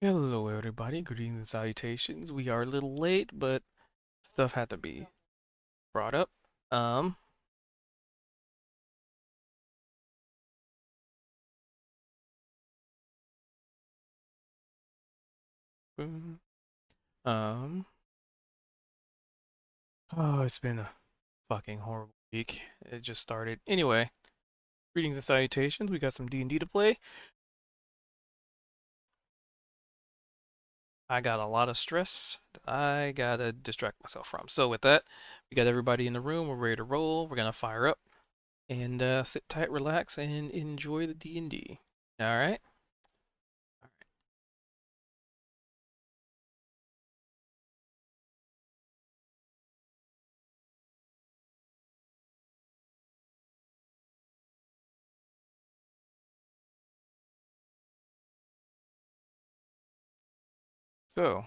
Hello, everybody. Greetings and salutations. We are a little late, but stuff had to be brought up. Um, mm, um, oh, it's been a fucking horrible week. It just started. Anyway, greetings and salutations. We got some D&D to play. I got a lot of stress that I gotta distract myself from. So with that, we got everybody in the room. We're ready to roll. We're gonna fire up and sit tight, relax, and enjoy the D&D. All right. So,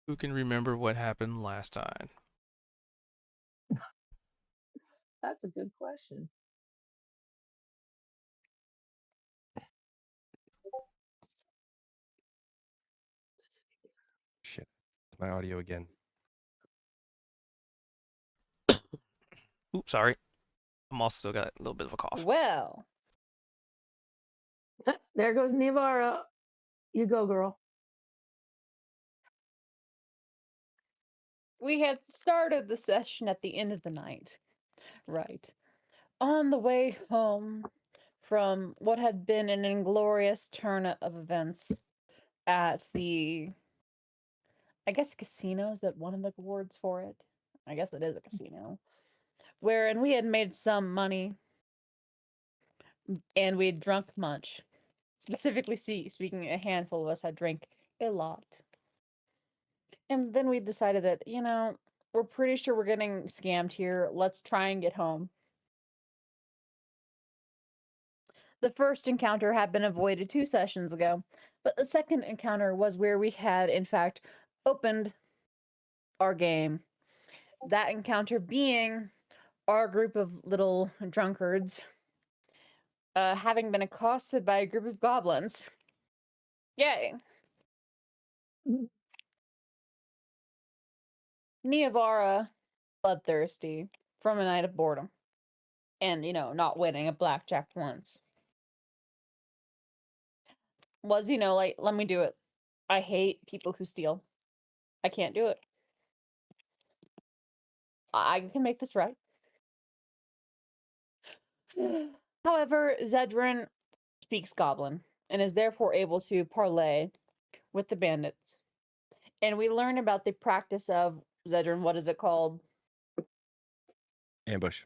who can remember what happened last time? That's a good question. Shit. My audio again. Oops, sorry. I'm also still got a little bit of a cough. Well, There goes Nivara. You go, girl. we had started the session at the end of the night. Right. On the way home from what had been an inglorious turn of events at the, I guess, casino. Is that one of the words for it? I guess it is a casino. Wherein we had made some money and we had drunk much. Specifically, speaking, a handful of us had drank a lot. And then we decided that, we're pretty sure we're getting scammed here. Let's try and get home. The first encounter had been avoided 2 sessions ago, but the second encounter was where we had, in fact, opened our game. That encounter being our group of little drunkards having been accosted by a group of goblins. Yay! Niavara, bloodthirsty from a night of boredom. And, not winning a blackjack once. Was, like, let me do it. I hate people who steal. I can't do it. I can make this right. However, Zedrin speaks Goblin and is therefore able to parlay with the bandits. And we learn about the practice of Zedrin. What is it called? Ambush.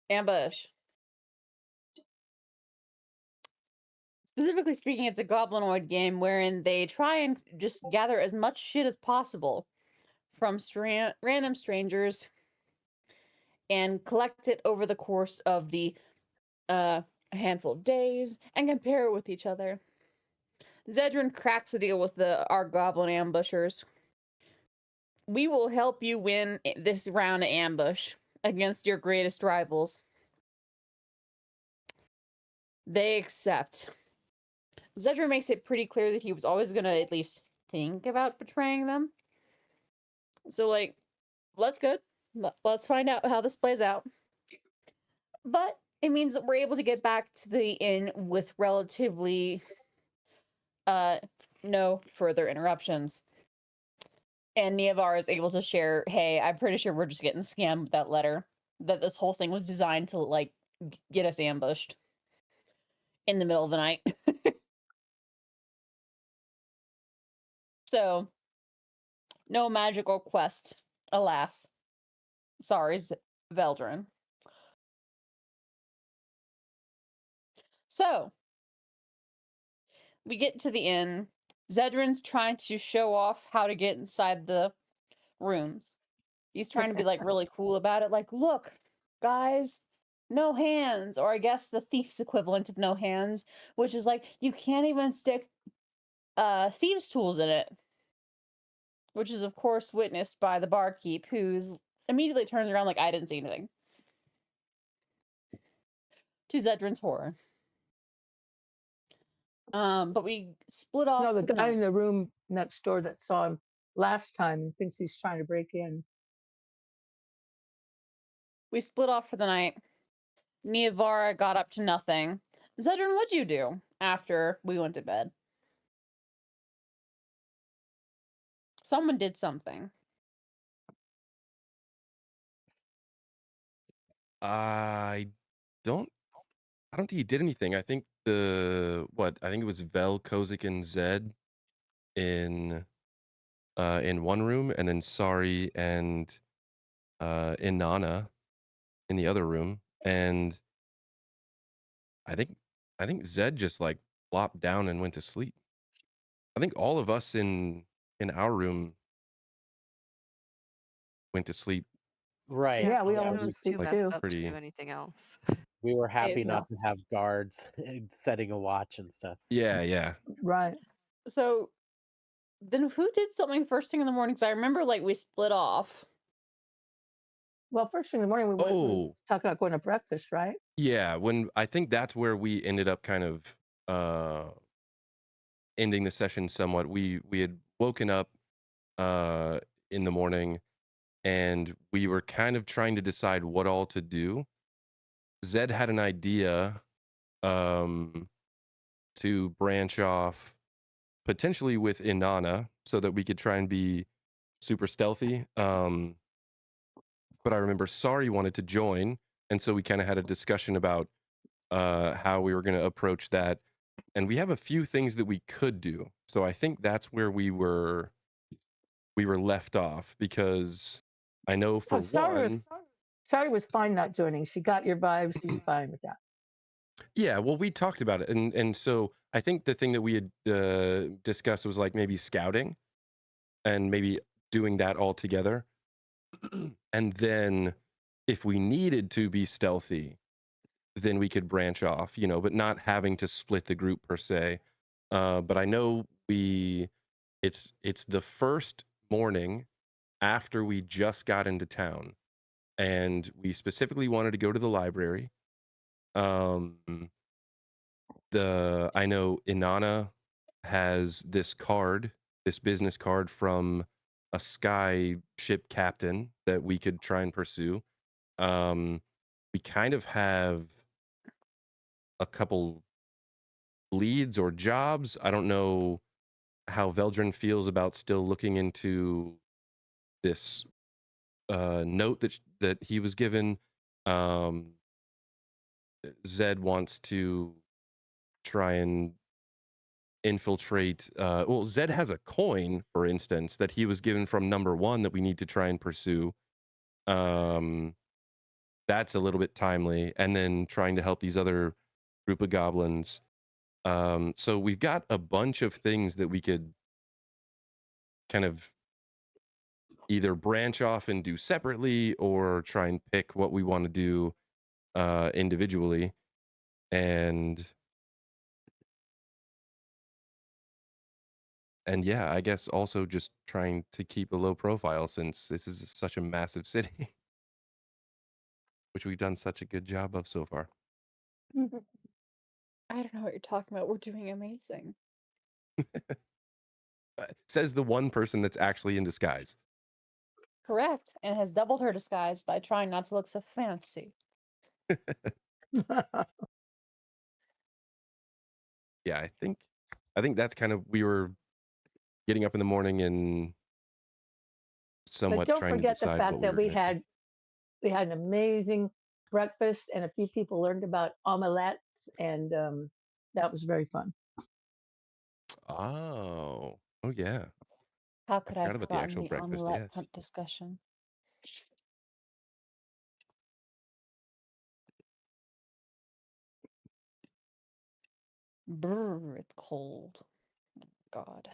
Ambush. Specifically speaking, it's a goblinoid game wherein they try and just gather as much shit as possible from random strangers and collect it over the course of a handful of days and compare it with each other. Zedrin cracks a deal with our goblin ambushers. We will help you win this round of ambush against your greatest rivals. They accept. Zedrin makes it pretty clear that he was always going to at least think about betraying them. So, let's go. Let's find out how this plays out. But it means that we're able to get back to the inn with relatively no further interruptions. And Niavar is able to share, hey, I'm pretty sure we're just getting scammed with that letter. That this whole thing was designed to, get us ambushed in the middle of the night. So, no magical quest, alas. Sorry, Veldrin. So, we get to the inn. Zedrin's trying to show off how to get inside the rooms. He's trying to be really cool about it. Like, look, guys, no hands, or I guess the thief's equivalent of no hands, which is like you can't even stick thieves' tools in it. Which is of course witnessed by the barkeep, who's immediately turns around like I didn't see anything. To Zedrin's horror. But we split off No, the for the guy in night. the room next door that saw him last time and thinks he's trying to break in. We split off for the night. Niavara got up to nothing. Zedrin, what'd you do after we went to bed? Someone did something. I don't I don't think he did anything. I think I think it was Vel, Kozik, and Zed in one room, and then Sari and Inanna in the other room. And I think Zed just like flopped down and went to sleep. I think all of us in our room went to sleep. Right. Yeah, we all Yeah, went to we, was too sleep Like messed too. up to pretty. do anything else. we were happy It's not not. to have guards setting a watch and stuff. Yeah. Right. So then who did something first thing in the morning? Because I remember like we split off. Well, first thing in the morning, we were Oh, talking about going to breakfast, right? yeah. When I think that's where we ended up kind of ending the session somewhat. We had woken up uh in the morning, and we were kind of trying to decide what all to do. Zed had an idea um to branch off potentially with Inanna so that we could try and be super stealthy. But I remember Sari wanted to join, and so we kind of had a discussion about how we were going to approach that. And we have a few things that we could do. So I think that's where we were left off, because I know for Oh, one, Sari was fine not joining. She got your vibe. She's fine with that. yeah, well, we talked about it, and so I think the thing that we had discussed was like maybe scouting and maybe doing that all together. And then if we needed to be stealthy, then we could branch off, but not having to split the group per se. But I know it's the first morning after we just got into town, and we specifically wanted to go to the library. Um, I know Inanna has this business card from a sky ship captain that we could try and pursue. We kind of have a couple leads or jobs. I don't know how Veldrin feels about still looking into this note that he was given. Um, Zed wants to try and infiltrate. Well, Zed has a coin, for instance, that he was given from number one that we need to try and pursue. Um, that's a little bit timely. And then trying to help these other group of goblins. So we've got a bunch of things that we could kind of either branch off and do separately, or try and pick what we want to do individually. And yeah, I guess also just trying to keep a low profile, since this is such a massive city, which we've done such a good job of so far. I don't know what you're talking about. We're doing amazing. Says the one person that's actually in disguise. Correct. And has doubled her disguise by trying not to look so fancy. Yeah, I think that's kind of, we were getting up in the morning and But somewhat don't trying to forget the decide what fact we that were going to do. we had an amazing breakfast, and a few people learned about omelettes, and that was very fun. Oh yeah, How I could I forgot have about the forgotten actual the breakfast. omelette Yes. discussion? Brr, it's cold. God.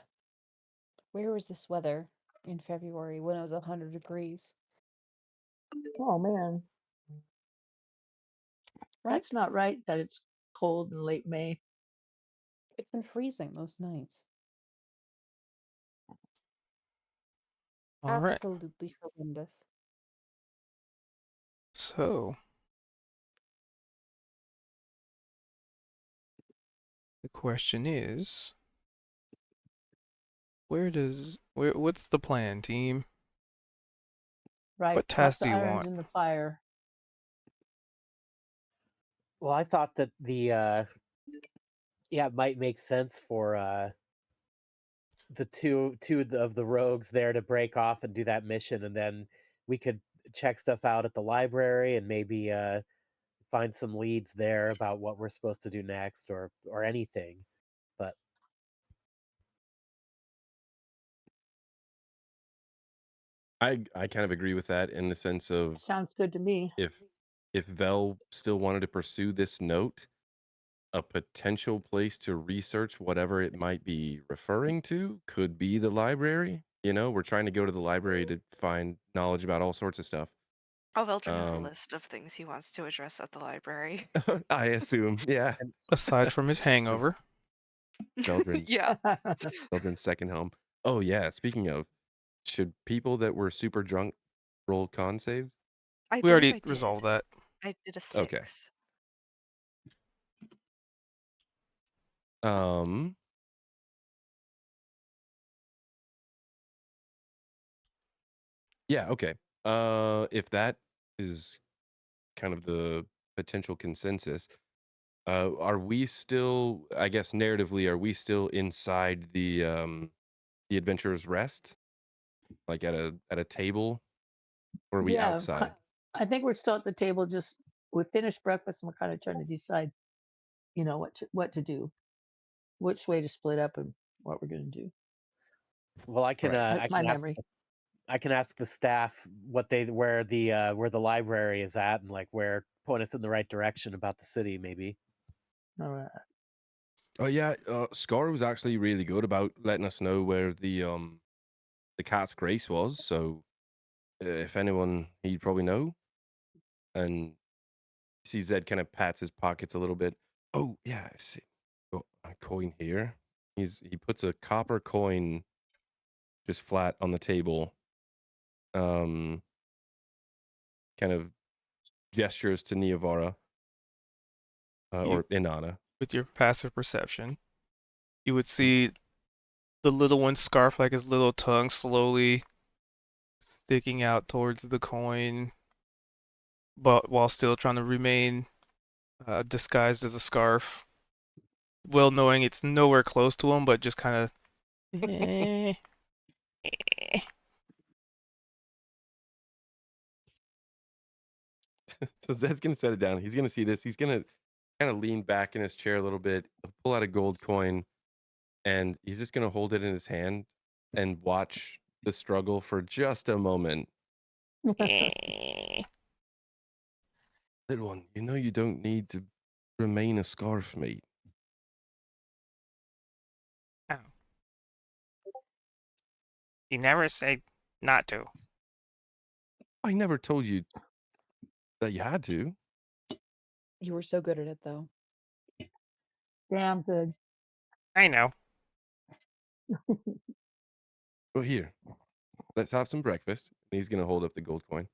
Where was this weather in February when it was 100 degrees? Oh man, Right? that's not right. That it's cold in late May. It's been freezing most nights. All right. Absolutely horrendous. So The question is, what's the plan, team? Right. What task Lots do of you irons want? in the fire. Well, I thought that it might make sense for the of the rogues there to break off and do that mission, and then we could check stuff out at the library and maybe find some leads there about what we're supposed to do next or anything. But I kind of agree with that in the sense of Sounds good to me. if Vel still wanted to pursue this note, a potential place to research whatever it might be referring to could be the library. You know, we're trying to go to the library to find knowledge about all sorts of stuff. Oh, Veldrin has a Um, list of things he wants to address at the library. I assume, yeah. and Aside from his Since hangover, Veldrin's Yeah, Veldrin's second home. Oh yeah. Speaking of, should people that were super drunk roll con saves? I we believe already I did. resolved that. I did a Okay. 6. Um. Yeah. Okay. If that is kind of the potential consensus, are we still? I guess narratively, are we still inside the Adventurer's Rest, like at a table, or are we Yeah, outside? I think we're still at the table. Just we finished breakfast and we're kind of trying to decide, what to do, which way to split up, and what we're going to do. well, Right. That's my memory. I can ask the staff where the library is at and like where point us in the right direction about the city maybe. All right. Oh yeah. Scar was actually really good about letting us know where the cat's grace was. So if anyone, he'd probably know. And see Zed kind of pats his pockets a little bit. Oh yeah, I see. Got a coin here. He puts a copper coin just flat on the table. Um, kind of gestures to Niavara You, or Inanna. with your passive perception, you would see the little one's scarf, like his little tongue slowly sticking out towards the coin, but while still trying to remain disguised as a scarf. Well, knowing it's nowhere close to him, but just kind of. So Zed's gonna set it down. He's gonna see this. He's gonna kind of lean back in his chair a little bit, pull out a gold coin, and he's just gonna hold it in his hand and watch the struggle for just a moment. Little one, you know you don't need to remain a scarf mate. Oh. You never say not to. I never told you that you had to. You were so good at it, though. Damn good. I know. Well, here, let's have some breakfast. And he's gonna hold up the gold coin.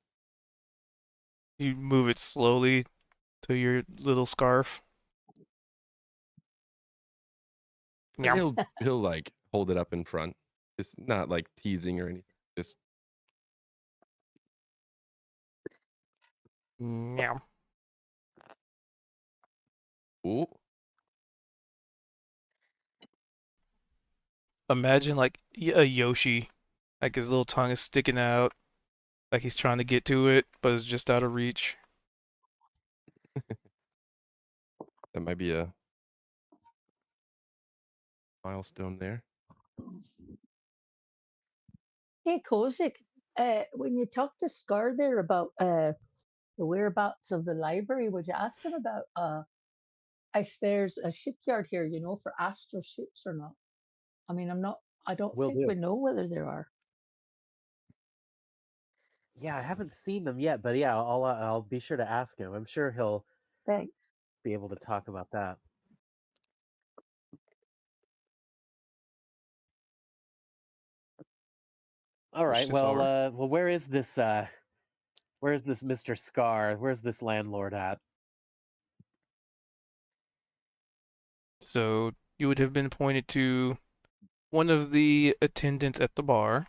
You move it slowly to your little scarf. And Meow. he'll like hold it up in front. It's not like teasing or anything. Just Meow. ooh. Imagine like a Yoshi, like his little tongue is sticking out, like he's trying to get to it, but it's just out of reach. That might be a milestone there. Hey, Kozik, when you talked to Scar there about the whereabouts of the library, would you ask him about if there's a shipyard here, for astral ships or not? I mean, I don't Will think do. we know whether there are. Yeah, I haven't seen them yet, but yeah, I'll be sure to ask him. I'm sure he'll Thanks. be able to talk about that. All Switch right. this over. Well, where is this Mr. Scar? Where's this landlord at? So you would have been pointed to one of the attendants at the bar,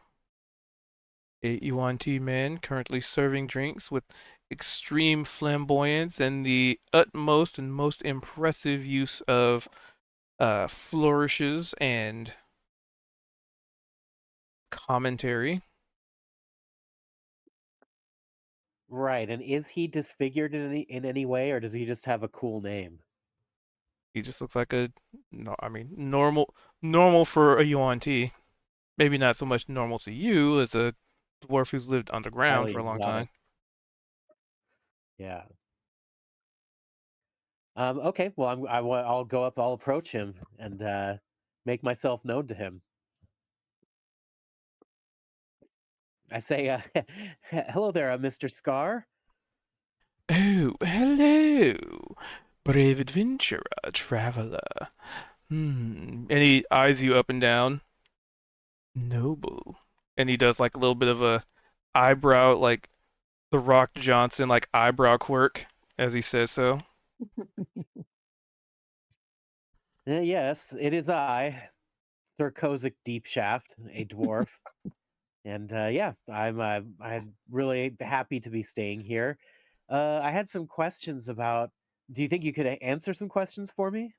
a yuan tea man currently serving drinks with extreme flamboyance and the utmost and most impressive use of flourishes and commentary. Right, and is he disfigured in any way, or does he just have a cool name? He just looks like a, no, I mean, normal for a yuan tea. Maybe not so much normal to you as a dwarf who's lived underground Highly for a long time. exotic. Yeah. Okay, well, I'll go up, I'll approach him and make myself known to him. I say, hello there, Mr. Scar. Oh, hello, brave adventurer, traveler. And he eyes you up and down. Noble. And he does like a little bit of a eyebrow, like the Rock Johnson, like eyebrow quirk as he says so. Yes, it is I, Sir Kozik Deepshaft, a dwarf. And yeah, I'm really happy to be staying here. I had some questions about. Do you think you could answer some questions for me?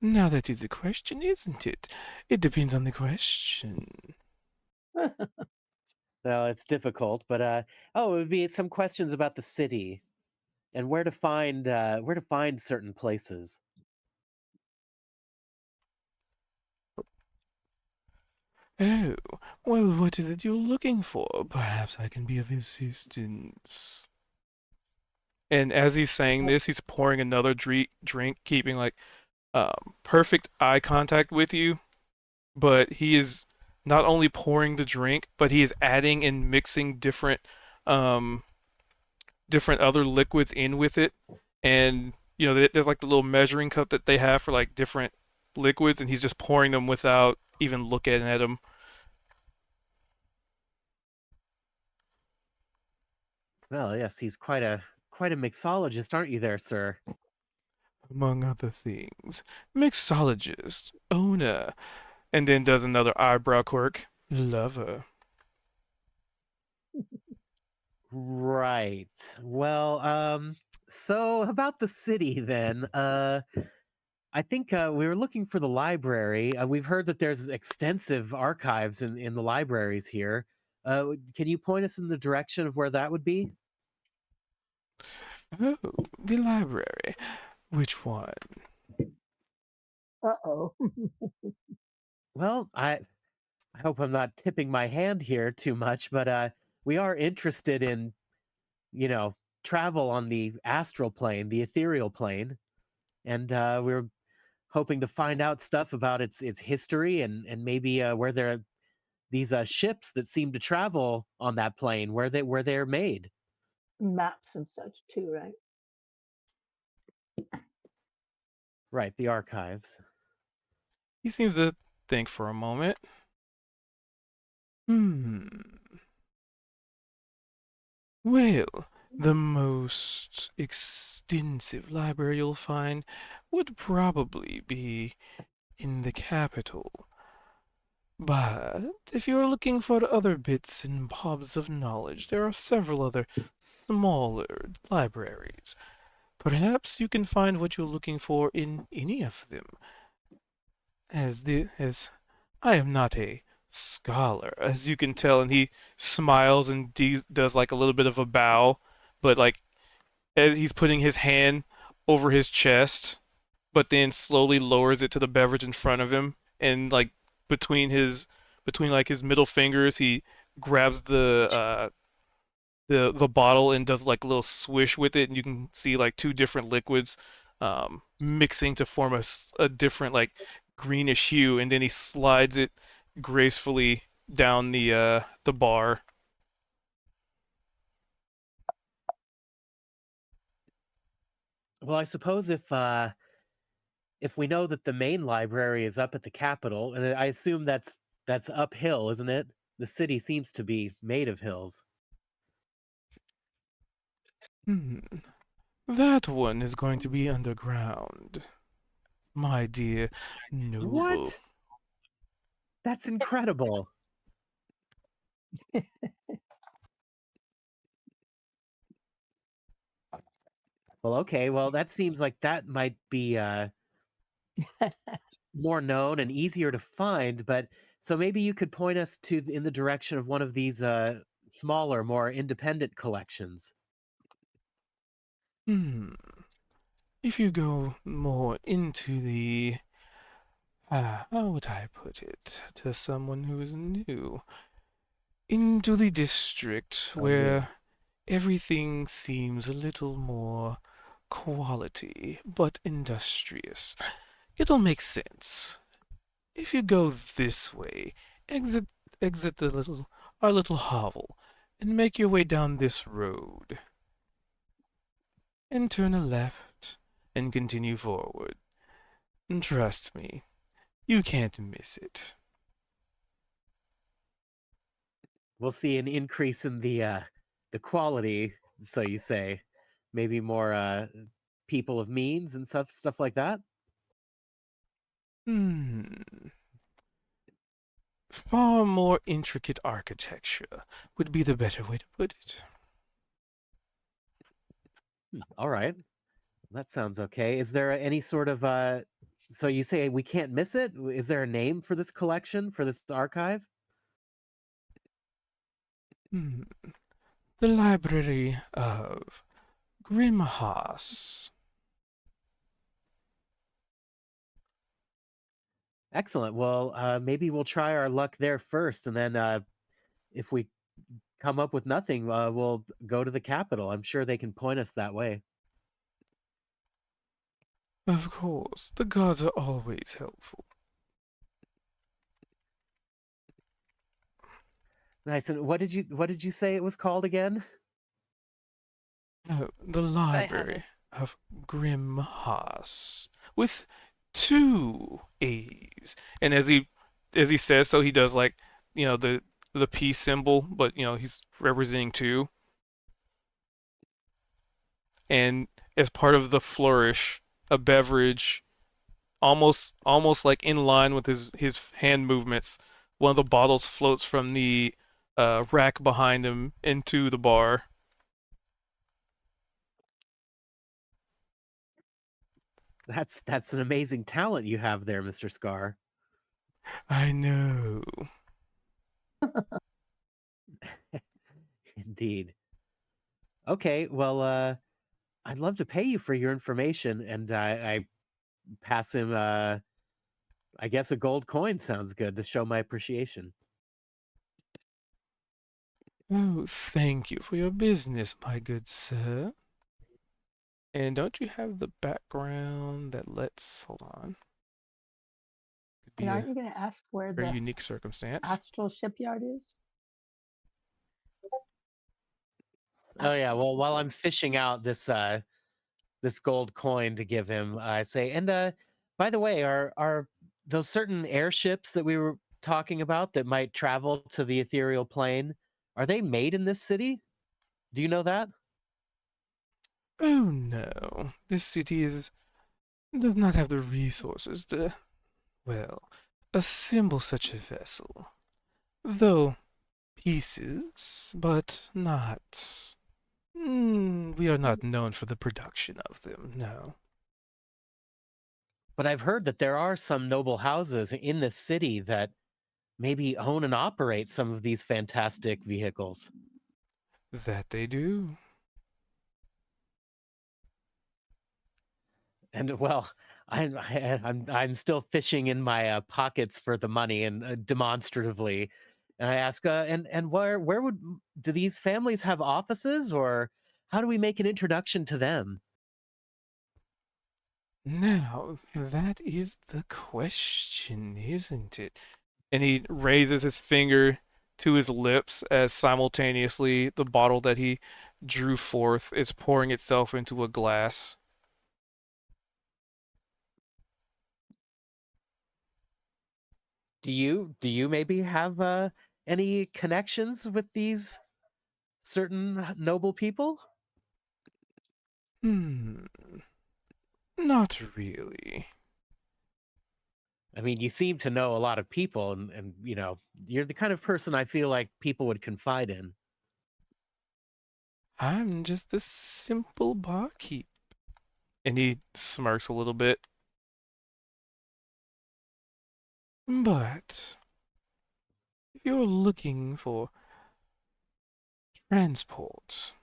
Now that is a question, isn't it? It depends on the question. Well, it's difficult, but oh, it would be some questions about the city and where to find certain places. Oh, well, what is it you're looking for? Perhaps I can be of assistance. And as he's saying this, he's pouring another drink, keeping like perfect eye contact with you. But he is not only pouring the drink, but he is adding and mixing um, different other liquids in with it. And there's like the little measuring cup that they have for like different liquids, and he's just pouring them without even looking at them. Well, yes, he's quite a mixologist, aren't you there, sir? Among other things, mixologist, owner, and then does another eyebrow quirk, lover. Right. Well, so about the city then. I think we were looking for the library. We've heard that there's extensive archives in the libraries here. Can you point us in the direction of where that would be? Oh, the library. Which one? Uh-oh. Well, I hope I'm not tipping my hand here too much, but we are interested in, you know, travel on the astral plane, the ethereal plane, and we're hoping to find out stuff about its history and maybe where there are these ships that seem to travel on that plane, where they're made. Maps and such too, right? Right, the archives. He seems to think for a moment. Hmm. Well, the most extensive library you'll find would probably be in the capital. But if you're looking for other bits and bobs of knowledge, there are several other smaller libraries. Perhaps you can find what you're looking for in any of them. As I am not a scholar, as you can tell, and he smiles and does like a little bit of a bow, but like as he's putting his hand over his chest, but then slowly lowers it to the beverage in front of him, and like between like his middle fingers, he grabs the bottle and does like a little swish with it, and you can see like two different liquids mixing to form a different like greenish hue, and then he slides it gracefully down the bar. Well, I suppose if we know that the main library is up at the Capitol, and I assume that's uphill, isn't it? The city seems to be made of hills. Hmm. That one is going to be underground, my dear noble. What? That's incredible. Well, okay. Well, that seems like that might be more known and easier to find, but so maybe you could point us in the direction of one of these smaller, more independent collections. Hmm. If you go more into the how would I put it to someone who is new? Into the district Oh, new. where everything seems a little more quality, but industrious. It'll make sense. If you go this way, exit exit the little our little hovel, and make your way down this road, and turn a left, and continue forward. And trust me, you can't miss it. We'll see an increase in the quality, so you say. Maybe more people of means and stuff like that. Hmm. Far more intricate architecture would be the better way to put it. All right. That sounds okay. Is there any sort of so you say we can't miss it? Is there a name for this collection, for this archive? Hmm. The Library of Grimhaus. Excellent. Well, maybe we'll try our luck there first, and then if we come up with nothing, we'll go to the capital. I'm sure they can point us that way. Of course, the gods are always helpful. Nice. And what did you say it was called again? Oh, the I have it. Library of Grimhaus. With two A's. And as he says so, he does like, the peace symbol, but he's representing two. And as part of the flourish, a beverage almost like in line with his hand movements. One of the bottles floats from the rack behind him into the bar. That's an amazing talent you have there, Mr. Scar. I know. Indeed. Okay, well, I'd love to pay you for your information, and I pass him. I guess a gold coin sounds good to show my appreciation. Oh, thank you for your business, my good sir. And don't you have the background that lets hold on? Could And be aren't a you going to ask where very the unique circumstance. astral shipyard is? Oh yeah. Astral Well, while I'm shipyard. fishing out this gold coin to give him, I say, and by the way, are those certain airships that we were talking about that might travel to the ethereal plane? Are they made in this city? Do you know that? Oh no, this city does not have the resources to, well, assemble such a vessel. Though pieces, but not. We are not known for the production of them, no. But I've heard that there are some noble houses in this city that maybe own and operate some of these fantastic vehicles. That they do. And well, I'm still fishing in my pockets for the money and demonstratively, and I ask, and where do these families have offices, or how do we make an introduction to them? Now, that is the question, isn't it? And he raises his finger to his lips as simultaneously the bottle that he drew forth is pouring itself into a glass. Do you maybe have any connections with these certain noble people? Hmm, not really. I mean, you seem to know a lot of people, and you're the kind of person I feel like people would confide in. I'm just a simple barkeep. And he smirks a little bit. But if you're looking for transport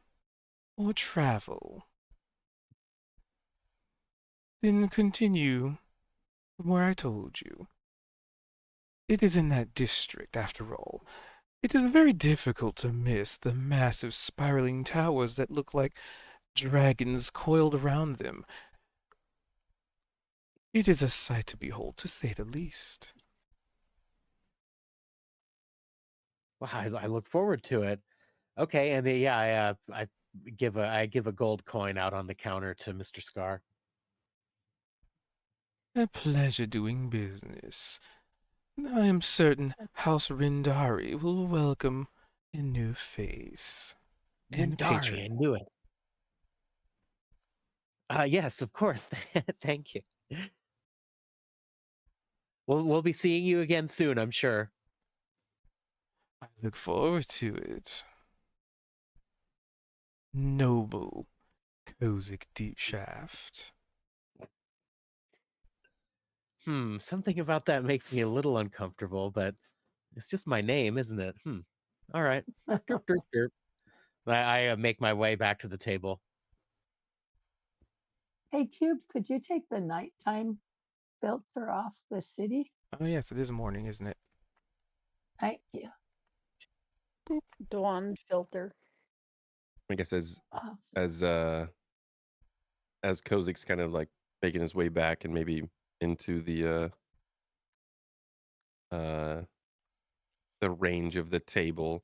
or travel, then continue from where I told you. It is in that district, after all. It is very difficult to miss the massive spiraling towers that look like dragons coiled around them. It is a sight to behold, to say the least. Well, I look forward to it. Okay, and yeah, I give a gold coin out on the counter to Mr. Scar. A pleasure doing business. I am certain House Rindari will welcome a new face and Nandari, I patron. knew it. Yes, of course. Thank you. We'll be seeing you again soon, I'm sure. I look forward to it. Noble Kozik Deep Shaft. Something about that makes me a little uncomfortable, but it's just my name, isn't it? All right. Derp, derp, derp. I make my way back to the table. Hey, Cube, could you take the nighttime filter off the city? Oh yes, it is morning, isn't it? Thank you. Dawn filter. I guess Awesome. as uh as Kozik's kind of like making his way back and maybe into uh the range of the table,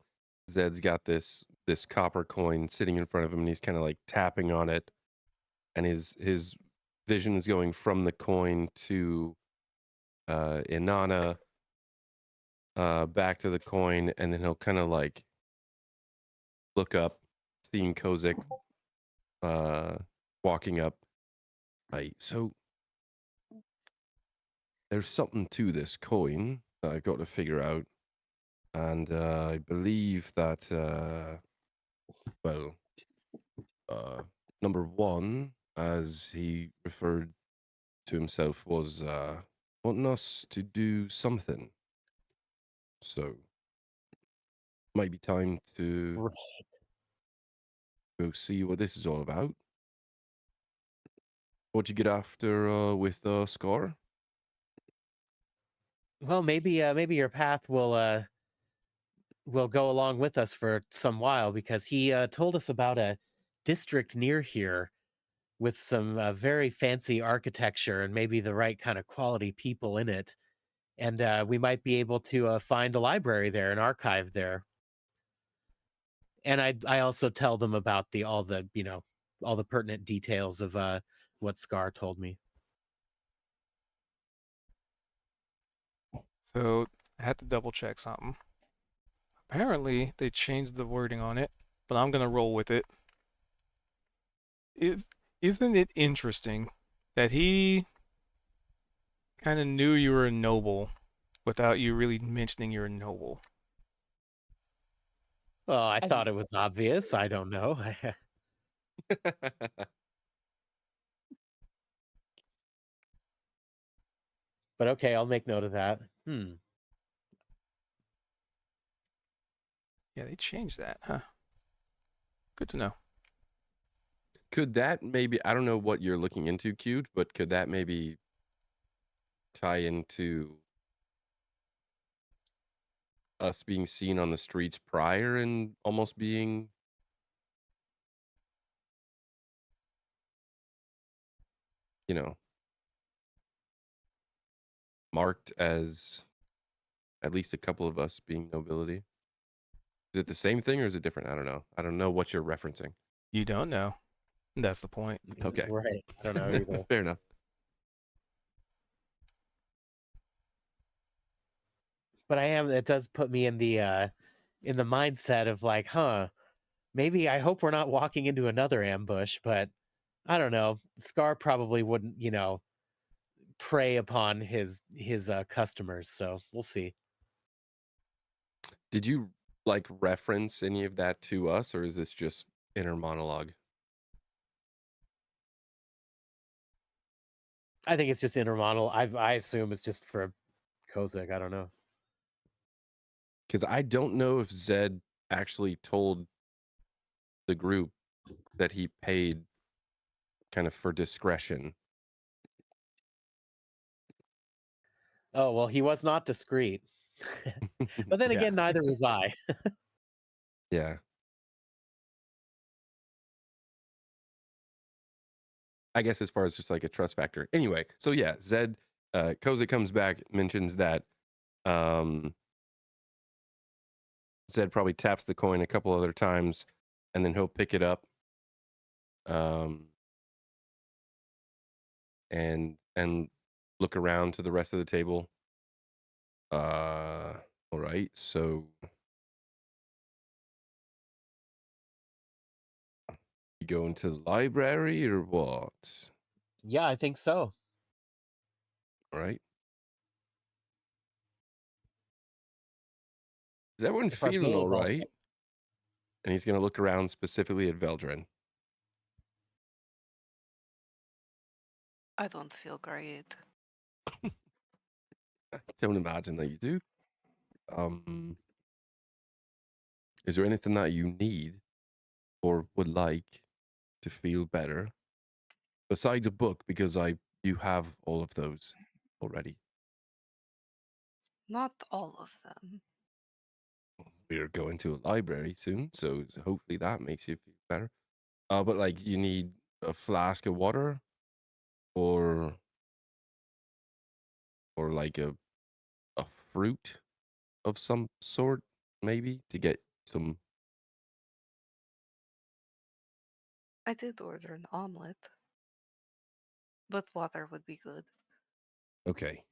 Zed's got this copper coin sitting in front of him, and he's kind of like tapping on it, and his vision is going from the coin to Inanna, back to the coin, and then he'll kind of like look up, seeing Kozik walking up. Right, so there's something to this coin that I've got to figure out, and I believe that well, number one, as he referred to himself, was wanting us to do something. So might be time to R- go see what this is all about. What'd you get after with Scar? Well, maybe your path will go along with us for some while because he told us about a district near here with some very fancy architecture and maybe the right kind of quality people in it. And we might be able to find a library there, an archive there. And I also tell them about all the pertinent details of what Scar told me. So I had to double check something. Apparently they changed the wording on it, but I'm gonna roll with it. Is isn't it interesting that he kind of knew you were a noble without you really mentioning you're a noble? Well, I I thought it was obvious. I don't know. But okay, I'll make note of that. Yeah, they changed that, huh? Good to know. Could that maybe, I don't know what you're looking into, Cute, but could that maybe tie into us being seen on the streets prior and almost being, you know, marked as at least a couple of us being nobility? Is it the same thing or is it different? I don't know. I don't know what you're referencing. You don't know. That's the point. Okay. Right. I don't know either. Fair enough. But it does put me in the mindset of like, maybe I hope we're not walking into another ambush, but I don't know. Scar probably wouldn't, prey upon his customers. So we'll see. Did you like reference any of that to us, or is this just inner monologue? I think it's just intermodal. I assume it's just for Kozak. I don't know. Because I don't know if Zed actually told the group that he paid kind of for discretion. Oh well, he was not discreet. But then Yeah, again, neither was I. yeah. I guess as far as just like a trust factor. Anyway, so yeah, Zed, Koza comes back, mentions that Zed probably taps the coin a couple other times, and then he'll pick it up, and look around to the rest of the table. All right, so you go into the library or what? Yeah, I think so. All right. Is everyone If our feeling bill all is all set. right? And he's going to look around specifically at Veldrin. I don't feel great. I don't imagine that you do. Is there anything that you need or would like to feel better besides a book? Because you have all of those already. Not all of them. We're going to a library soon, so hopefully that makes you feel better. But like you need a flask of water, or like a fruit of some sort, maybe to get some. I did order an omelet, but water would be good. Okay.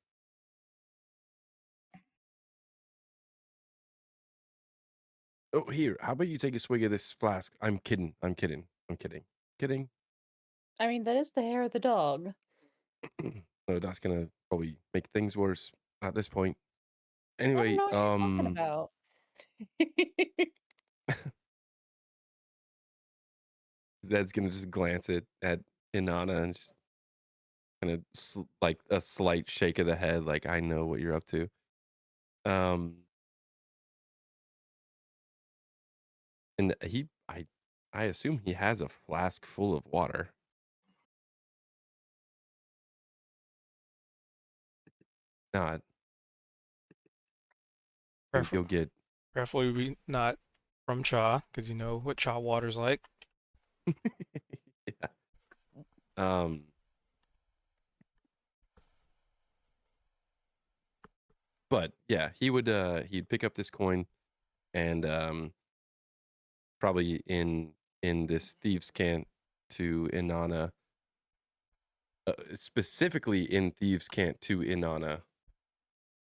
Oh, here. How about you take a swig of this flask? I'm kidding. I'm kidding. I'm kidding. Kidding. I mean, that is the hair of the dog. No, that's gonna probably make things worse at this point. I don't Anyway, know what you're talking about. Zed's gonna just glance at Inanna and just kind of like a slight shake of the head, like I know what you're up to. And I assume he has a flask full of water. Not think Prefer- you'll get. Preferably not from Cha, because you know what Cha water's like. Yeah. Um. But yeah, he'd pick up this coin and probably in this thieves' cant to Inanna, specifically in thieves' cant to Inanna.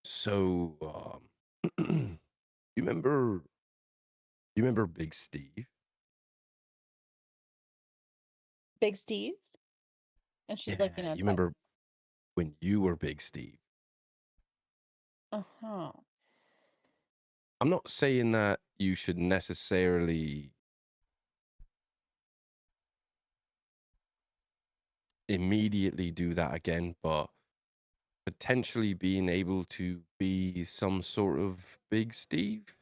So, you remember Big Steve? Big Steve? And she's like, Yeah, you type. remember when you were Big Steve? Uh-huh. I'm not saying that you should necessarily immediately do that again, but potentially being able to be some sort of Big Steve,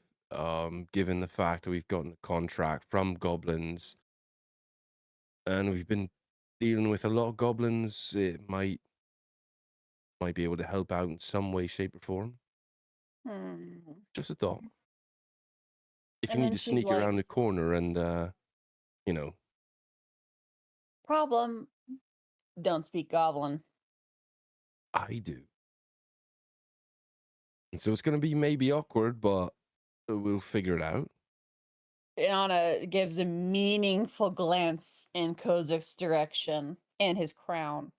given the fact that we've gotten a contract from goblins and we've been dealing with a lot of goblins, it might be able to help out in some way, shape, or form. Hmm. Just a thought. If you And need then to she's sneak like, around the corner and, you know, problem, don't speak goblin. I do. And so it's going to be maybe awkward, but we'll figure it out. Inanna gives a meaningful glance in Kozak's direction and his crown.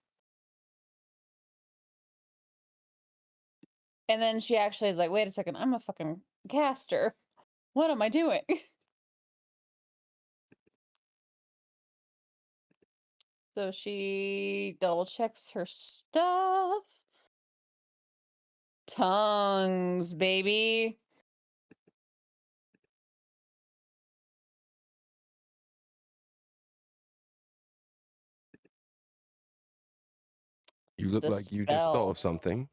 And then she actually is like, wait a second, I'm a fucking caster. What am I doing? So she double checks her stuff. Tongues, baby. You look The like you just thought spell. of something.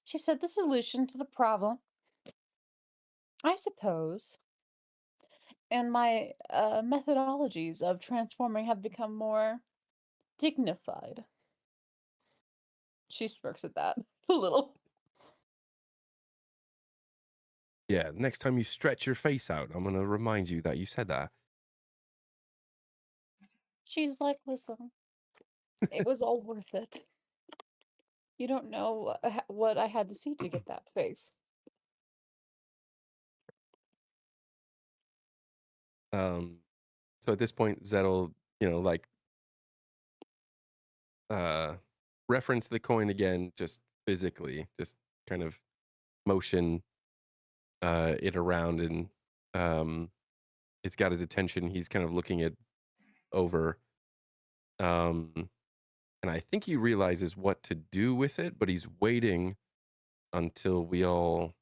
She said the solution to the problem, I suppose, and my methodologies of transforming have become more dignified. She smirks at that a little. Yeah, next time you stretch your face out, I'm going to remind you that you said that. She's like, listen, it was all worth it. You don't know what I had to see to get that face. So at this point, Zed'll, like, reference the coin again, just physically, just kind of motion it around, and it's got his attention. He's kind of looking it over, and I think he realizes what to do with it, but he's waiting until we all,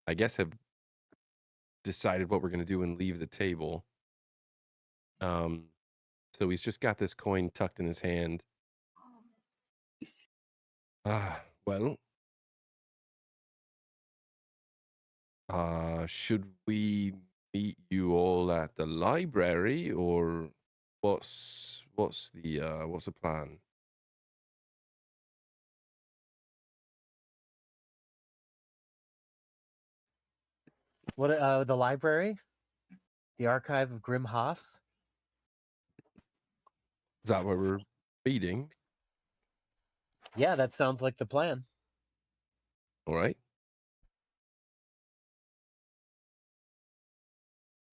I guess, have decided what we're going to do and leave the table. So he's just got this coin tucked in his hand. Well, should we meet you all at the library, or what's the plan? What the library? The archive of Grim Haas? Is that where we're meeting? Yeah, that sounds like the plan. All right.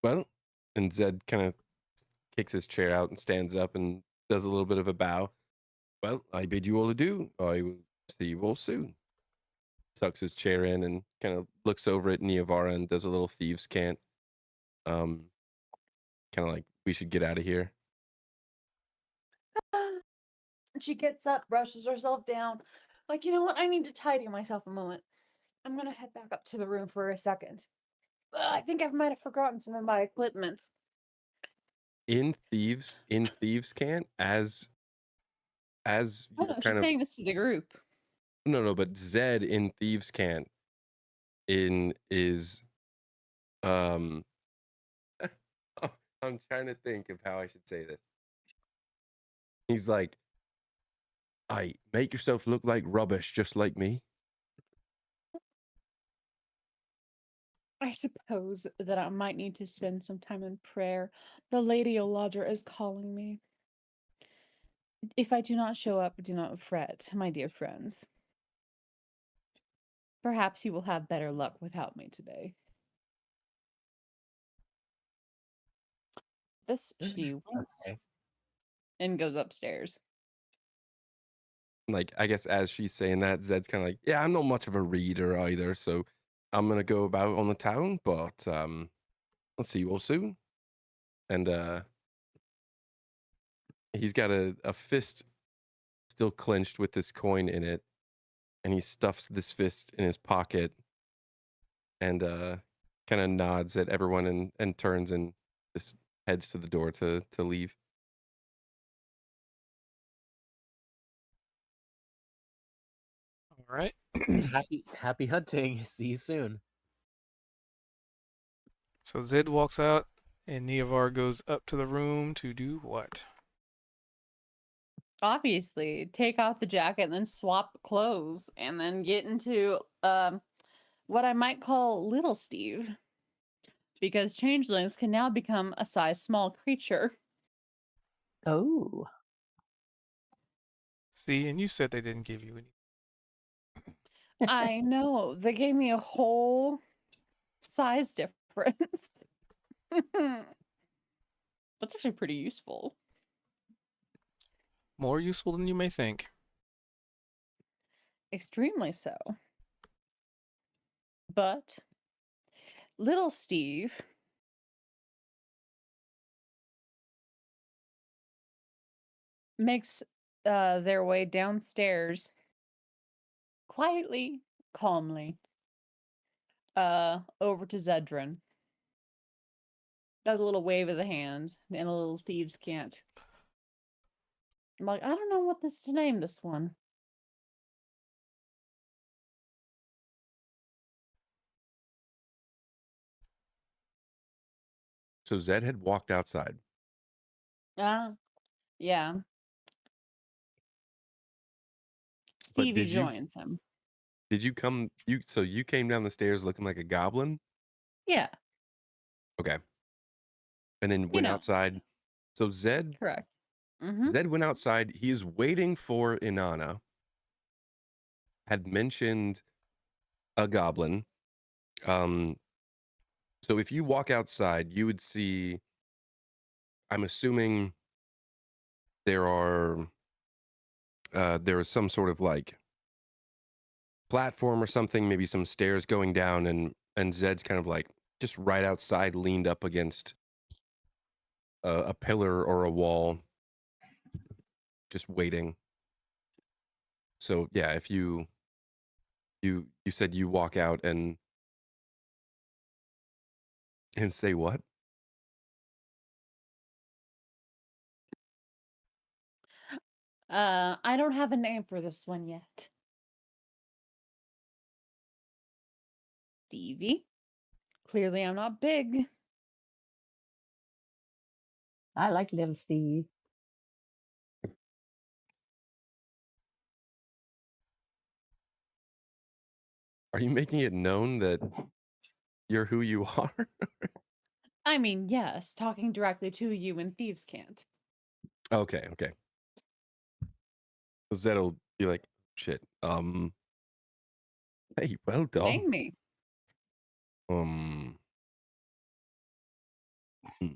Well, and Zed kind of kicks his chair out and stands up and does a little bit of a bow. Well, I bid you all adieu. I will see you all soon. Tucks his chair in and kind of looks over at Neovara and does a little thieves' cant. Kind of like, we should get out of here. She gets up, brushes herself down. Like, you know what? I need to tidy myself a moment. I'm gonna head back up to the room for a second. I think I might have forgotten some of my equipment. In thieves' cant, as Oh you're no, she's kind of, saying this to the group. no, but Zed in thieves' cant is um I'm trying to think of how I should say this. He's like, I make yourself look like rubbish just like me. I suppose that I might need to spend some time in prayer. The Lady Oladra is calling me. If I do not show up, do not fret, my dear friends. Perhaps you will have better luck without me today. This she winks Okay. and goes upstairs. Like, I guess as she's saying that, Zed's kind of like, yeah, I'm not much of a reader either, so I'm gonna go about on the town, but I'll see you all soon. And he's got a fist still clenched with this coin in it, and he stuffs this fist in his pocket and kind of nods at everyone and turns and just heads to the door to leave. All right. Happy hunting. See you soon. So Zed walks out, and Neovar goes up to the room to do what? Obviously, take off the jacket and then swap clothes and then get into what I might call Little Steve. Because changelings can now become a size small creature. Oh, See, and you said they didn't give you any. I know. They gave me a whole size difference. That's actually pretty useful. More useful than you may think. Extremely so. But Little Steve makes their way downstairs quietly, calmly, over to Zedrin. Does a little wave of the hand and a little thieves' cant. I'm like, I don't know what this to name this one. So Zed had walked outside. Yeah. But Stevie joins him. did you come you came down the stairs looking like a goblin? Yeah, Okay. And then you went know, outside. So correct. Mm-hmm. Zed went outside. He is waiting for Inanna. Had mentioned a goblin. So if you walk outside, you would see, I'm assuming there is some sort of like platform or something, maybe some stairs going down, and Zed's kind of like just right outside, leaned up against a pillar or a wall, just waiting. So yeah, if you said you walk out and say what? I don't have a name for this one yet. Stevie. Clearly I'm not big. I like little Steve. Are you making it known that you're who you are? I mean, yes, talking directly to you and thieves can't. Okay. Zed'll be like, shit. Hey, well done. Name me. Um, hmm.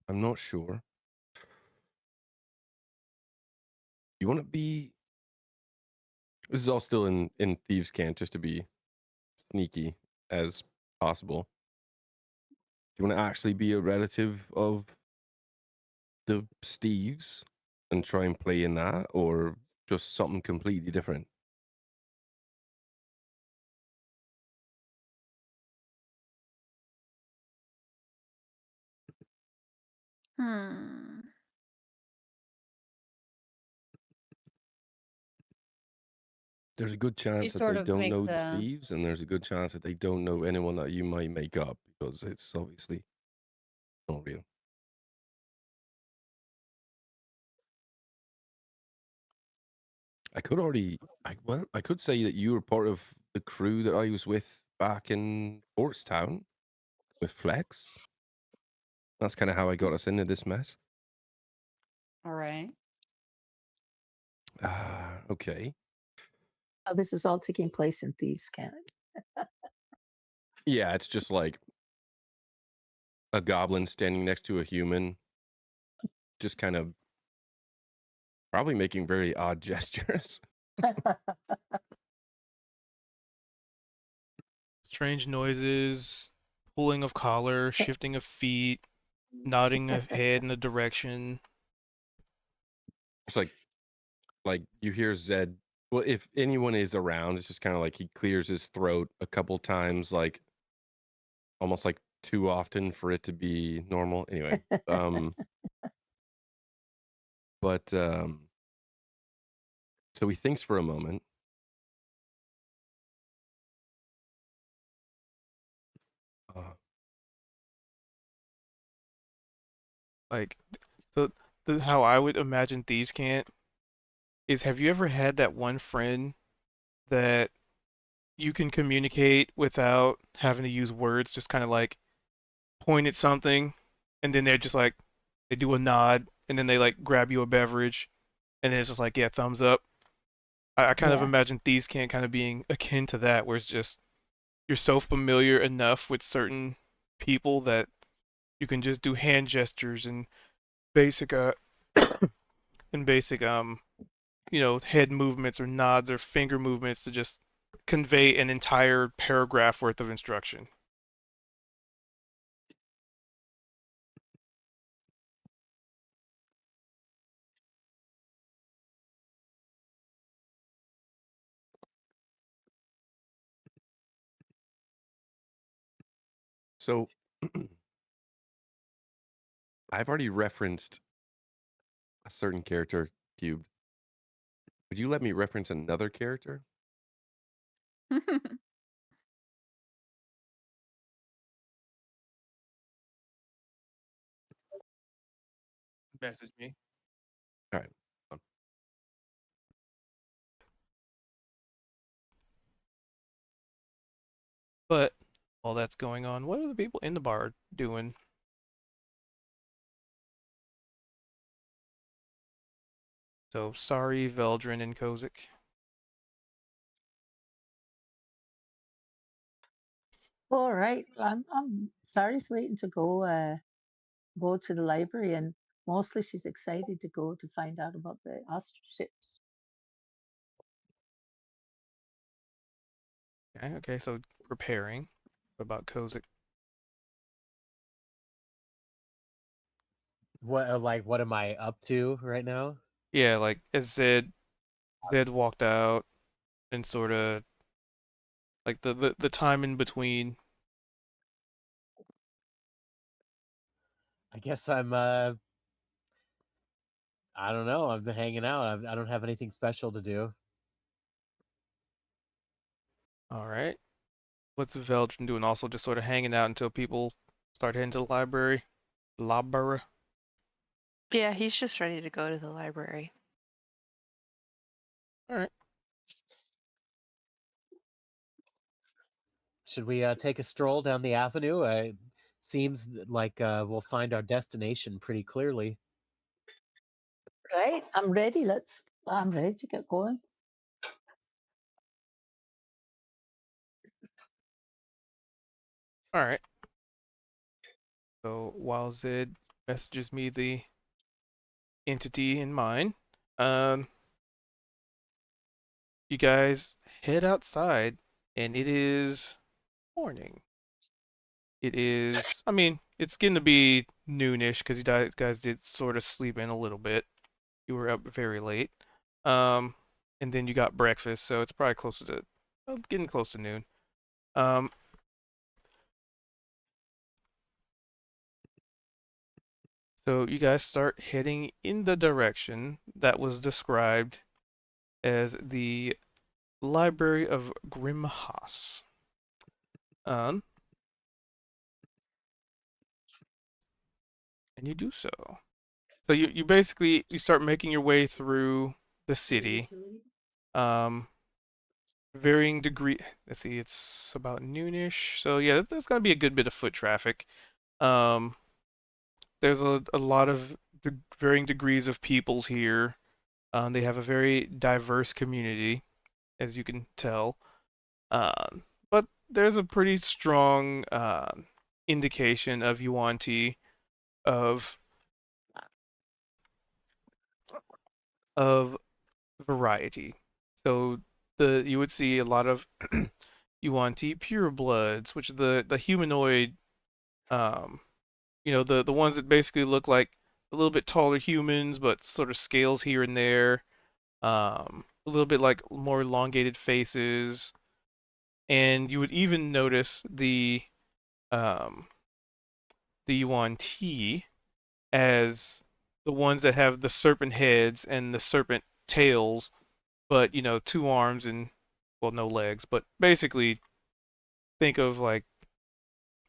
I'm not sure. You want to be? This is all still in thieves' cant, just to be sneaky as possible. Do you want to actually be a relative of the Steves and try and play in that, or just something completely different? Hmm. There's a good She chance that sort they of don't makes know the a. Steves, and there's a good chance that they don't know anyone that you might make up, because it's obviously not real. I could say that you were part of the crew that I was with back in Portstown with Flex. That's kind of how I got us into this mess. All right. Okay. Oh, this is all taking place in Thieves' Cant. Yeah, it's just like a goblin standing next to a human, just kind of probably making very odd gestures. Strange noises, pulling of collar, shifting of feet, nodding of head in a direction. It's like you hear Zed. Well, if anyone is around, it's just kind of like he clears his throat a couple times, like almost like too often for it to be normal. Anyway, but so he thinks for a moment. Uh, Like, so how I would imagine thieves can't is, have you ever had that one friend that you can communicate without having to use words, just kind of like point at something, and then they're just like, they do a nod, and then they like grab you a beverage, and then it's just like, yeah, thumbs up. I kind of Yeah. imagine thieves can't kind of being akin to that, where it's just you're so familiar enough with certain people that you can just do hand gestures and basic and basic head movements or nods or finger movements to just convey an entire paragraph worth of instruction. So I've already referenced a certain character cubed. Would you let me reference another character? Message me. All right. But while that's going on, what are the people in the bar doing? So sorry, Veldrin and Kozik. All right. I'm Sari's waiting to go to the library, and mostly she's excited to go to find out about the ostriches. Okay, so preparing. What about Kozik? What am I up to right now? Yeah, like as Zed walked out and sort of like the time in between. I guess I don't know. I'm hanging out. I don't have anything special to do. All right. What's Veldrin doing? Also just sort of hanging out until people start heading to the library. Library. Yeah, he's just ready to go to the library. All right. Should we take a stroll down the avenue? Seems like we'll find our destination pretty clearly. Right. I'm ready to get going. All right. So while Zed messages me the entity in mine, um, you guys head outside, and it is morning. It is, I mean, it's getting to be noonish because you guys did sort of sleep in a little bit. You were up very late. Um, and then you got breakfast, so it's probably closer to, well, getting close to noon. Um, so you guys start heading in the direction that was described as the Library of Grimhaus. Um, and you do so. So you basically you start making your way through the city. Um, varying degree. Let's see, it's about noonish. So yeah, there's gonna be a good bit of foot traffic. Um, there's a lot of varying degrees of peoples here. They have a very diverse community, as you can tell. But there's a pretty strong indication of Yuan-Ti of of variety. So you would see a lot of Yuan-Ti purebloods, which are the humanoid, um, the ones that basically look like a little bit taller humans, but sort of scales here and there. A little bit like more elongated faces, and you would even notice um, the Yuan-Ti as the ones that have the serpent heads and the serpent tails, but two arms and, well, no legs, but basically think of like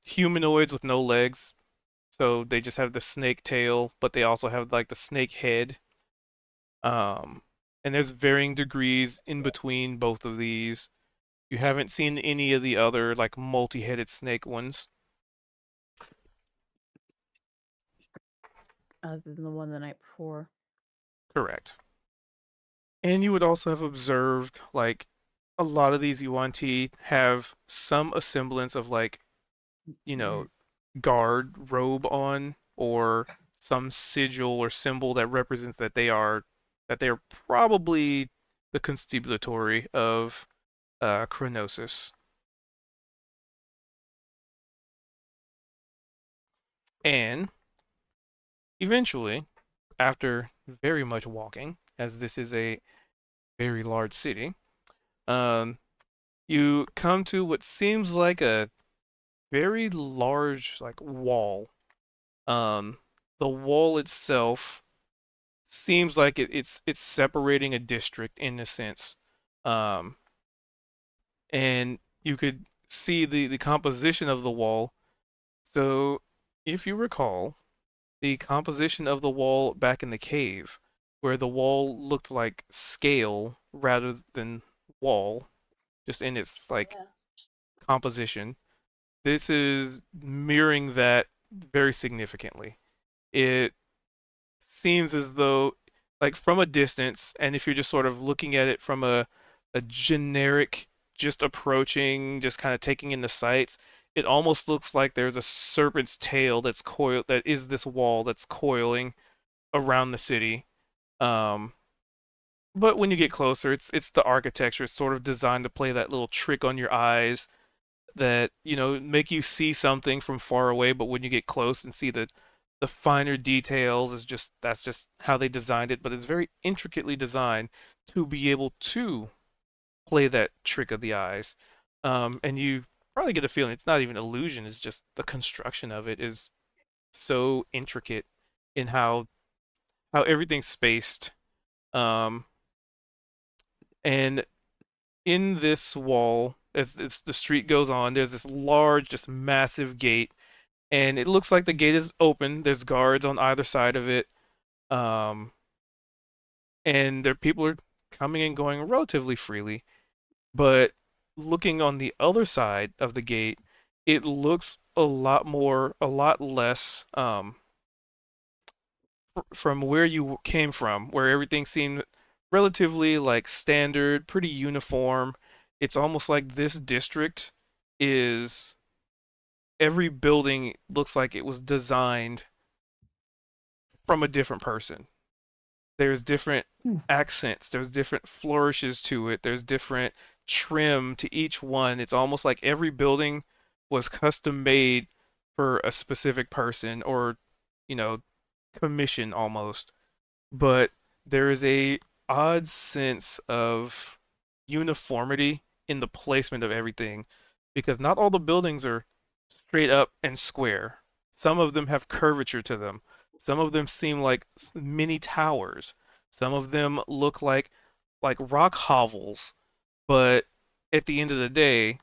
humanoids with no legs. So they just have the snake tail, but they also have like the snake head. Um, and there's varying degrees in between both of these. You haven't seen any of the other like multi-headed snake ones. Other than the one the night before. Correct. And you would also have observed like a lot of these Yuan-Ti have some semblance of like, you know, guard robe on or some sigil or symbol that represents that they are probably the constabulary of Kronossus. And eventually, after very much walking, as this is a very large city, um, you come to what seems like a very large like wall. Um, the wall itself seems like it's separating a district in a sense. Um, and you could see the composition of the wall. So, if you recall, the composition of the wall back in the cave, where the wall looked like scale rather than wall, just in its like Yeah. composition. This is mirroring that very significantly. It seems as though, like from a distance, and if you're just sort of looking at it from a generic, just approaching, just kind of taking in the sights, it almost looks like there's a serpent's tail that's coiled, that is this wall that's coiling around the city. Um, but when you get closer, it's the architecture. It's sort of designed to play that little trick on your eyes that make you see something from far away, but when you get close and see the finer details, is just that's just how they designed it. But it's very intricately designed to be able to play that trick of the eyes. And you probably get a feeling it's not even illusion. It's just the construction of it is so intricate in how everything's spaced. Um, and in this wall, as the street goes on, there's this large, just massive gate, and it looks like the gate is open. There's guards on either side of it, um, and there people are coming and going relatively freely. But looking on the other side of the gate, it looks a lot less from where you came from, where everything seemed relatively like standard, pretty uniform. It's almost like this district is every building looks like it was designed from a different person. There's different Hmm. accents, there's different flourishes to it, there's different trim to each one. It's almost like every building was custom made for a specific person or, you know, commission almost. But there is a odd sense of uniformity in the placement of everything because not all the buildings are straight up and square. Some of them have curvature to them. Some of them seem like mini towers. Some of them look like rock hovels, but at the end of the day,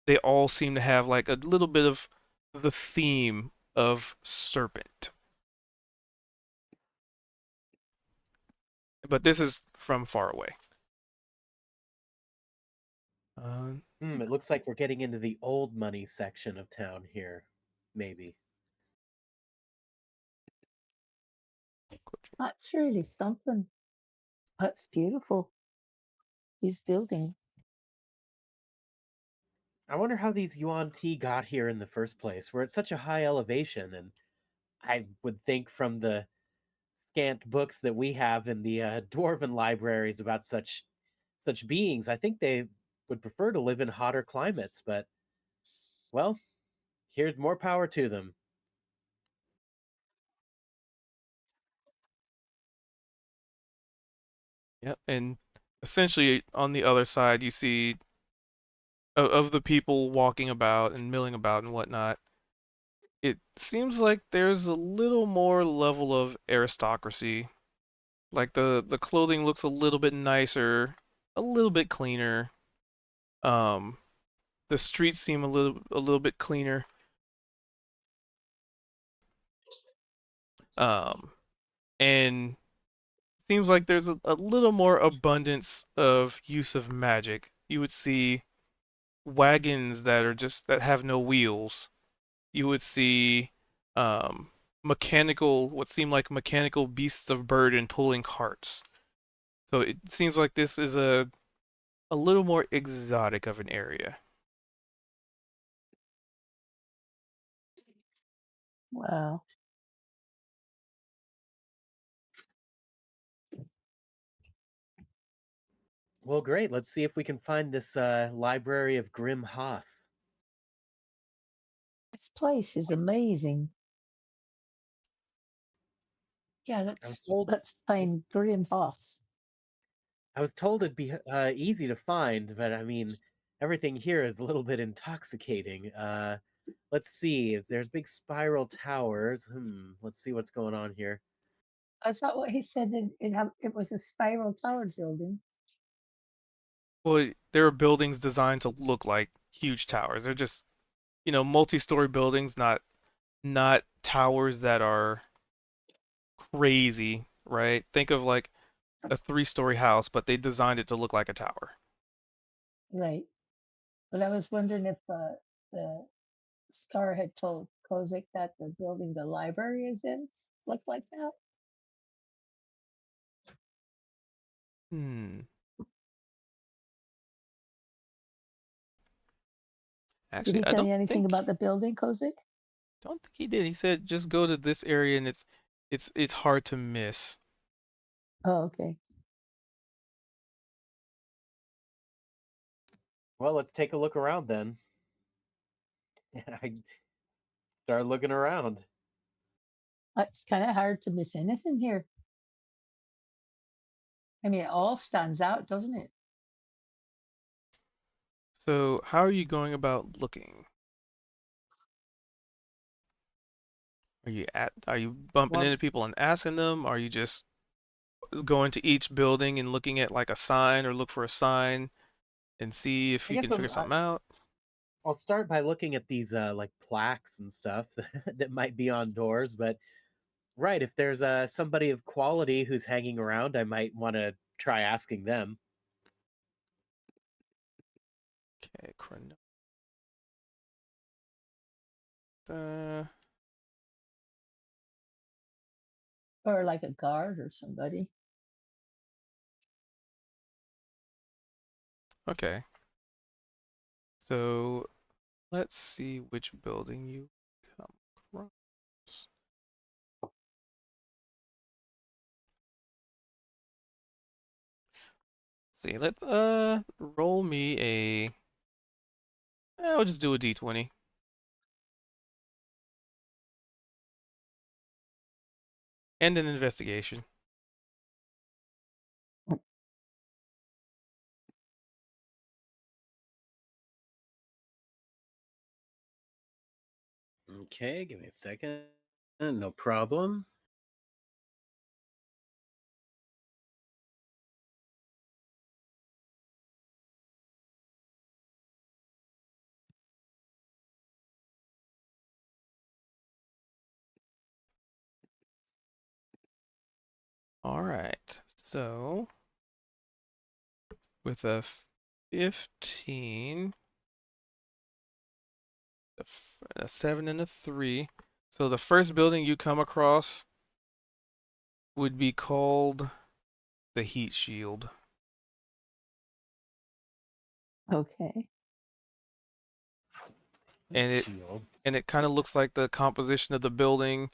they all seem to have like a little bit of the theme of serpent. But this is from far away. Uh, It looks like we're getting into the old money section of town here. Maybe. That's really something. That's beautiful. These buildings. I wonder how these Yuan Ti got here in the first place. We're at such a high elevation, and I would think from the scant books that we have in the dwarven libraries about such beings, I think they would prefer to live in hotter climates. But well, here's more power to them. Yep, and essentially on the other side, you see of the people walking about and milling about and whatnot. It seems like there's a little more level of aristocracy. Like the clothing looks a little bit nicer, a little bit cleaner. Um, the streets seem a little bit cleaner. Um, and seems like there's a little more abundance of use of magic. You would see wagons that have no wheels. You would see what seem like mechanical beasts of burden pulling carts. So it seems like this is a little more exotic of an area. Wow. Well, great. Let's see if we can find this library of Grim Hoth. This place is amazing. Yeah, I was let's told let's find Grim Boss. I was told it'd be easy to find, but I mean, everything here is a little bit intoxicating. Let's see. If there's big spiral towers. Let's see what's going on here. I thought what he said it was a spiral tower building. Well, there are buildings designed to look like huge towers. They're just, multi-story buildings, not towers that are crazy, right? Think of like a three-story house, but they designed it to look like a tower. Right. But I was wondering if the Scar had told Kozik that the building the library is in looked like that. Hmm. Did Actually, he tell you anything about the building, Kozik? don't think he did. He said just go to this area and it's hard to miss. Oh, okay. Well, let's take a look around then. I start looking around. It's kind of hard to miss anything here. I mean, it all stands out, doesn't it? So, how are you going about looking? Are you bumping Well, into people and asking them? Are you just going to each building and looking at like a sign or look for a sign and see if I you guess can figure something out? I'll start by looking at these like plaques and stuff that might be on doors. But right, if there's somebody of quality who's hanging around, I might want to try asking them. Okay, Kronossus. Uh, Or like a guard or somebody. okay. So, let's see which building you come across. See, let's roll me a. I'll just do a d20. And an investigation. Okay, give me a second. No problem. All right. So, with a 15, a 7 and a 3. So the first building you come across would be called the Heat Shield. Okay. And it Shield. and it kind of looks like the composition of the building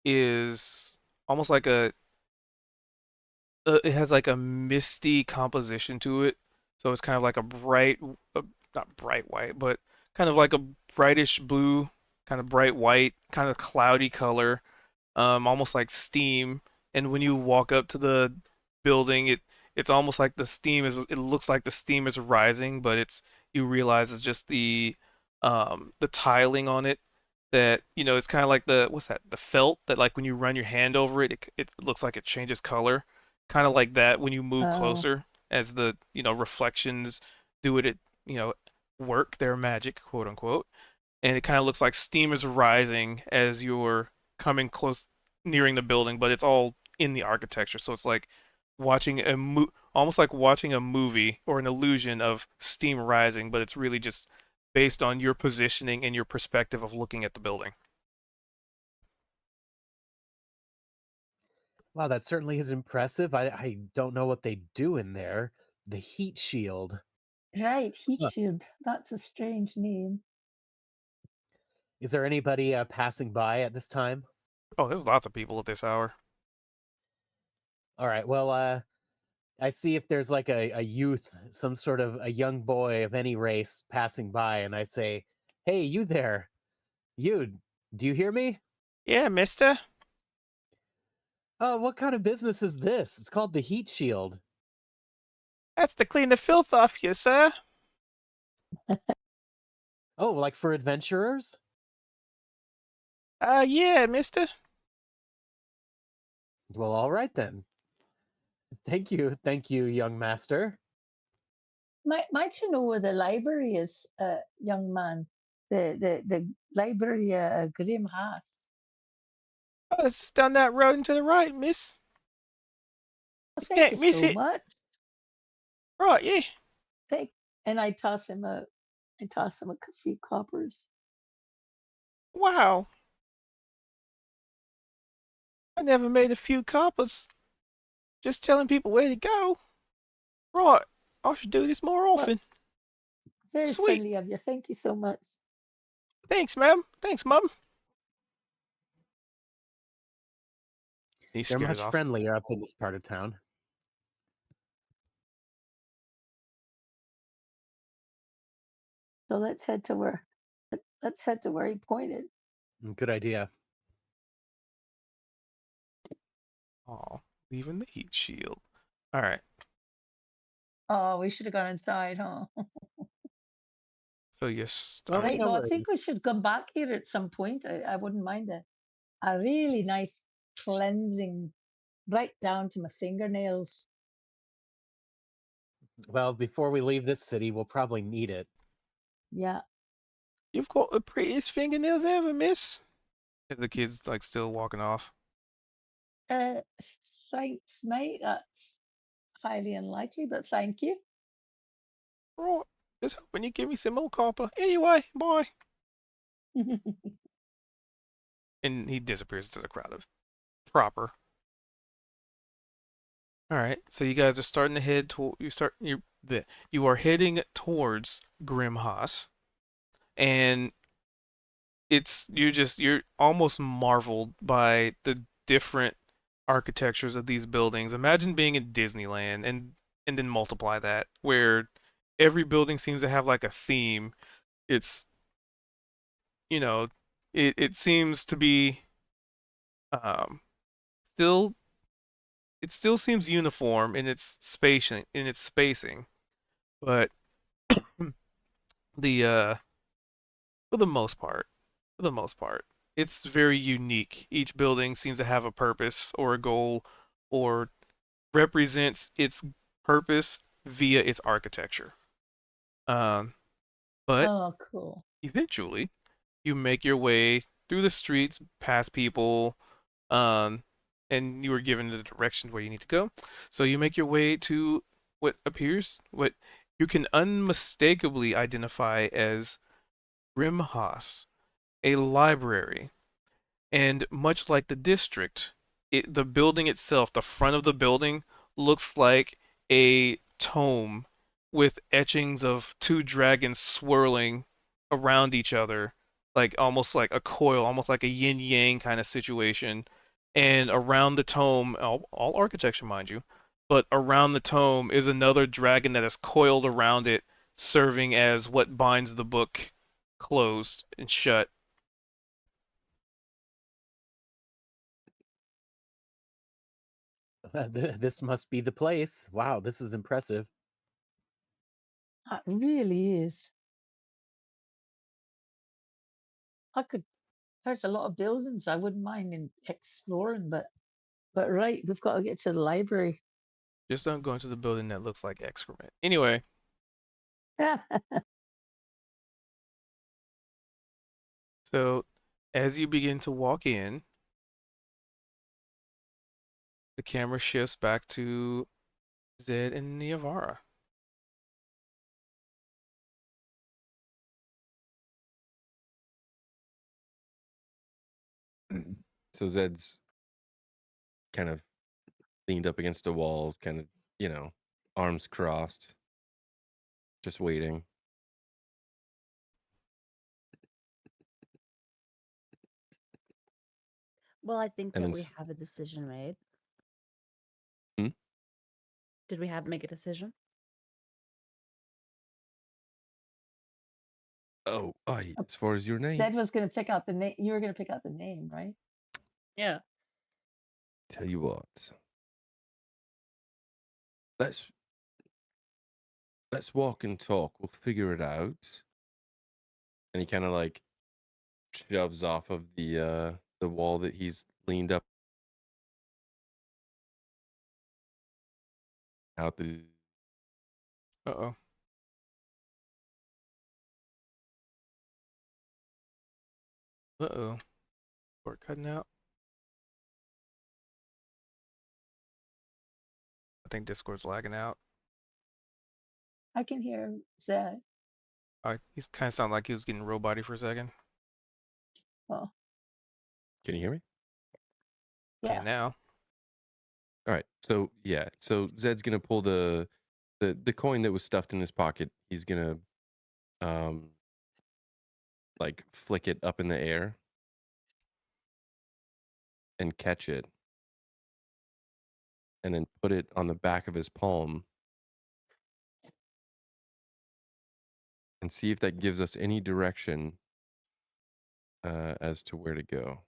is almost like it has like a misty composition to it. So it's kind of like a not bright white, but kind of like a brightish blue, kind of bright white, kind of cloudy color, almost like steam. And when you walk up to the building, it's almost like it looks like the steam is rising, but you realize it's just the tiling on it that it's kind of like what's that, the felt that like when you run your hand over it, it looks like it changes color, kind of like that when you move Oh, closer as the reflections do it, work their magic, quote unquote. And it kind of looks like steam is rising as you're coming close, nearing the building, but it's all in the architecture. So it's like almost like watching a movie or an illusion of steam rising, but it's really just based on your positioning and your perspective of looking at the building. Wow, that certainly is impressive. I don't know what they do in there. The heat shield. right. Heat Huh. shield. That's a strange name. Is there anybody passing by at this time? Oh, there's lots of people at this hour. All right. Well, I see if there's like a youth, some sort of a young boy of any race passing by, and I say, "Hey, you there? You, do you hear me? Yeah, mister. Oh, what kind of business is this? It's called the Heat Shield. That's to clean the filth off you, sir. Oh, like for adventurers? Yeah, mister. Well, all right then. Thank you, young master. Might you know where the library is, young man? The library Grim has. Oh, it's just down that road and to the right, miss. Oh, You thank you can't miss so it. much. Right, yeah. Thank, and I toss him a few coppers. Wow. I never made a few coppers. Just telling people where to go. Right. I should do this more Well, often. very Sweet. friendly of you. Thank you so much. Thanks, ma'am. Thanks, mum. He They're scares much off. friendlier up in this part of town. So let's head to where he pointed. Good idea. Oh, leaving the heat shield. All right. Oh, we should have gone inside, huh? So you Oh, start. Right. no No, I worries. think we should come back here at some point. I wouldn't mind a really nice cleansing right down to my fingernails. Well, before we leave this city, we'll probably need it. Yeah. You've got the prettiest fingernails ever, miss. If the kid's like still walking off. Uh, Thanks, mate. That's highly unlikely, but thank you. Right. Just hoping you give me some more copper. Anyway, bye. And he disappears into the crowd of proper. All right. So you guys are starting to head to you are heading towards Grimhaus, and you're almost marveled by the different architectures of these buildings. Imagine being in Disneyland and then multiply that where every building seems to have like a theme. It's you know, it seems to be um still it still seems uniform in its spacing, but the for the most part, for the most part, it's very unique. Each building seems to have a purpose or a goal or represents its purpose via its architecture. Um, but Oh, cool. eventually, you make your way through the streets, past people, um, and you are given the direction where you need to go. So you make your way to what you can unmistakably identify as Grimhaus, a library. And much like the district, the building itself, the front of the building, looks like a tome with etchings of two dragons swirling around each other, like almost like a coil, almost like a yin yang kind of situation. And around the tome, all architecture, mind you, but around the tome is another dragon that is coiled around it, serving as what binds the book closed and shut. This must be the place. Wow, this is impressive. That really is. I could. There's a lot of buildings I wouldn't mind in exploring, but right, we've got to get to the library. Just don't go into the building that looks like excrement. Anyway, so as you begin to walk in, the camera shifts back to Zed and Niavara. So Zed's kind of leaned up against a wall, kind of, arms crossed, just waiting. Well, I think And that then, we have a decision made. hmm? Did we have to make a decision? Oh, as far as your name, Zed was going to pick out the name. You were going to pick out the name, right? Yeah. tell you what. Let's walk and talk. We'll figure it out. And he kind of like shoves off of the wall that he's leaned up out the. Uh-oh. Uh-oh. Cord cutting out. I think Discord's lagging out. I can hear Zed. He's kind of sounded like he was getting robot-y for a second. Oh, Can you hear me? yeah. Can now. All right. So yeah. So Zed's gonna pull the coin that was stuffed in his pocket. He's gonna like flick it up in the air and catch it, and then put it on the back of his palm and see if that gives us any direction as to where to go.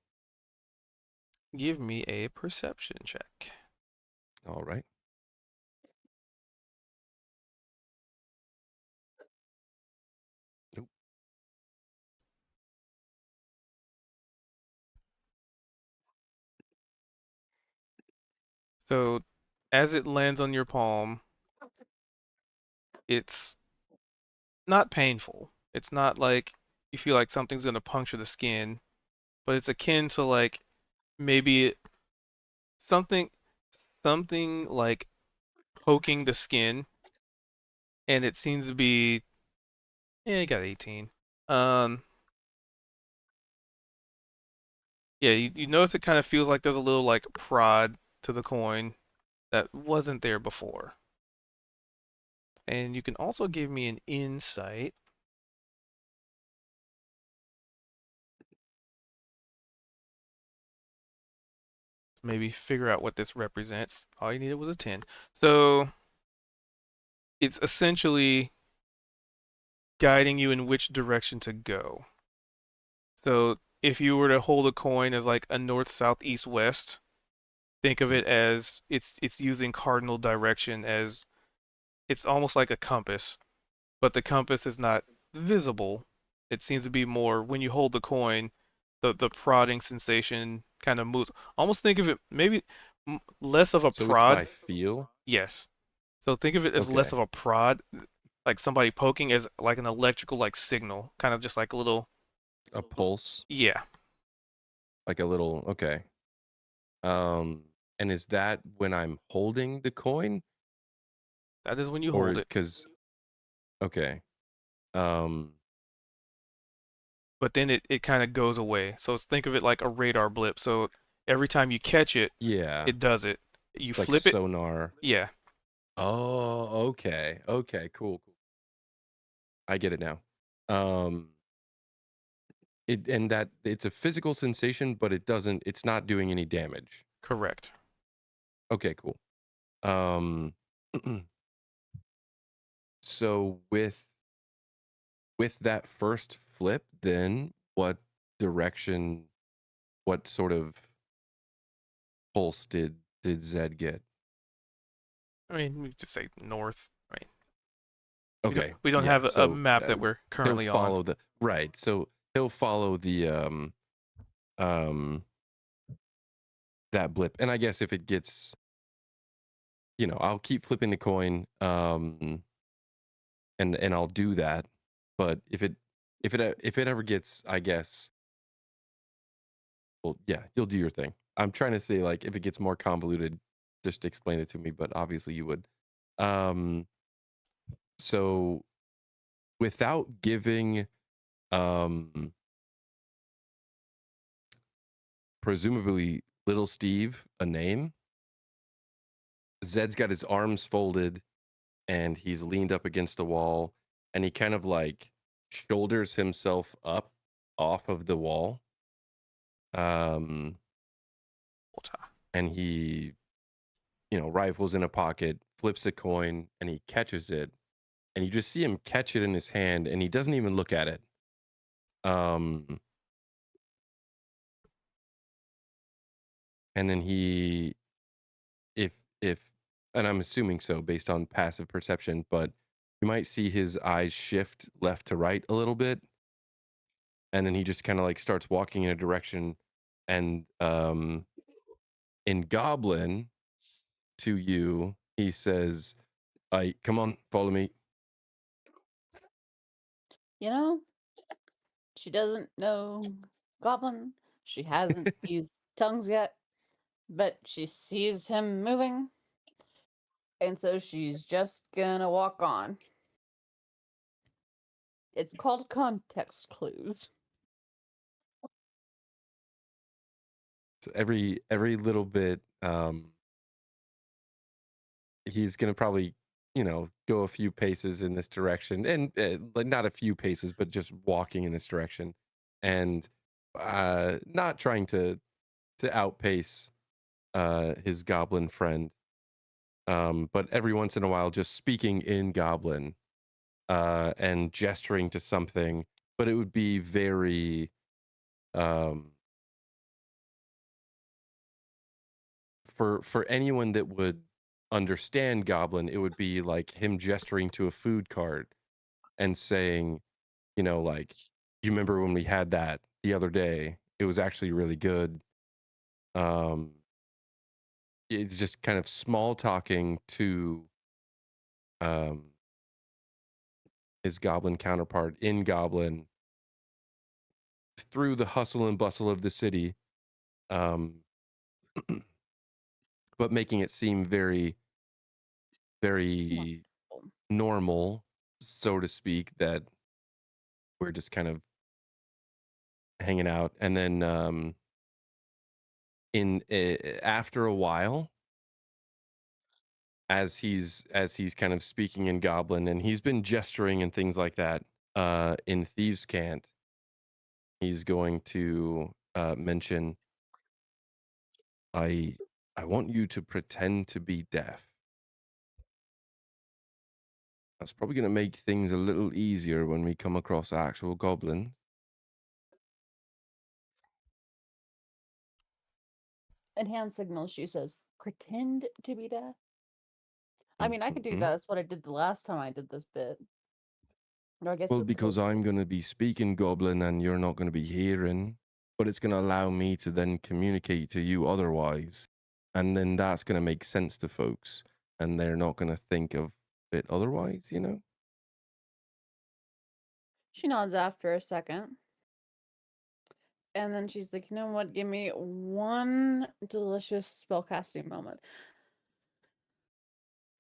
Give me a perception check. All right. Nope. So, as it lands on your palm, it's not painful. It's not like you feel like something's going to puncture the skin, but it's akin to like maybe something something like poking the skin, and it seems to be yeah, you got 18. Um yeah, you notice it kind of feels like there's a little like prod to the coin that wasn't there before. And you can also give me an insight. Maybe figure out what this represents. All you needed was a 10. So it's essentially guiding you in which direction to go. So if you were to hold a coin as like a north, south, east, west, think of it as it's using cardinal direction as it's almost like a compass, but the compass is not visible. It seems to be more when you hold the coin, the prodding sensation kind of moves. Almost think of it maybe less of a So it's by prod. feel. Yes. So think of it as less Okay. of a prod, like somebody poking, as like an electrical like signal, kind of just like a little. A pulse, Yeah, like a little. Okay. And is that when I'm holding the coin, that is when you or hold it. because? Okay. Um. But then it kind of goes away. So think of it like a radar blip. So every time you catch it, Yeah. it does it. You It's like flip it. sonar. Yeah, Oh. Okay. Okay. Cool. Cool. I get it now. Um. It and that it's a physical sensation, but it doesn't. It's not doing any damage. correct. Okay. Cool. Um. So with that first flip, then what direction, what sort of pulse did Zed get? I mean, we just say north. I mean, Okay, we don't yeah. have a So map that we're he'll currently on. follow the right. So he'll follow the um that blip, and I guess if it gets, I'll keep flipping the coin, and I'll do that. But if it ever gets, I guess, well, yeah, you'll do your thing. I'm trying to say, like, if it gets more convoluted, just explain it to me, but obviously you would. Um, so without giving, um, presumably little Steve a name, Zed's got his arms folded and he's leaned up against the wall and he kind of like shoulders himself up off of the wall. Um, Water. and he rifles in a pocket, flips a coin, and he catches it. And you just see him catch it in his hand, and he doesn't even look at it. Um, and then if if, and I'm assuming so based on passive perception, but you might see his eyes shift left to right a little bit, and then he just kind of like starts walking in a direction, and in Goblin to you, he says, "I come on, follow me." You know, she doesn't know Goblin. She hasn't used tongues yet, but she sees him moving, and so she's just gonna walk on. It's called context clues. So every little bit, he's gonna probably go a few paces in this direction, and like not a few paces, but just walking in this direction, and not trying to outpace his goblin friend, but every once in a while just speaking in goblin, and gesturing to something, but it would be very um for anyone that would understand goblin, it would be like him gesturing to a food cart and saying, like, you remember when we had that the other day? It was actually really good. Um, it's just kind of small talking to um, his goblin counterpart in Goblin through the hustle and bustle of the city, um, but making it seem very, very Wonderful. normal, so to speak, that we're just kind of hanging out. And then in after a while, as he's kind of speaking in goblin, and he's been gesturing and things like that, in thieves cant, he's going to mention, i I want you to pretend to be deaf. That's probably going to make things a little easier when we come across actual goblins. In hand signals, she says, pretend to be deaf. I mean, I could do that. Mhm. That's what I did the last time I did this bit. Or I guess Well, with because I'm going to be speaking goblin and you're not going to be hearing, but it's going to allow me to then communicate to you otherwise. And then that's going to make sense to folks, and they're not going to think of it otherwise. She nods after a second. And then she's like, you know what? Give me one delicious spellcasting moment.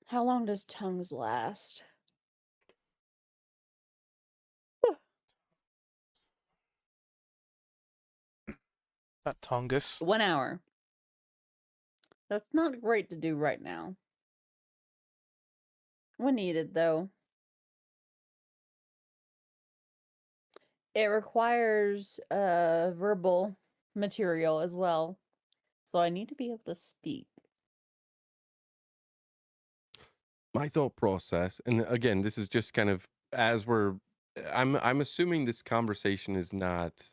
How long does tongues last? Not Tongus. 1 hour. That's not great to do right now. When needed, though. It requires verbal material as well. So I need to be able to speak. My thought process, and again, this is just kind of as I'm assuming this conversation is not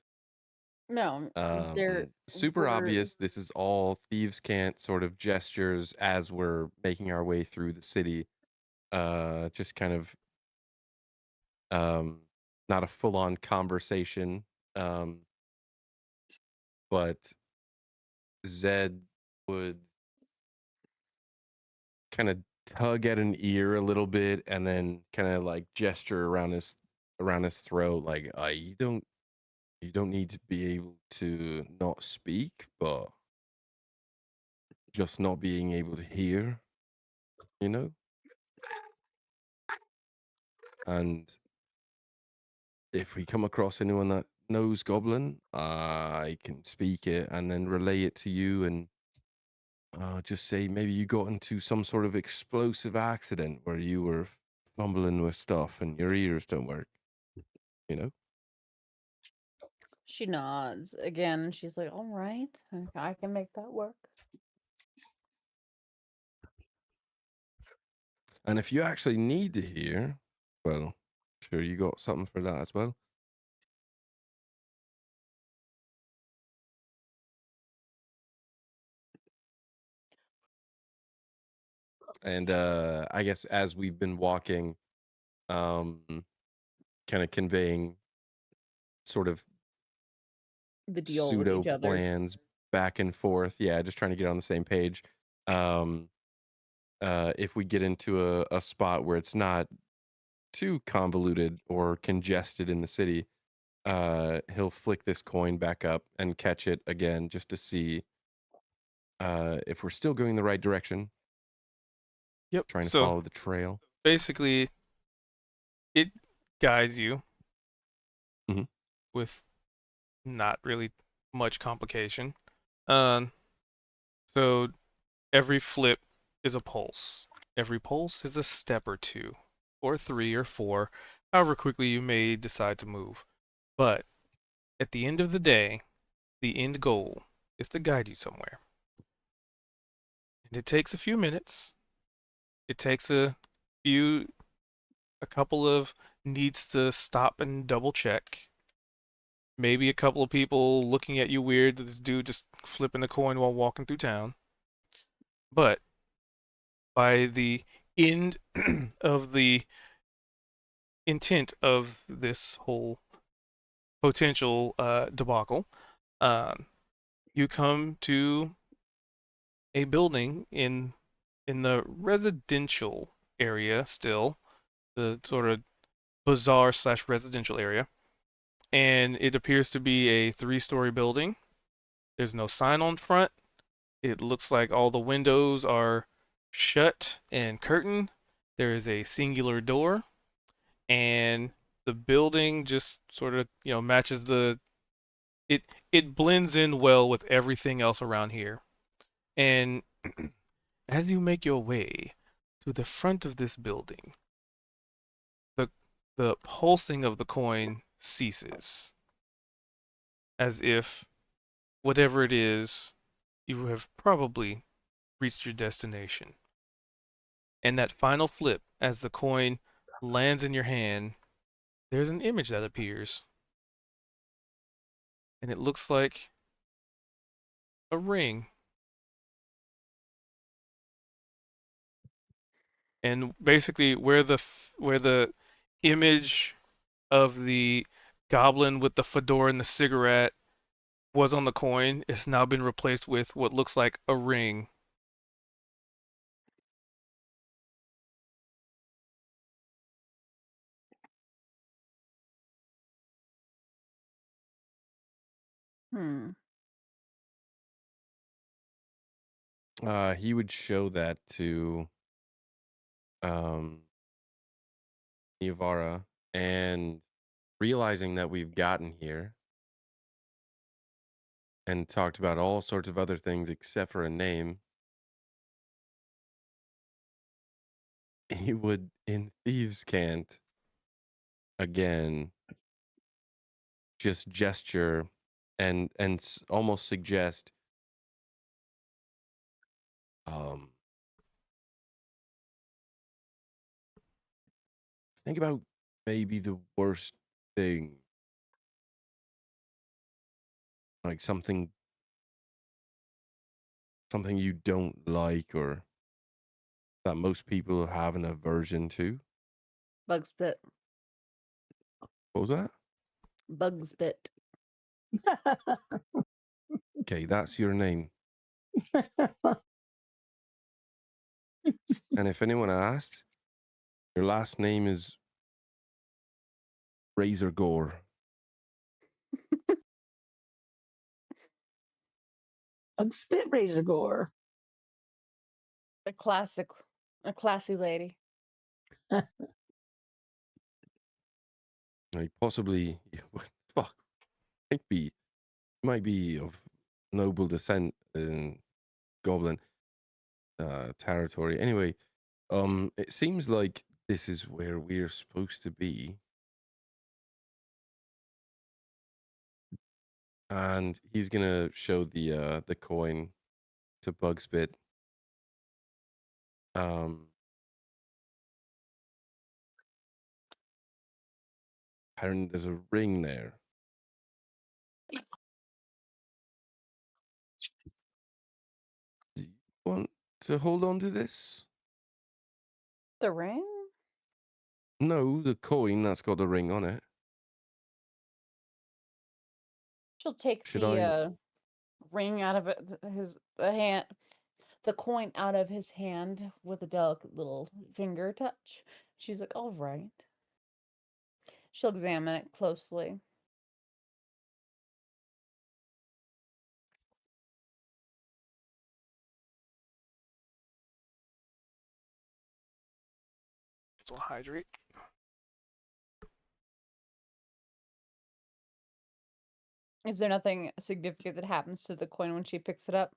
No, there super were obvious. This is all thieves can't sort of gestures as we're making our way through the city. Just kind of um not a full-on conversation. um but Zed would kind of tug at an ear a little bit, and then kind of like gesture around his throat, like, you don't need to be able to not speak, but just not being able to hear, you know? And if we come across anyone that knows Goblin, I can speak it and then relay it to you, and just say maybe you got into some sort of explosive accident where you were fumbling with stuff and your ears don't work, you know? She nods again. She's like, all right, I can make that work. And if you actually need to hear, well, sure, you got something for that as well. And I guess as we've been walking, kind of conveying sort of The deal with pseudo each other. plans back and forth. Yeah, just trying to get on the same page. Um, if we get into a spot where it's not too convoluted or congested in the city, he'll flick this coin back up and catch it again just to see if we're still going the right direction, Yep. trying to So follow the trail. basically, it guides you Mhm. with not really much complication. Um, so every flip is a pulse. Every pulse is a step or two, or three or four, however quickly you may decide to move. But at the end of the day, the end goal is to guide you somewhere. And it takes a few minutes. It takes a couple of needs to stop and double check. Maybe a couple of people looking at you weird, this dude just flipping a coin while walking through town. But by the end of the intent of this whole potential debacle, um, you come to a building in the residential area still, the sort of bazaar slash residential area, and it appears to be a three-story building. There's no sign on front. It looks like all the windows are shut and curtained. There is a singular door, and the building just sort of, matches it it blends in well with everything else around here. And as you make your way to the front of this building, the the pulsing of the coin ceases, as if whatever it is, you have probably reached your destination. And that final flip, as the coin lands in your hand, there's an image that appears. And it looks like a ring. And basically, where the image of the goblin with the fedora and the cigarette was on the coin, it's now been replaced with what looks like a ring. Hmm. He would show that to Nivara, and realizing that we've gotten here and talked about all sorts of other things except for a name, he would, in Thieves' Cant, again, just gesture and almost suggest, um, think about maybe the worst thing, like something you don't like or that most people have an aversion to. Bug spit. What was that? Bug spit. Okay, that's your name. And if anyone asks, your last name is Razor Gore. Spit razor gore. A classic. A classy lady. Like possibly, fuck, might be of noble descent in Goblin territory. Anyway, it seems like this is where we're supposed to be, and he's gonna show the coin to Bugspit. Um, pattern. There's a ring there. Do you want to hold on to this? The ring? No, the coin that's got the ring on it. She'll take Should the I? ring out of his hand, the coin out of his hand with a delicate little finger touch. She's like, all right. She'll examine it closely. So hydrate. Is there nothing significant that happens to the coin when she picks it up?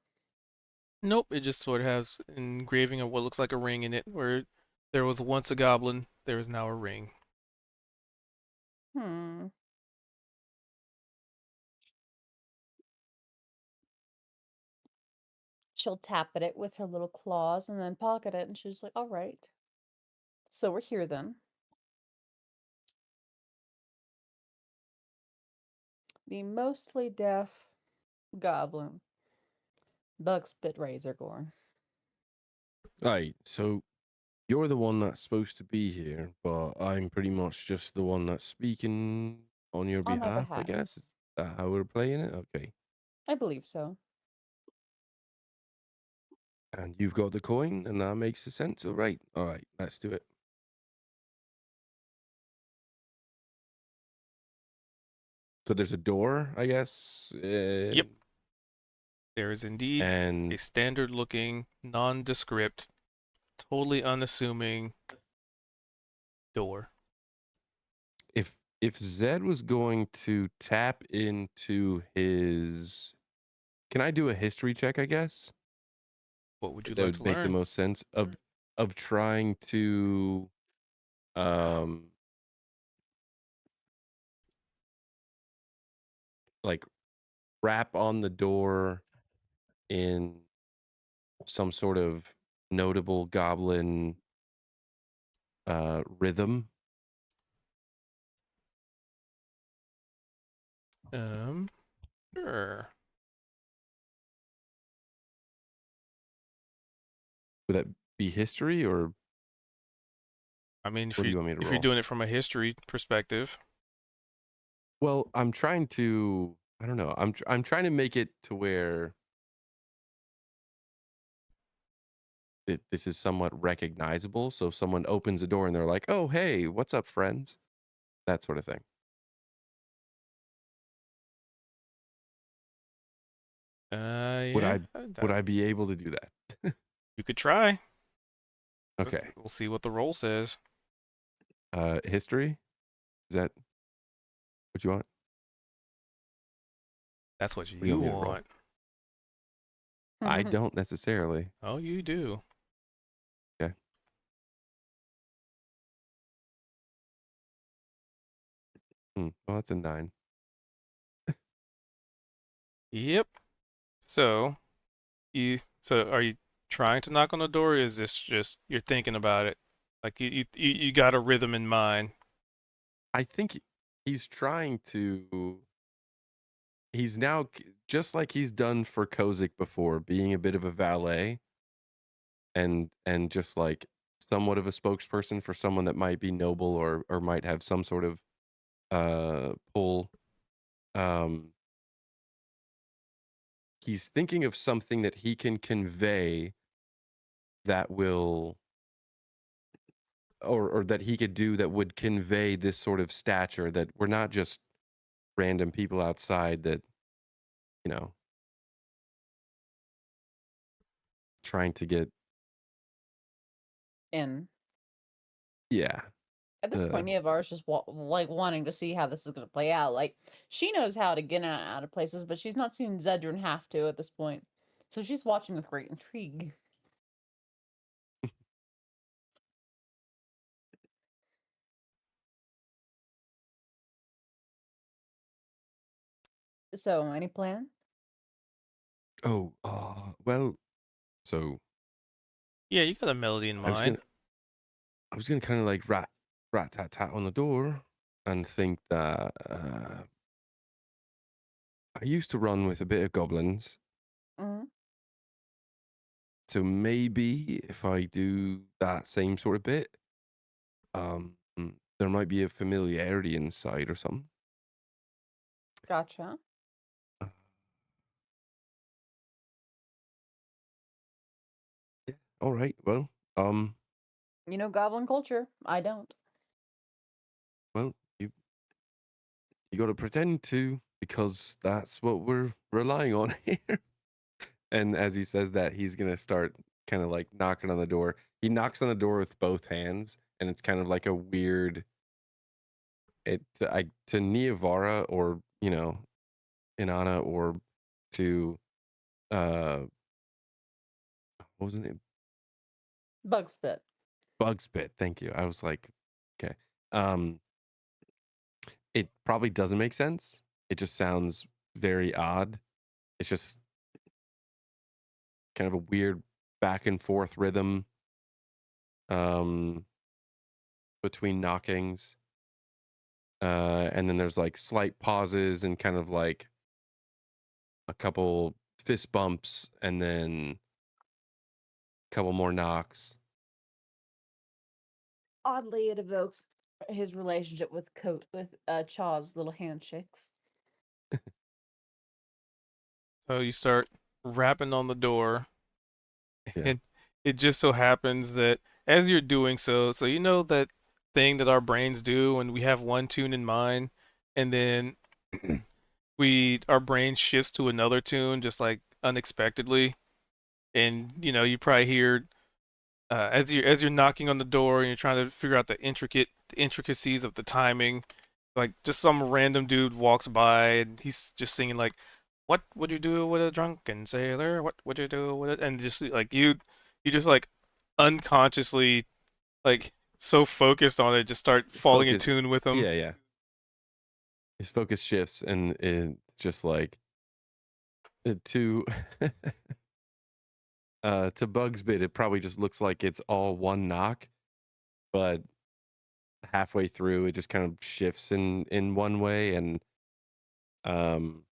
Nope, it just sort of has an engraving of what looks like a ring in it, where there was once a goblin, there is now a ring. Hmm. She'll tap at it with her little claws and then pocket it, and she's like, all right. So we're here then. The mostly deaf goblin. Bug spit Razorgorn. Right. So you're the one that's supposed to be here, but I'm pretty much just the one that's speaking on your On my behalf, I behalf. guess. Is that how we're playing it? Okay. I believe so. And you've got the coin, and that makes sense. All right. All right. Let's do it. So there's a door, I guess. Yep, there is indeed a And standard looking, nondescript, totally unassuming door. if Zed was going to tap into his, can I do a history check? I guess What would you that like to would make the learn? most sense of trying to um like rap on the door in some sort of notable goblin rhythm. Um, sure. Would that be history, or I mean, what do you want me to if you're roll? doing it from a history perspective, Well, I'm trying to, I don't know. I'm trying to make it to where this is somewhat recognizable. So if someone opens the door and they're like, "Oh, hey, what's up, friends?" That sort of thing. Would yeah, I would I be able to do that? you could try. Okay. We'll see what the roll says. History? Is that what you want? That's what What do you you want me to roll? want. I don't necessarily. Oh, you do. Okay. Well, that's a 9. Yep. So so are you trying to knock on the door, or is this just you're thinking about it? Like you got a rhythm in mind. I think he's trying to. He's now just like he's done for Kozik before, being a bit of a valet and just like somewhat of a spokesperson for someone that might be noble or might have some sort of pull. Um, he's thinking of something that he can convey that will or that he could do that would convey this sort of stature, that we're not just random people outside that, you know, trying to get, In. yeah. At this point, Neovar's just like wanting to see how this is going to play out. Like she knows how to get in and out of places, but she's not seen Zedrun have to at this point. So she's watching with great intrigue. So, any plan? Oh, well, so Yeah, you got a melody in I was gonna mind. I was gonna kind of like rat tat tat on the door. and think that I used to run with a bit of goblins. Mhm. So maybe if I do that same sort of bit, there might be a familiarity inside or something. Gotcha. Uh, yeah. All right. Well, You know goblin culture. I don't. well, you got to pretend to because that's what we're relying on here. And as he says that, he's gonna start kind of like knocking on the door. He knocks on the door with both hands, and it's kind of like a weird. It to Niavara or Inanna or to what was the name? Bug spit. Bugspit. Thank you. I was like, okay. Um, it probably doesn't make sense. It just sounds very odd. It's just kind of a weird back and forth rhythm um between knockings. And then there's like slight pauses and kind of like a couple fist bumps and then a couple more knocks. Oddly, it evokes his relationship with Chaw's little handshakes. So you start rapping on the door, Yeah. and it just so happens that as you're doing so, so you know that thing that our brains do when we have one tune in mind, and then our brain shifts to another tune just like unexpectedly, and you probably hear as you're knocking on the door and you're trying to figure out the intricacies of the timing, like just some random dude walks by and he's just singing like, "What would you do with a drunken sailor? What would you do with it?" And just like you just like unconsciously like so focused on it, just start falling in Focus. tune with him. Yeah, yeah. His focus shifts and it's just like to to Bug's bit, it probably just looks like it's all one knock, but halfway through it just kind of shifts in one way and um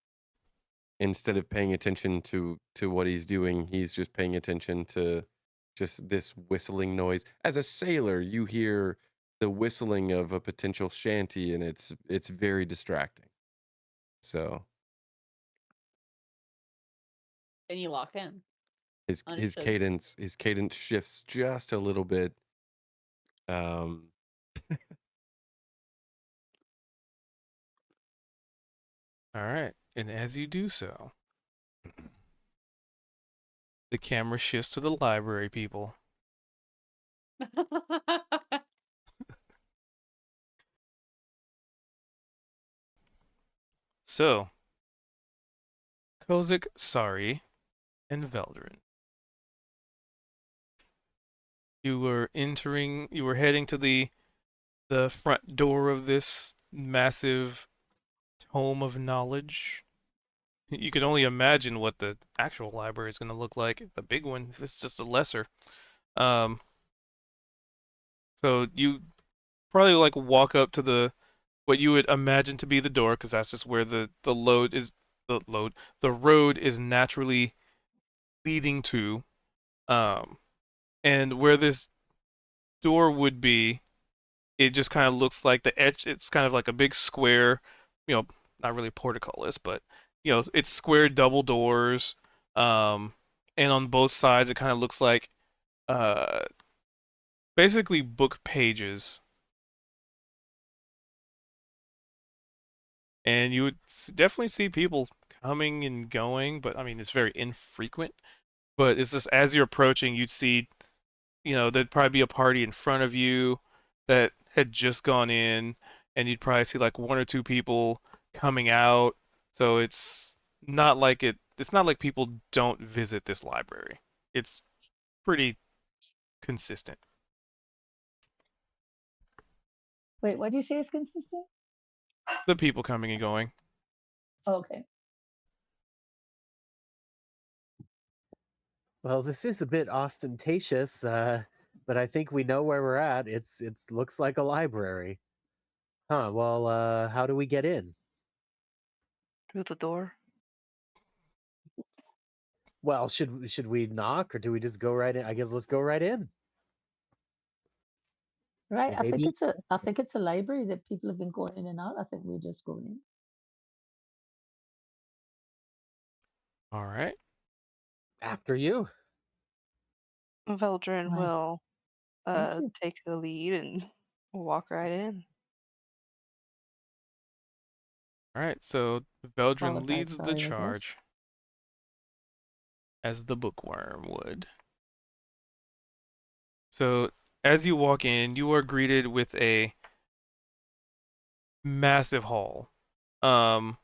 instead of paying attention to what he's doing, he's just paying attention to just this whistling noise. As a sailor, you hear the whistling of a potential shanty and it's very distracting. So And you lock in. his Understood. cadence shifts just a little bit. Um All right, and as you do so, the camera shifts to the library people. So, Kozik, Sari, and Veldrin. You were heading to the front door of this massive tome of knowledge. You can only imagine what the actual library is going to look like. The big one, it's just a lesser. Um, so you probably like walk up to the what you would imagine to be the door, because that's just where the road is naturally leading to. Um, and where this door would be, it just kind of looks like the edge. It's kind of like a big square, you know, not really portcullis, but it's square double doors. Um, and on both sides, it kind of looks like uh, basically book pages. And you would definitely see people coming and going, but I mean, it's very infrequent. But it's just as you're approaching, you'd see, there'd probably be a party in front of you that had just gone in, and you'd probably see like one or two people coming out. So it's not like people don't visit this library. It's pretty consistent. Wait, what do you say is consistent? The people coming and going. Okay. Well, this is a bit ostentatious, but I think we know where we're at. It's looks like a library. Huh. Well, how do we get in? Through the door. Well, should we knock or do we just go right in? I guess let's go right in. Right. And I think maybe it's a library that people have been going in and out. I think we just go in. All right. after you. Veldrin Right. will Thank you. take the lead and walk right in. All right. So Veldrin Followed by leads the Sari, I guess. charge as the bookworm would. So as you walk in, you are greeted with a massive hall. Um,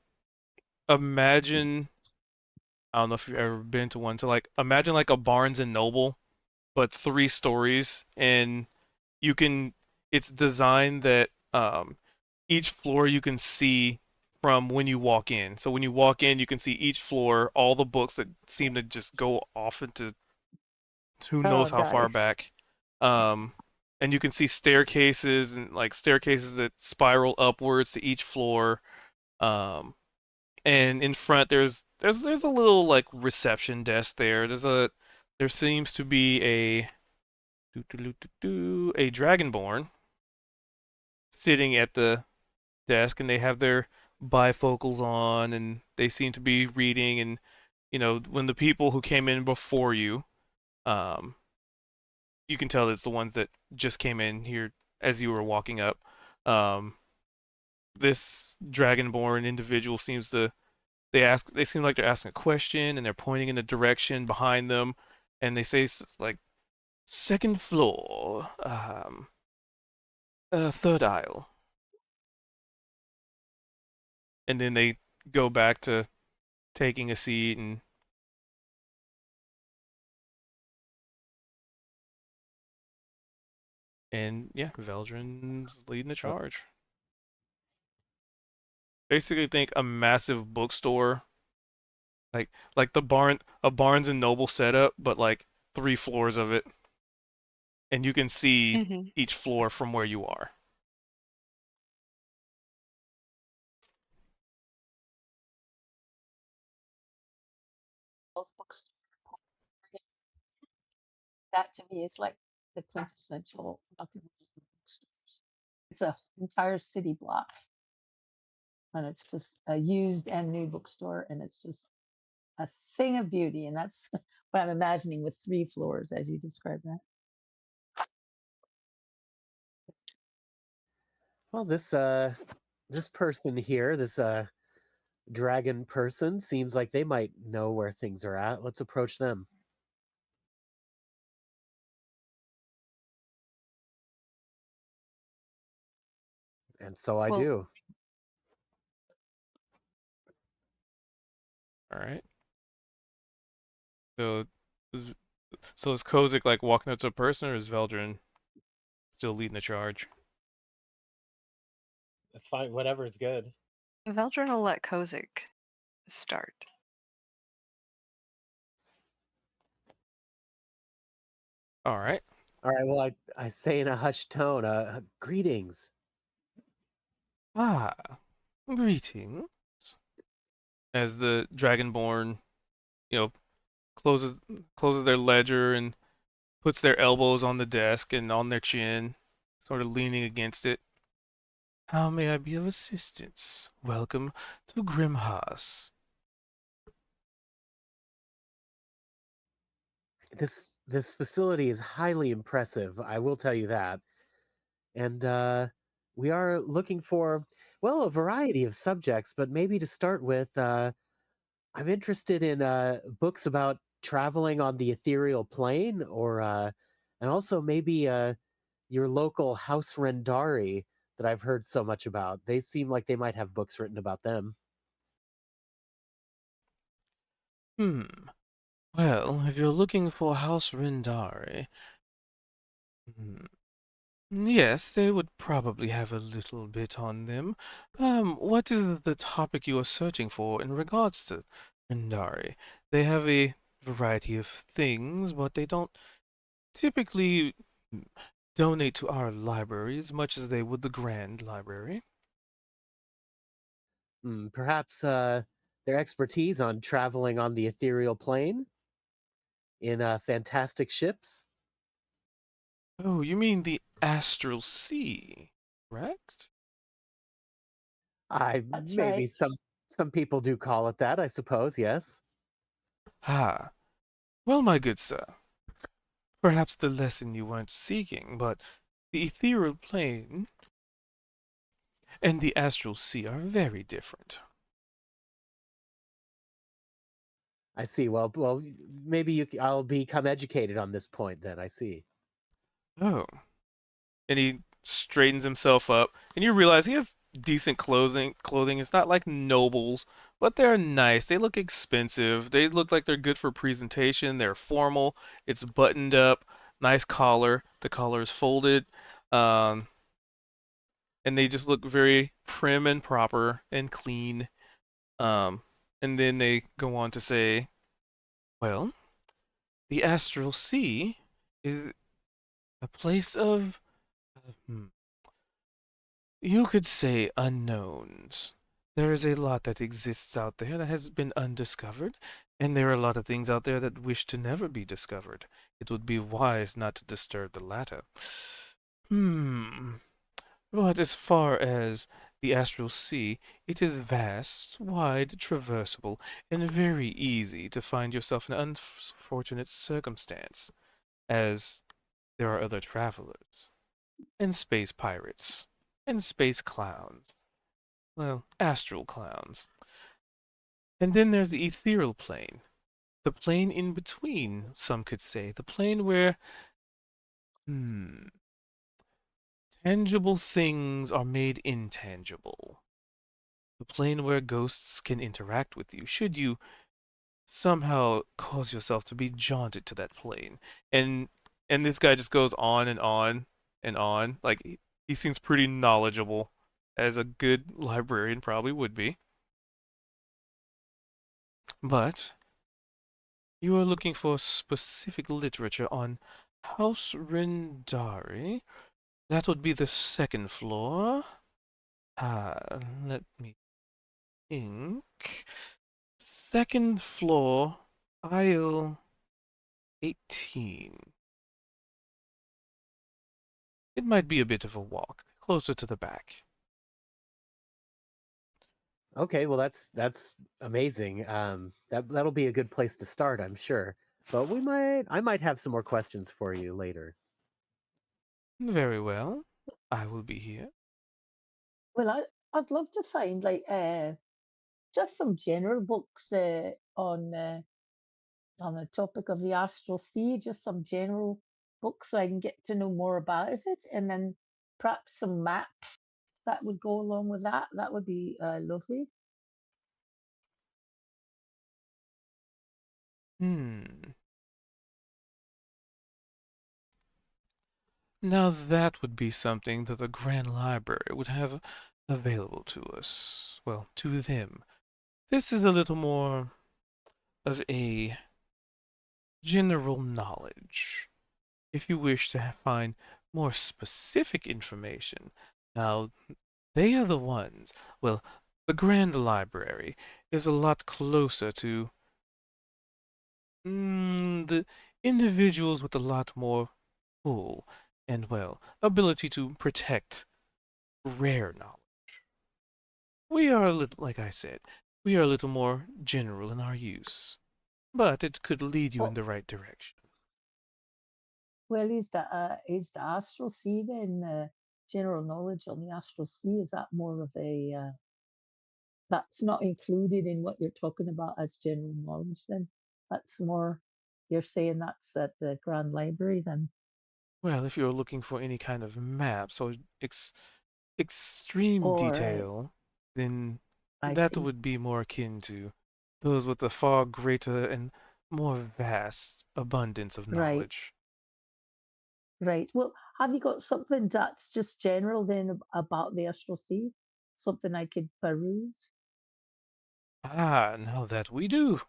imagine I don't know if you've ever been to one. To like imagine like a Barnes and Noble, but 3 stories, and you can. It's designed that each floor you can see from when you walk in. So when you walk in, you can see each floor, all the books that seem to just go off into who Oh, knows how far nice. back. Um, and you can see staircases and like staircases that spiral upwards to each floor. Um, and in front there's a little like reception desk there. There seems to be a dragonborn sitting at the desk, and they have their bifocals on, and they seem to be reading. And when the people who came in before you, um, you can tell it's the ones that just came in here as you were walking up. Um, this dragonborn individual seems to they seem like they're asking a question, and they're pointing in the direction behind them, and they say like second floor, third aisle, and then they go back to taking a seat. And yeah, Veldrin's leading the Uh, charge. Basically, think a massive bookstore, like a Barnes and Noble setup, but like 3 floors of it, and you can see Hmm. each floor from where you are. Those bookstores. That to me is like the quintessential Dunkin' bookstores. It's a entire city block, and it's just a used and new bookstore, and it's just a thing of beauty. And that's what I'm imagining with 3 floors, as you described that. Well, this person here, this dragon person, seems like they might know where things are at. Let's approach them. And so I Well, do. All right. So, is, so is Kozik like walking up to a person, or is Veldrin still leading the charge? That's fine. Whatever's good. Veldrin will let Kozik start. All right. All right. Well, I say in a hushed tone, greetings. Ah, greetings. As the Dragonborn, you know, closes closes their ledger and puts their elbows on the desk and on their chin, sort of leaning against it. How may I be of assistance? Welcome to Grimhouse. This facility is highly impressive. I will tell you that. And we are looking for, well, a variety of subjects, but maybe to start with, I'm interested in books about traveling on the ethereal plane, or and also maybe your local House Rendari that I've heard so much about. They seem like they might have books written about them. Hmm. Well, if you're looking for House Rendari, hmm, yes, they would probably have a little bit on them. What is the topic you are searching for in regards to Rendari? They have a variety of things, but they don't typically donate to our library as much as they would the Grand Library. Perhaps their expertise on traveling on the ethereal plane in fantastic ships. Oh, you mean the astral sea, correct? I That's maybe right. some people do call it that, I suppose. Yes. Ah, well, my good sir, perhaps the lesson you weren't seeking, but the ethereal plane and the astral sea are very different. I see. Well, maybe I'll become educated on this point then. I see. Oh, and he straightens himself up, and you realize he has decent clothing. Clothing. It's not like nobles, but they're nice. They look expensive. They look like they're good for presentation. They're formal. It's buttoned up, nice collar. The collar is folded, um, and they just look very prim and proper and clean. Um, and then they go on to say, "Well, the astral sea is a place of." Hmm, You could say unknowns. There is a lot that exists out there that has been undiscovered, and there are a lot of things out there that wish to never be discovered. It would be wise not to disturb the latter. Hmm. But as far as the astral sea, it is vast, wide, traversable, and very easy to find yourself in an unfortunate circumstance, as there are other travelers, and space pirates, and space clowns. Well, astral clowns. And then there's the ethereal plane. The plane in between, some could say. The plane where, hmm, tangible things are made intangible. The plane where ghosts can interact with you, should you somehow cause yourself to be jaunted to that plane. And and this guy just goes on and on and on. Like he seems pretty knowledgeable, as a good librarian probably would be. But you are looking for specific literature on House Rendari. That would be the second floor. Let me think. Second floor, aisle 18. It might be a bit of a walk, closer to the back. Okay. Well, that's amazing. That'll be a good place to start, I'm sure. But I might have some more questions for you later. Very well. I will be here. Well, I'd love to find like just some general books on the topic of the astral sea, just some general books so I can get to know more about it, and then perhaps some maps that would go along with that. That would be lovely. Hmm. Now that would be something that the Grand Library would have available to us. Well, to them. This is a little more of a general knowledge. If you wish to find more specific information, now they are the ones. Well, the Grand Library is a lot closer to the individuals with a lot more pull and, well, ability to protect rare knowledge. We are a little, like I said, we are a little more general in our use, but it could lead you in Oh, the right direction. well, is the astral sea then general knowledge on the astral sea? Is that more of a that's not included in what you're talking about as general knowledge? Then that's more. You're saying that's at the Grand Library then, Well, if you're looking for any kind of maps or extreme or detail, then I that see. would be more akin to those with a far greater and more vast abundance of Right. knowledge. Right. Well, have you got something that's just general then about the astral sea? Something I could peruse? Ah, now that we do.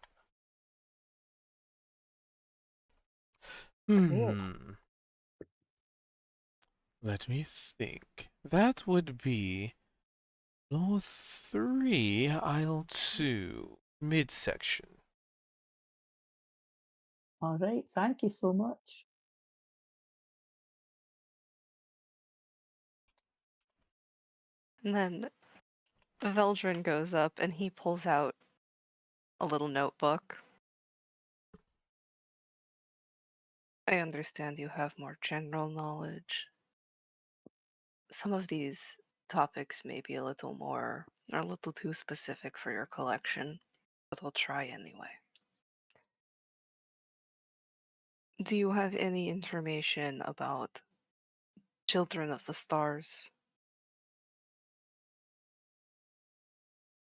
Cool. Hmm. Let me think. That would be Floor 3, aisle 2, midsection. All right, thank you so much. And then Veldrin goes up and he pulls out a little notebook. I understand you have more general knowledge. Some of these topics may be a little more, or a little too specific for your collection, but I'll try anyway. Do you have any information about Children of the Stars?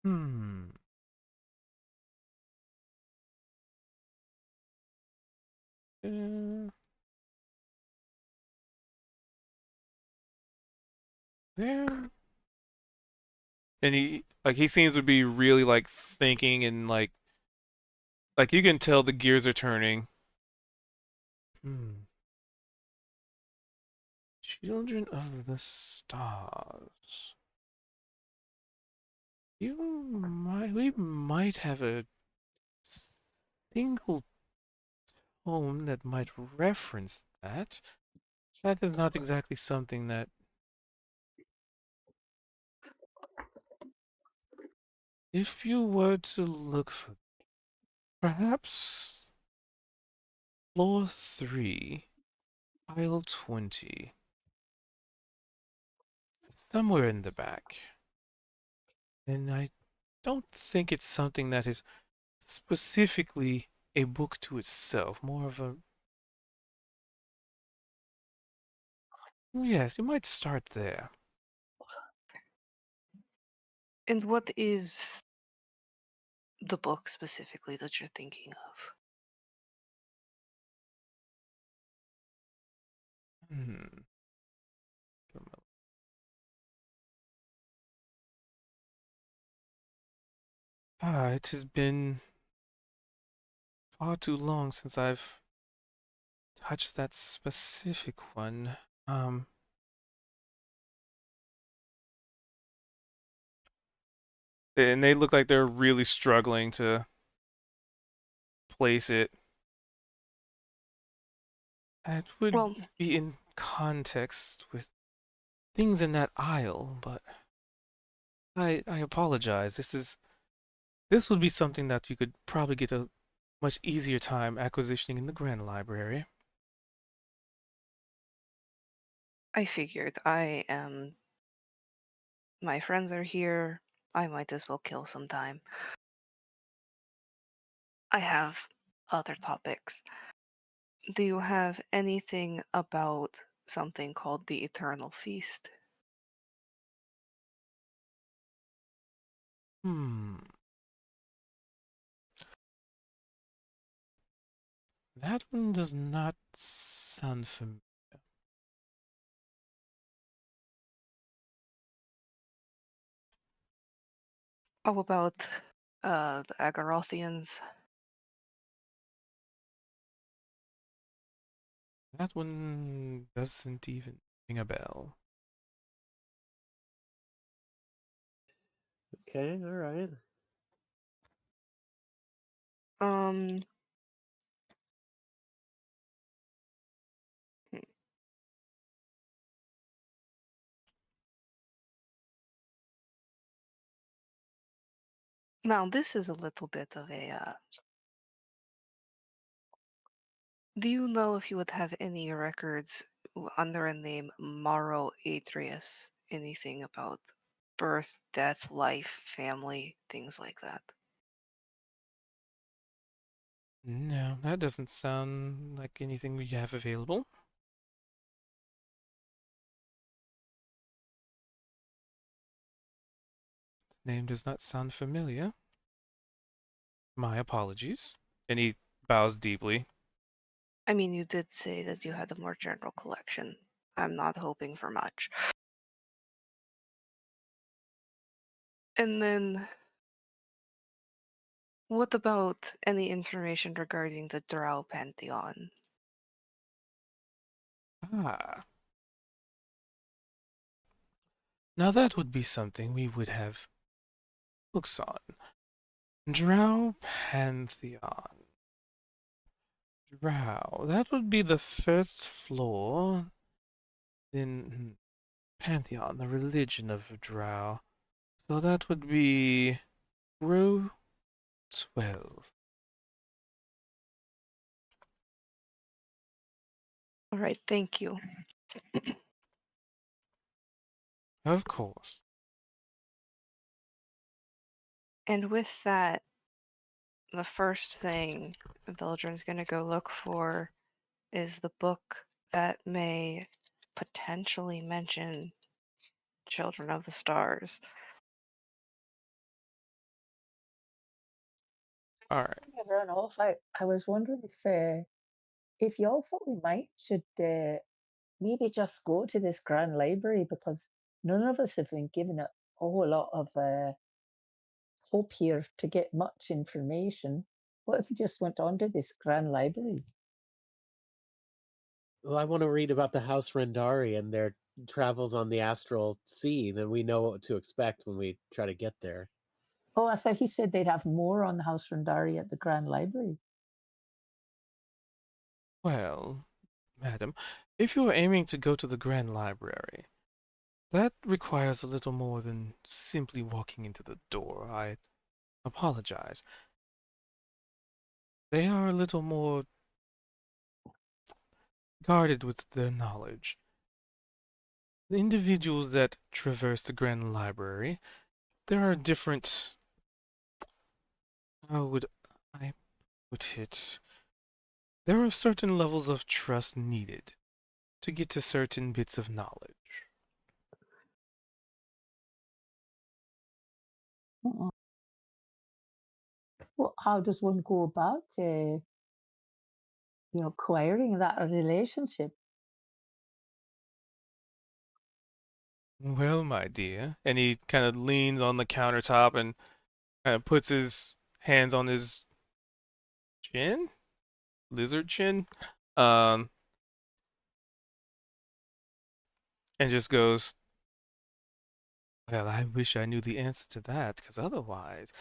Hmm. Uh, there. And he seems to be really like thinking and like you can tell the gears are turning. Hmm. Children of the Stars. We might have a single tome that might reference that. That is not exactly something that. If you were to look for, perhaps floor 3, aisle 20, somewhere in the back. And I don't think it's something that is specifically a book to itself, more of a. Yes, you might start there. And what is the book specifically that you're thinking of? Hmm. It has been far too long since I've touched that specific one. Um, and they look like they're really struggling to place it. It would Well, be in context with things in that aisle, but I apologize. This would be something that you could probably get a much easier time acquisitioning in the Grand Library. I figured my friends are here. I might as well kill some time. I have other topics. Do you have anything about something called the Eternal Feast? Hmm. That one does not sound familiar. How about the Agarothians? That one doesn't even ring a bell. Okay, all right. Um, hmm. Now this is a little bit of a. Do you know if you would have any records under a name Maro Atreus? Anything about birth, death, life, family, things like that? No, that doesn't sound like anything we have available. Name does not sound familiar. My apologies. And he bows deeply. I mean, you did say that you had a more general collection. I'm not hoping for much. And then, what about any information regarding the Drow Pantheon? Ah, Now that would be something we would have books on. Drow Pantheon. Drow. That would be the first floor. Then Pantheon, the religion of Drow. So that would be row 12. All right, thank you. Of course. And with that, the first thing Vildren's gonna go look for is the book that may potentially mention Children of the Stars. Alright. I run off. I was wondering if y'all thought we might should maybe just go to this grand library because none of us have been given a whole lot of hope here to get much information. What if we just went on to this grand library? Well, I want to read about the House Rendari and their travels on the astral sea. Then we know what to expect when we try to get there. Oh, I thought he said they'd have more on the House Randari at the Grand Library. Well, madam, if you are aiming to go to the Grand Library, that requires a little more than simply walking into the door. I apologize. They are a little more guarded with their knowledge. The individuals that traverse the Grand Library, there are different. How would I put it? There are certain levels of trust needed to get to certain bits of knowledge. Uh-uh. Well, how does one go about, acquiring that relationship? Well, my dear. And he kind of leans on the countertop and kind of puts his hands on his chin, lizard chin, um, and just goes, well, I wish I knew the answer to that, because otherwise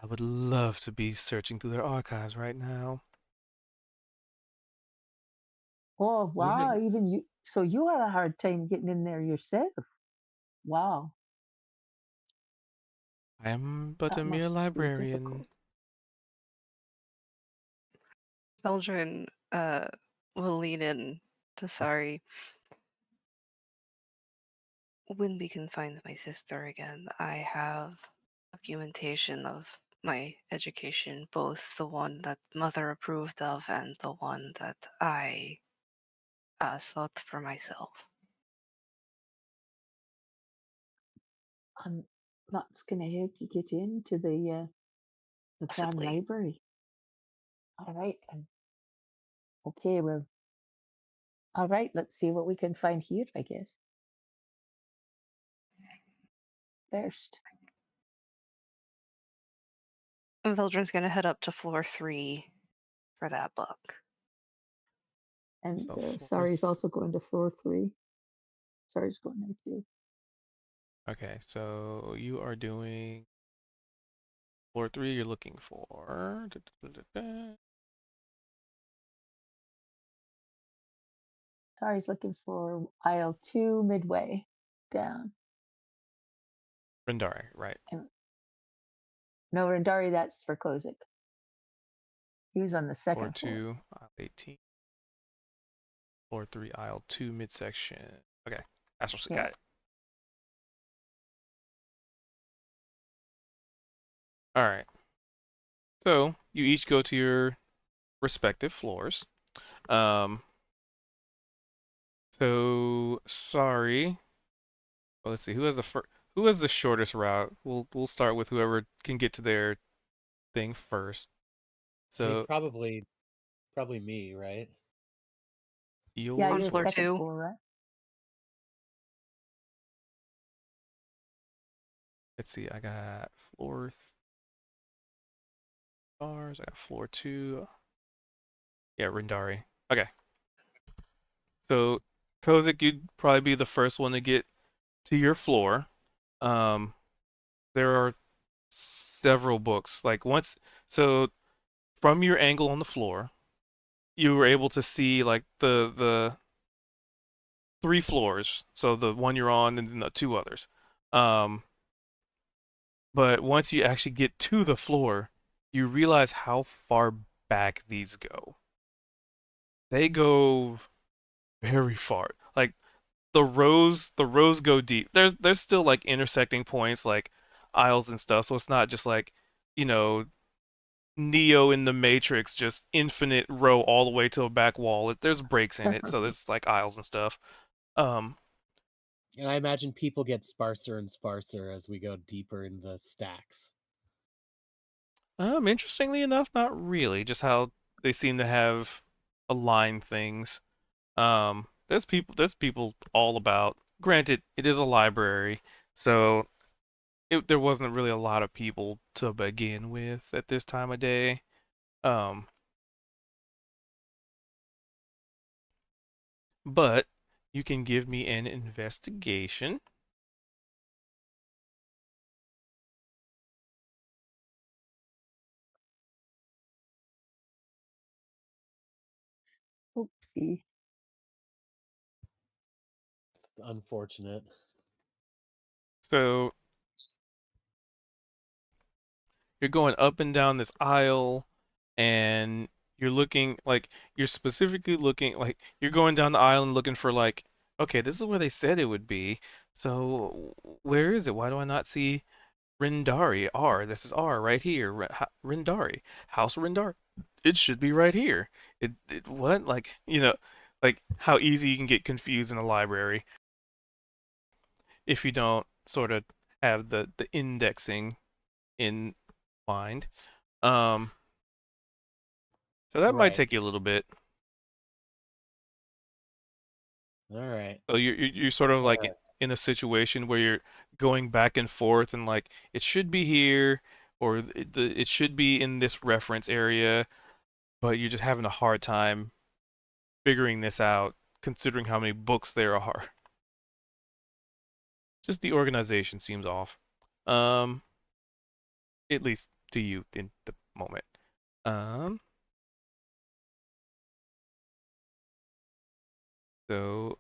I would love to be searching through their archives right now. Oh, You wow! had Even you. So you had a hard time getting in there yourself. Wow, I am but that a mere must be librarian. difficult. Vildren will lean in to Sari. When we can find my sister again, I have documentation of my education, both the one that mother approved of and the one that I sought for myself. And that's going to help you get into the Grand Possibly. Library. All right, and okay, well, all right. Let's see what we can find here. I guess first. Vildren's gonna head up to floor 3 for that book. And So Sari's fourth. also going to floor 3. Sari's going there too. Okay, so you are doing floor 3. You're looking for. Sari's looking for aisle 2 midway down. Rendari, right? And no, Rendari, that's for Kozik. He was on the Floor second floor. 2, aisle 18. Floor 3, aisle 2, midsection. Okay, Astral Yeah. got it. All right. So you each go to your respective floors. Um. So sorry. Well, let's see. Who has the Who has the shortest route? We'll start with whoever can get to their thing first. I mean, So probably me, right? Yeah, On you're yours floor was. second 2, floor, right? Let's see. I got floor stars. I got floor 2. Yeah, Rindari. Okay. So Kozik, you'd probably be the first one to get to your floor. Um, there are several books. Like once, so from your angle on the floor, you were able to see like the three floors. So the one you're on and then the two others. Um, but once you actually get to the floor, you realize how far back these go. They go very far. Like the rows go deep. There's still like intersecting points like aisles and stuff, so it's not just like, you know, Neo in the Matrix, just infinite row all the way to a back wall. There's breaks in it, so there's like aisles and stuff. Um, And I imagine people get sparser and sparser as we go deeper in the stacks. interestingly enough, not really. Just how they seem to have aligned things. There's people all about. Granted, it is a library, so there wasn't really a lot of people to begin with at this time of day. Um, but you can give me an investigation. Oopsie. Unfortunate. So you're going up and down this aisle, and you're specifically looking like you're going down the aisle and looking for like, okay, this is where they said it would be. So where is it? Why do I not see Rindari? This is R right here. Rindari. House Rindari. It should be right here. It what? Like, like how easy you can get confused in a library if you don't sort of have the indexing in mind. Um, so that might Right. take you a little bit. All right. So you're sort of like So in a situation where you're going back and forth and like it should be here or it should be in this reference area, but you're just having a hard time figuring this out considering how many books there are. Just the organization seems off. Um, at least to you in the moment. Um, so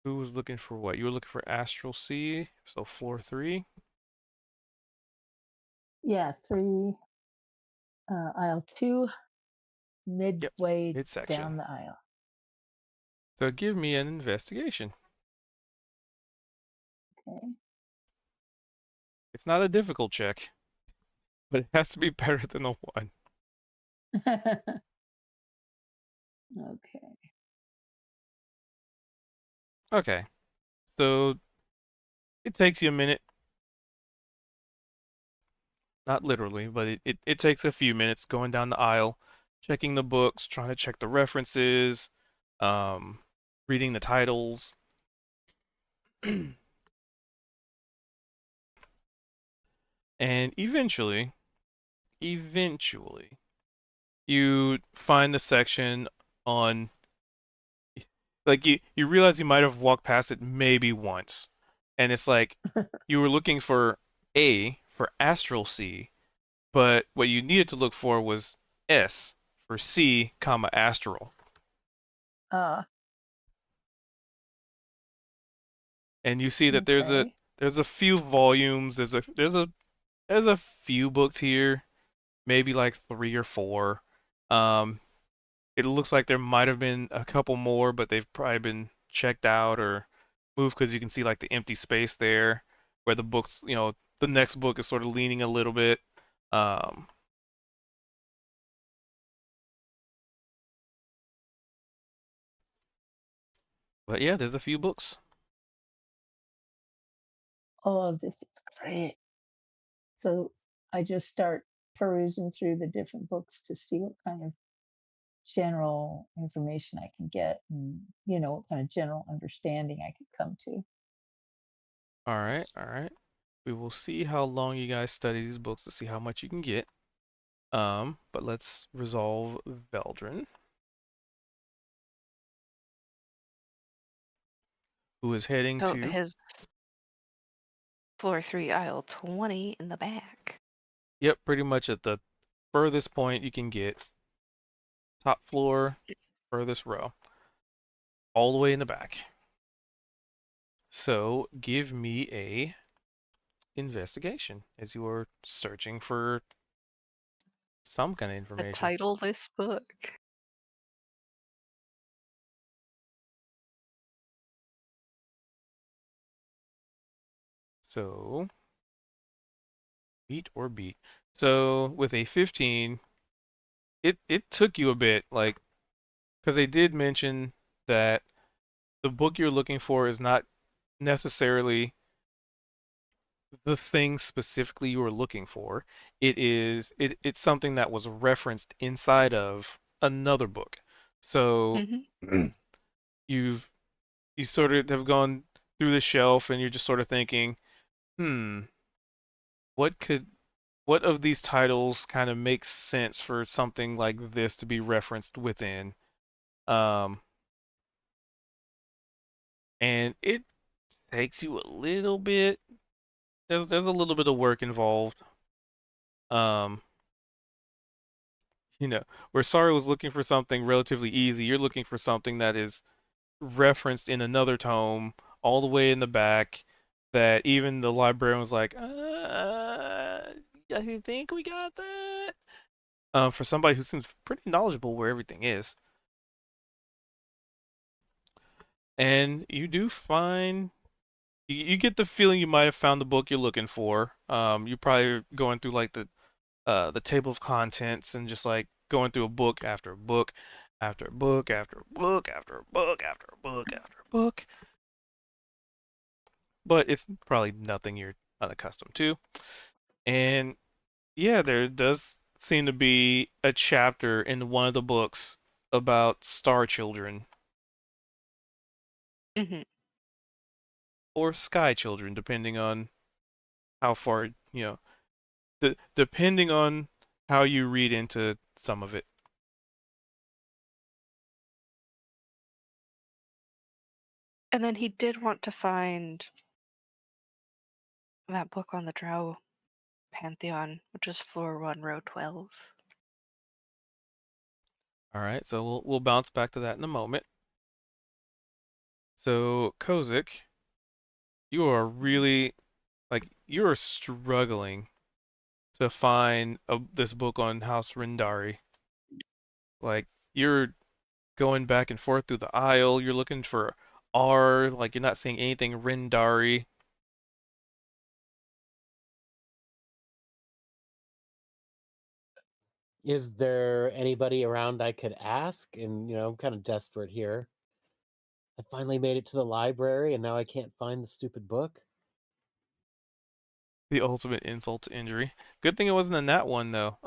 who was looking for what? You were looking for Astral C, so floor 3. Yeah, three, aisle two, Yep, midway midsection. down the aisle. So give me an investigation. Okay. It's not a difficult check, but it has to be better than a 1. Okay. Okay, so it takes you a minute. Not literally, but it takes a few minutes going down the aisle, checking the books, trying to check the references, um, reading the titles. And eventually, you find the section on, like, you realize you might have walked past it maybe once. And it's like you were looking for A for Astral C, but what you needed to look for was S for C, comma Astral. Ah, And you see that okay. there's a few volumes, there's a few books here, maybe like 3 or 4. Um, it looks like there might have been a couple more, but they've probably been checked out or moved because you can see like the empty space there where the books, the next book is sort of leaning a little bit. Um, but yeah, there's a few books. Oh, this is great. So I just start perusing through the different books to see what kind of general information I can get and, what kind of general understanding I could come to. All right, all right. We will see how long you guys study these books to see how much you can get. But let's resolve Veldrin, who is heading So to. Floor 3, aisle 20 in the back. Yep, pretty much at the furthest point you can get. Top floor, furthest row, all the way in the back. So give me a investigation as you are searching for some kind of A information. titleless book. So beat or beat. So with a 15, it took you a bit, like, because they did mention that the book you're looking for is not necessarily the thing specifically you were looking for. It's something that was referenced inside of another book. So Mm-hmm. you've you sort of have gone through the shelf and you're just sort of thinking, hmm, what could what of these titles kind of makes sense for something like this to be referenced within? Um, and it takes you a little bit. There's a little bit of work involved. Um, where Sari was looking for something relatively easy, you're looking for something that is referenced in another tome all the way in the back that even the librarian was like, I think we got that. For somebody who seems pretty knowledgeable where everything is. And you do find, you get the feeling you might have found the book you're looking for. You're probably going through like the table of contents and just like going through a book after a book after a book after a book after a book after a book after a book. But it's probably nothing you're unaccustomed to. And yeah, there does seem to be a chapter in one of the books about star children Mm-hmm. or sky children, depending on how far, depending on how you read into some of it. And then he did want to find that book on the Drow Pantheon, which is floor 1, row 12. All right, so we'll bounce back to that in a moment. So, Kozik, you are really like you are struggling to find this book on House Rendari. Like you're going back and forth through the aisle. You're looking for R. Like you're not seeing anything Rendari. Is there anybody around I could ask? And I'm kind of desperate here. I finally made it to the library, and now I can't find the stupid book. The ultimate insult to injury. Good thing it wasn't in that one though.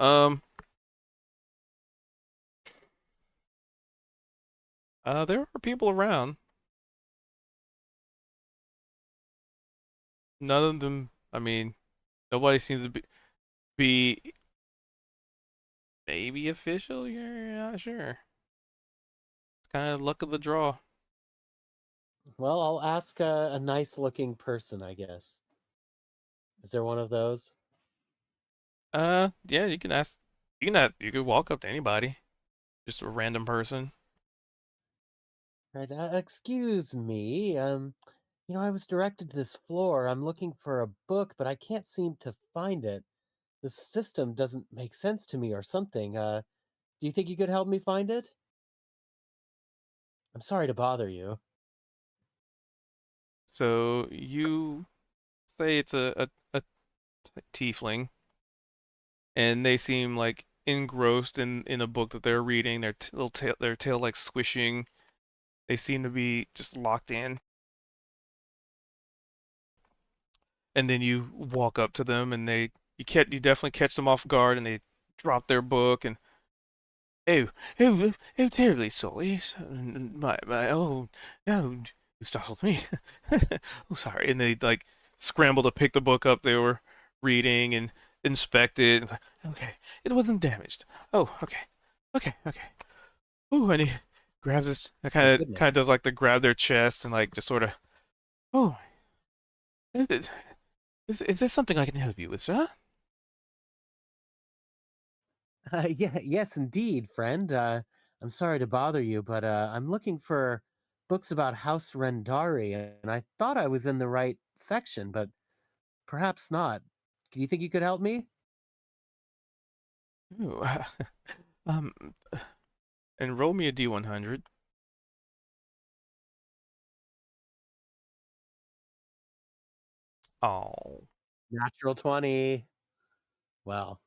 There are people around. None of them. I mean, nobody seems to be maybe official. You're not sure. It's kind of luck of the draw. Well, I'll ask a nice-looking person, I guess. Is there one of those? Yeah, you can ask. You can ask, you could walk up to anybody, just a random person. Right. Excuse me. I was directed to this floor. I'm looking for a book, but I can't seem to find it. The system doesn't make sense to me or something. Do you think you could help me find it? I'm sorry to bother you. So you say it's a tiefling, and they seem like engrossed in a book that they're reading. Their tail like squishing. They seem to be just locked in. And then you walk up to them, and you definitely catch them off guard, and they drop their book and oh, terribly sorry. Oh, no, you startled me. Oh, sorry. And they like scramble to pick the book up they were reading and inspect it. It's like, okay, it wasn't damaged. Oh, okay, okay. Oh, and he grabs this. Thank Kind of goodness. does like the grab their chest and like just sort of, oh, this, Is there something I can help you with, sir? Yeah, yes, indeed, friend. I'm sorry to bother you, but I'm looking for books about House Rendari, and I thought I was in the right section, but perhaps not. Do you think you could help me? Ooh, um, and roll me a D100. Oh. Natural 20. Well,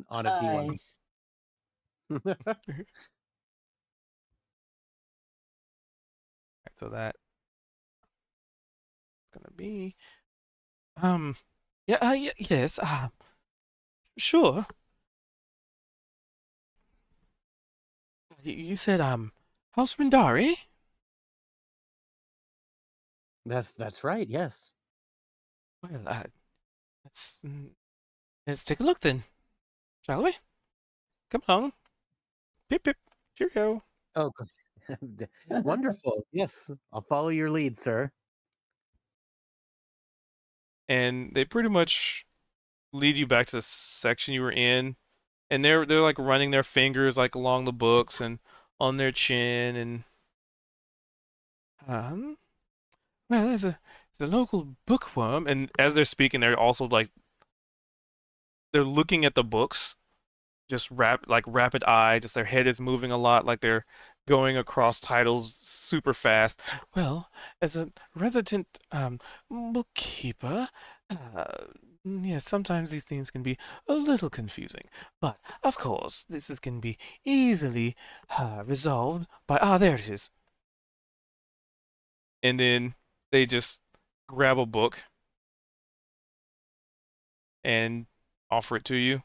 on a D100. Nice. So that's gonna be um yeah, yes, sure. You said House Rindari? That's right. Yes. Well, let's let's take a look then, shall we? Come along. Pip pip. Cheerio. Oh, wonderful. Yes, I'll follow your lead, sir. And they pretty much lead you back to the section you were in, and they're like running their fingers like along the books and on their chin and um well there's a local bookworm, and as they're speaking they're also like they're looking at the books just rapid eye, just their head is moving a lot, like they're going across titles super fast. Well, as a resident bookkeeper, yes, sometimes these things can be a little confusing, but of course can be easily resolved by there it is. And then they just grab a book and offer it to you.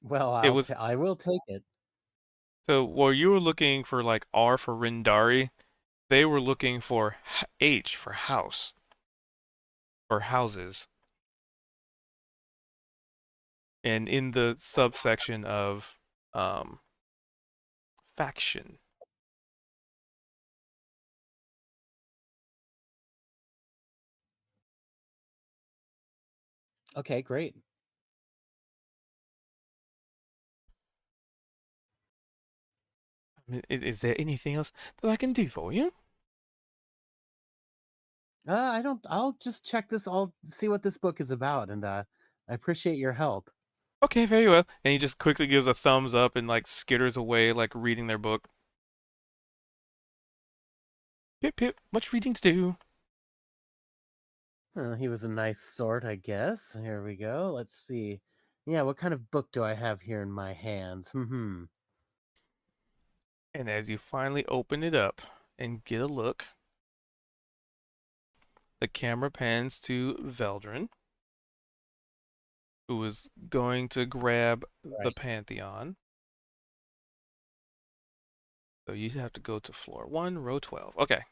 Well, It was I will take it. so while you were looking for like R for Rindari, they were looking for H for house or houses. And in the subsection of um, faction. Okay, great. I mean, is there anything else that I can do for you? I don't. I'll just check this. I'll see what this book is about, and I appreciate your help. Okay, very well. And he just quickly gives a thumbs up and like skitters away, like reading their book. Pip pip, much reading to do. He was a nice sort, I guess. Here we go. Let's see. Yeah, what kind of book do I have here in my hands? Hmm. And as you finally open it up and get a look, the camera pans to Veldrin, who is going to grab the Right. Pantheon. So you have to go to floor 1, row 12. Okay.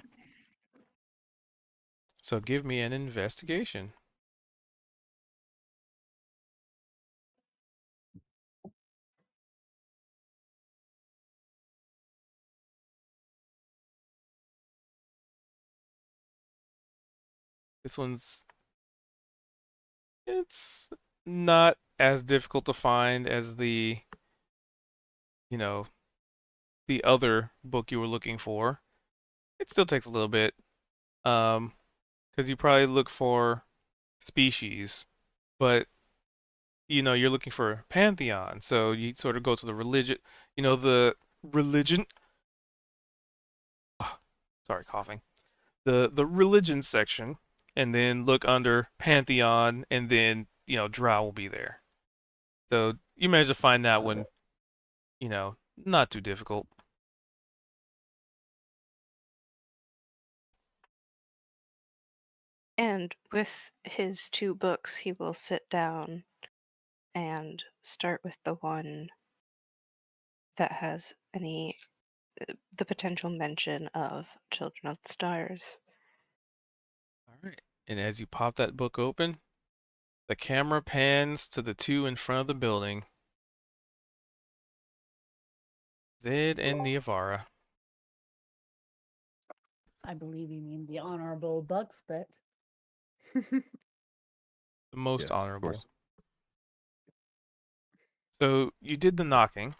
So give me an investigation. This one's it's not as difficult to find as you know, the other book you were looking for. It still takes a little bit. Because you probably look for species, but you're looking for pantheon, so you sort of go to the religion, the religion. Sorry, coughing. The religion section, and then look under pantheon, and then drow will be there. So you manage to find that one, not too difficult. And with his two books, he will sit down and start with the one that has the potential mention of Children of the Stars. All right. And as you pop that book open, the camera pans to the two in front of the building, Zed and Niavara. I believe you mean the Honorable Bugspit. The most Yes, of honorable. course. So you did the knocking.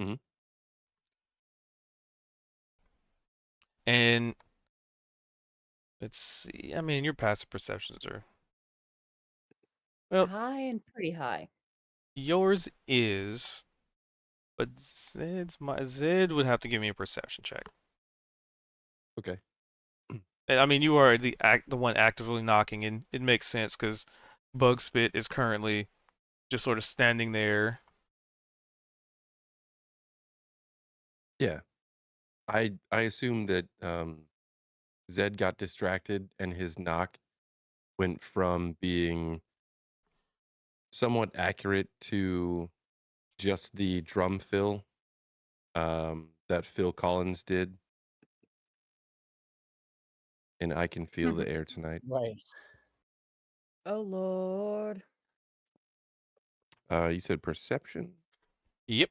Mhm. And let's see. I mean, your passive perceptions are, well, High and pretty high. yours is, but Zed would have to give me a perception check. Okay. And, I mean, you are the one actively knocking, and it makes sense because Bugspit is currently just sort of standing there. Yeah. I assume that Zed got distracted and his knock went from being somewhat accurate to just the drum fill that Phil Collins did. And I can feel the air tonight. Right. Oh Lord. You said perception? Yep.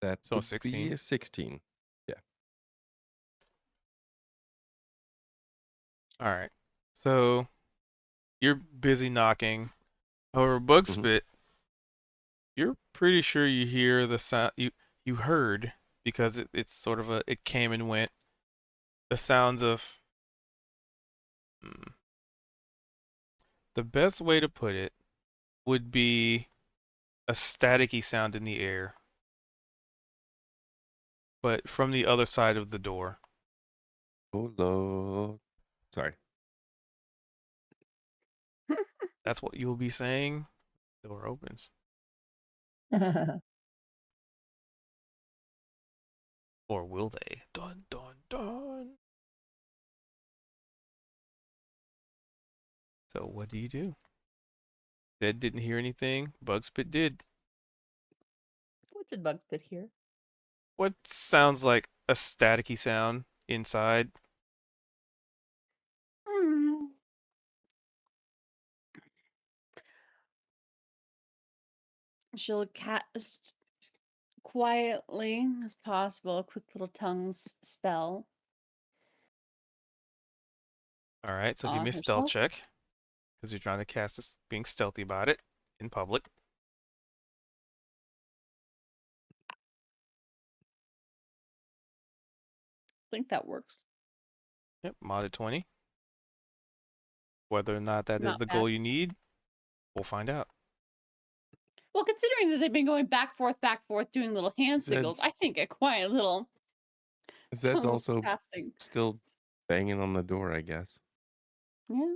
That So would be 16. a 16. Yeah. All right. So you're busy knocking. However, hmm Bugspit, you're pretty sure you hear the sound you heard because it's sort of it came and went. The sounds of hmm, the best way to put it would be a staticky sound in the air, but from the other side of the door. Oh, Lord. Sorry. That's what you'll be saying. Door opens. Or will they? Dun dun dun. So what do you do? Zed didn't hear anything. Bugspit did. What did Bugspit hear? What sounds like a staticky sound inside? Hmm. She'll cast quietly as possible a quick little tongues spell All right, so give on me a stealth herself. check because you're trying to cast this, being stealthy about it in public. I think that works. Yep, modded 20. Whether or not that is Not the bad. goal you need, we'll find out. Well, considering that they've been going back, forth, doing little hand signals, Zed's I think a quiet little Zed's tongues also casting. still banging on the door, I guess. Yeah.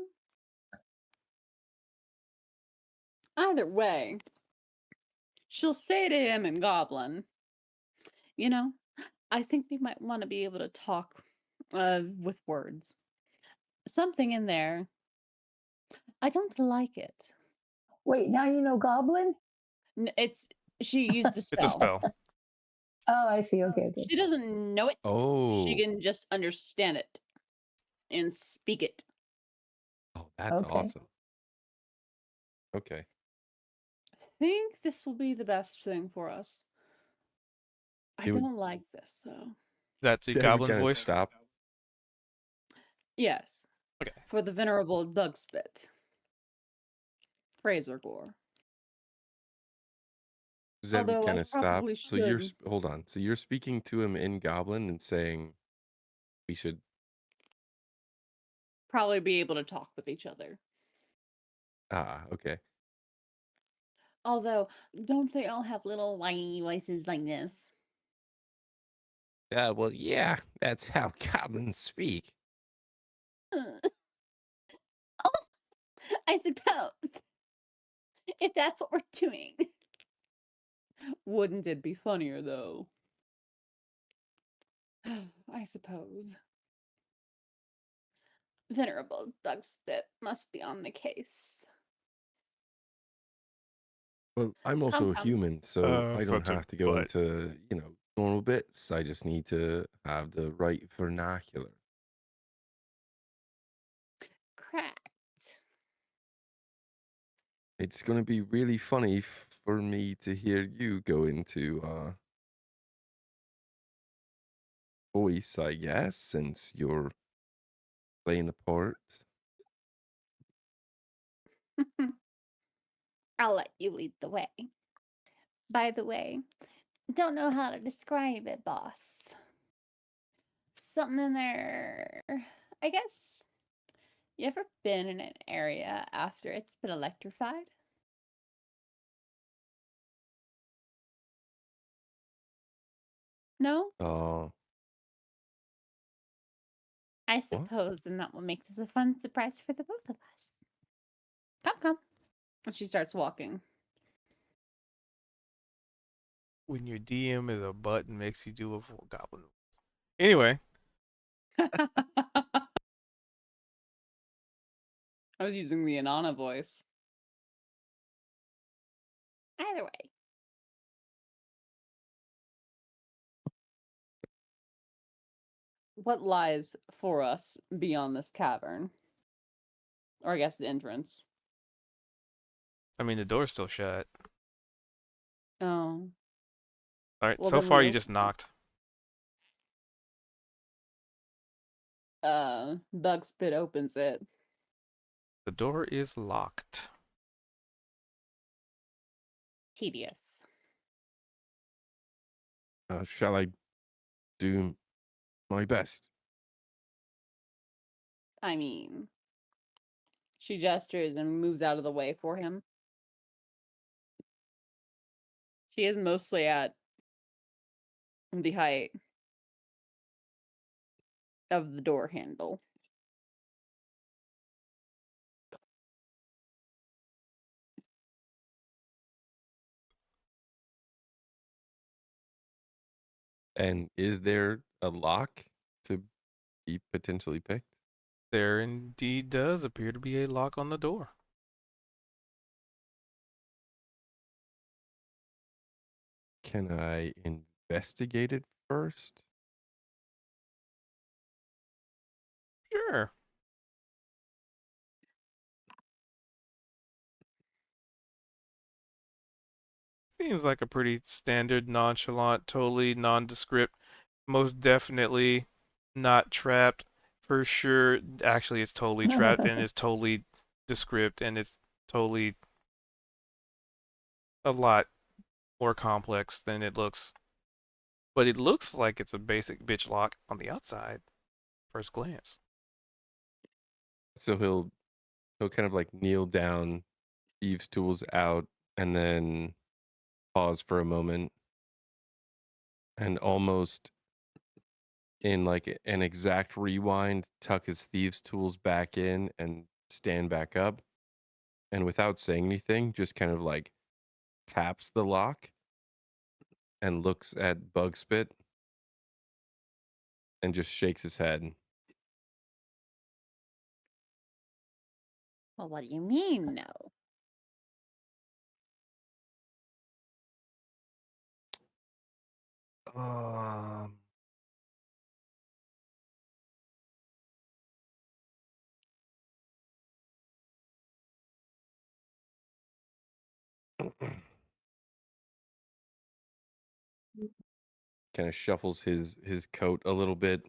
Either way, she'll say to him in Goblin, you know, I think we might want to be able to talk with words. Something in there. I don't like it. Wait, now you know Goblin? It's she used a It's a spell. spell. Oh, I see. Okay, okay. She doesn't know it. She Oh. can just understand it and speak it. Oh, that's Okay. awesome. Okay. I think this will be the best thing for us. I It would don't like this though. Is that the Zed would goblin kind of voice? stop. Yes, Okay. for the venerable Bugspit. Razor Gore. Zed would Although I kind of stop. probably So you're should hold on. So you're speaking to him in Goblin and saying we should. probably be able to talk with each other. Okay. Although, don't they all have little whiny voices like this? Well, yeah, that's how goblins speak. oh, I suppose. If that's what we're doing. Wouldn't it be funnier though? I suppose. Venerable Bugspit must be on the case. Well, I'm Come, also a come. human, so I don't Such a have to go butt. into, normal bits. I just need to have the right vernacular. Cracked. It's going to be really funny for me to hear you go into voice, I guess, since you're playing the part. I'll let you lead the way. By the way, don't know how to describe it, boss. Something in there. I guess. You ever been in an area after it's been electrified? No? Oh, I what? suppose then that will make this a fun surprise for the both of us. Come, come. And she starts walking. When your DM is a button makes you do a full goblin. Anyway, I was using the Inanna voice. Either way. What lies for us beyond this cavern? Or I guess the entrance. I mean the door's still shut. Oh. All right, Well, so then we far you open just knocked. Bugspit opens it. The door is locked. Tedious. Shall I do my best? I mean, she gestures and moves out of the way for him. She is mostly at the height of the door handle. And is there a lock to be potentially picked? There indeed does appear to be a lock on the door. Can I investigate it first? Sure. Seems like a pretty standard, nonchalant, totally nondescript, most definitely not trapped. For sure, actually, it's totally trapped and it's totally descript and it's totally a lot more complex than it looks. But it looks like it's a basic bitch lock on the outside, first glance. So he'll kind of like kneel down, thieves tools out, and then pause for a moment and almost in like an exact rewind, tuck his thieves tools back in and stand back up. And without saying anything, just kind of like taps the lock and looks at Bugspit and just shakes his head. Well, what do you mean, no? Um, kind of shuffles his coat a little bit,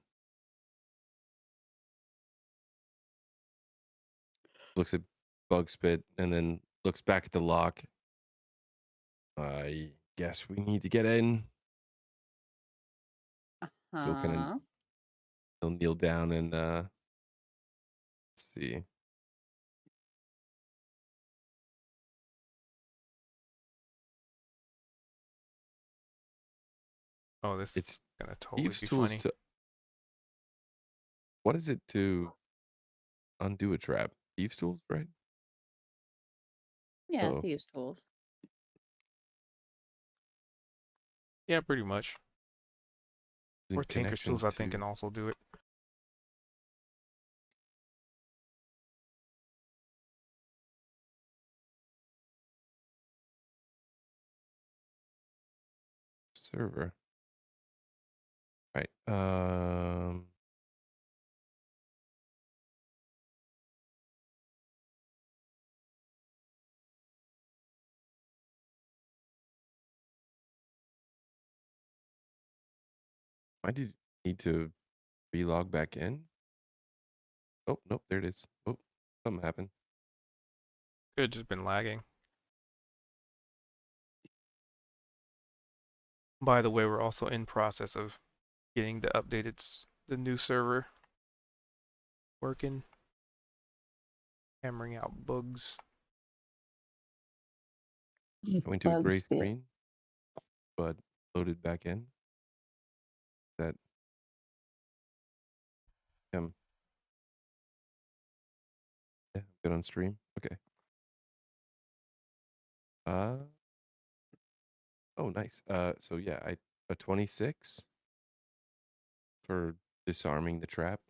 looks at Bugspit, and then looks back at the lock. I guess we need to get in. So he'll kind of Huh? he'll kneel down and let's see. Oh, this is It's gonna totally thieves' be tools funny. to what is it to undo a trap? Thieves' tools, right? Yeah, Oh, thieves' tools. Yeah, pretty much. in Or Tinker's connection tools, I think, to can also do it. server. Right. Why did need to relog back in. Oh, nope, there it is. Oh, something happened. Could have just been lagging. By the way, we're also in process of getting the new server working, hammering out bugs. These Going to a bug gray spit. screen, but loaded back in. That yeah, good on stream. Okay. Uh oh, nice. So yeah, a 26 for disarming the trap.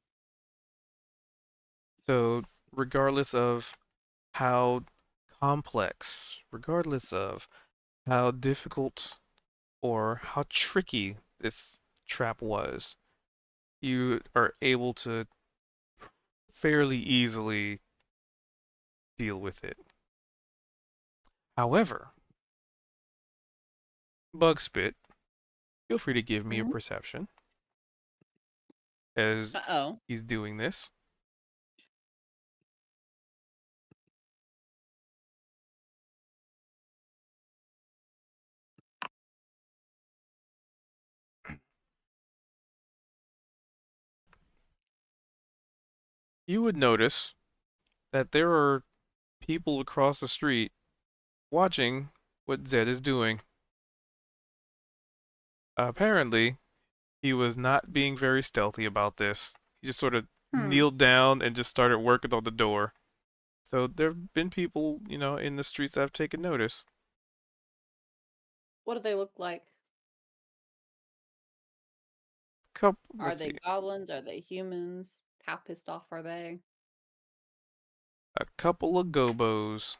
So, regardless of how complex, regardless of how difficult or how tricky this trap was, you are able to fairly easily deal with it. However, Bug Spit, feel free to give me a Mhm. perception as Uh-oh. he's doing this. You would notice that there are people across the street watching what Zed is doing. Apparently, he was not being very stealthy about this. He just sort of Hmm. kneeled down and just started working on the door. So there have been people, in the streets that have taken notice. What do they look like? Are Let's see, they goblins? Are they humans? How pissed off are they? a couple of gobos,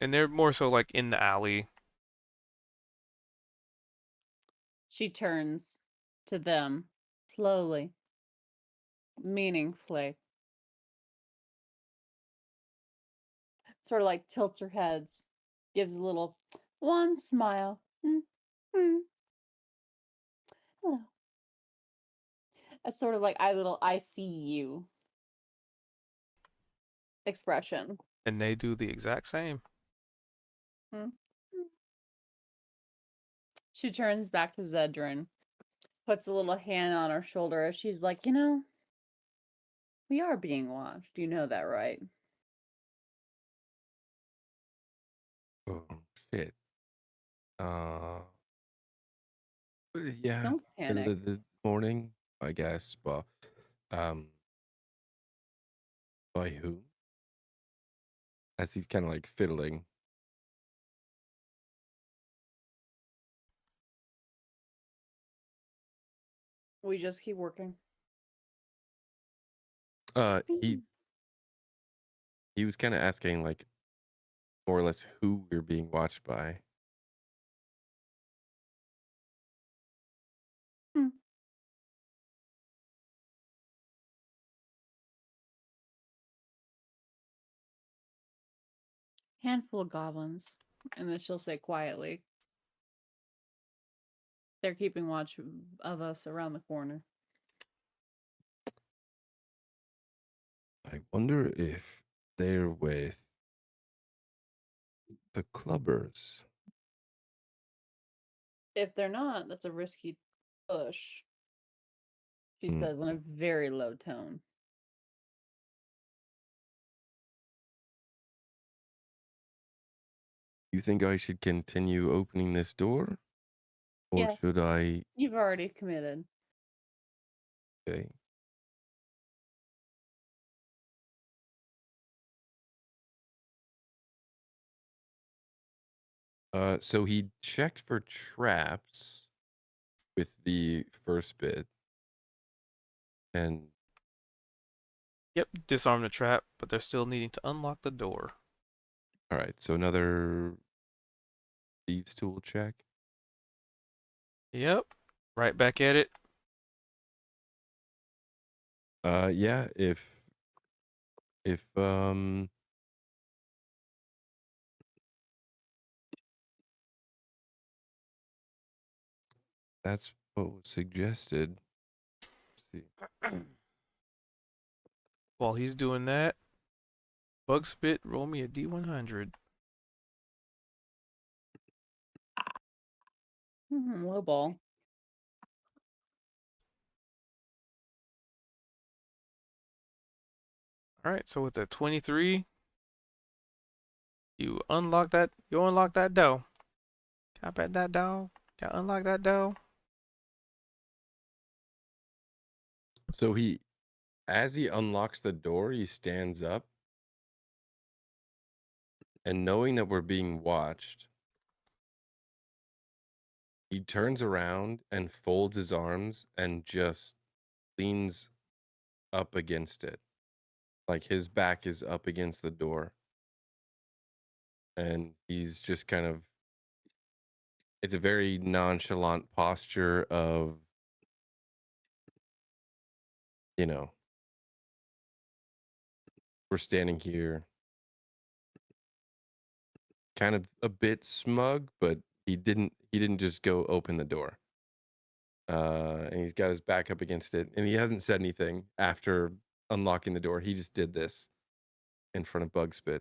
and they're more so like in the alley. She turns to them slowly, meaningfully, sort of like tilts her heads, gives a little one smile. Mm. Hello. A sort of like I see you expression. And they do the exact same. Mm. She turns back to Zedrin, puts a little hand on her shoulder as she's like, we are being watched. You know that, right? Oh shit. Uh, yeah, Don't in panic. the morning, I guess. But um, by who? As he's kind of like fiddling. We just keep working. Uh, Just he being. he was kind of asking like more or less who we're being watched by. Hmm. Handful of goblins. And then she'll say quietly, they're keeping watch of us around the corner. I wonder if they're with the clubbers. If they're not, that's a risky push, she Hmm. says in a very low tone. You think I should continue opening this door, or Yes, should I? you've already committed. Okay. So he checked for traps with the first bit, and Yep, disarm the trap, but they're still needing to unlock the door. all right. So another thieves tool check. Yep, right back at it. Yeah. If That's what was suggested. Let's see. While he's doing that, Bug Spit, roll me a D100. Low ball. All right, so with a 23, you unlock that. You unlock that door. Can I bet that door? Can I unlock that door? So as he unlocks the door, he stands up, and knowing that we're being watched, he turns around and folds his arms and just leans up against it. Like his back is up against the door. And he's just kind of, it's a very nonchalant posture of, you know, we're standing here, kind of a bit smug, but he didn't just go open the door. And he's got his back up against it, and he hasn't said anything after unlocking the door. He just did this in front of Bugspit.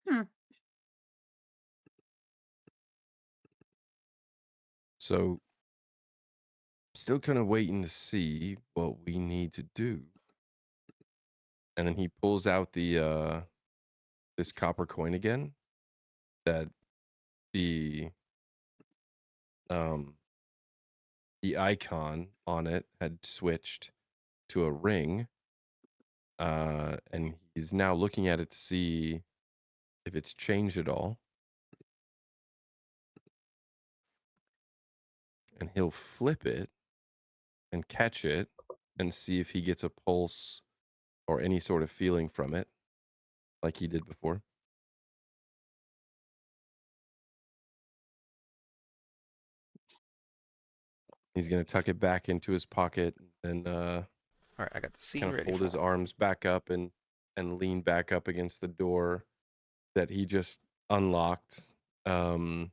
Hmm. So, still kind of waiting to see what we need to do. And then he pulls out the this copper coin again that the um the icon on it had switched to a ring. And he's now looking at it to see if it's changed at all. And he'll flip it and catch it and see if he gets a pulse or any sort of feeling from it like he did before. He's going to tuck it back into his pocket and All right, I got the scene kind of ready fold for his him. arms back up and lean back up against the door that he just unlocked. And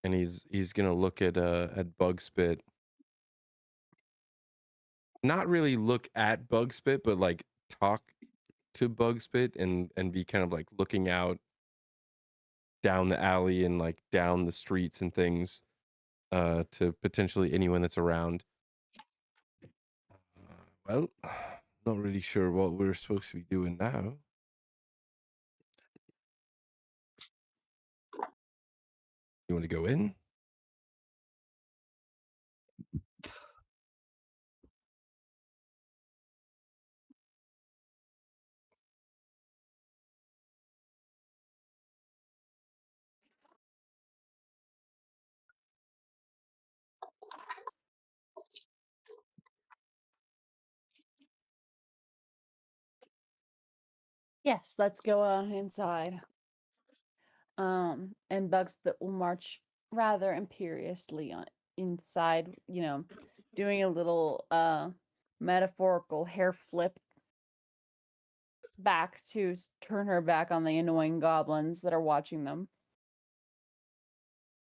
he's going to look at Bugspit. Not really look at Bugspit, but like talk to Bugspit and be kind of like looking out down the alley and like down the streets and things to potentially anyone that's around. Well, not really sure what we're supposed to be doing now. You want to go in? Yes, let's go inside. And Bugspit will march rather imperiously inside, doing a little metaphorical hair flip back to turn her back on the annoying goblins that are watching them.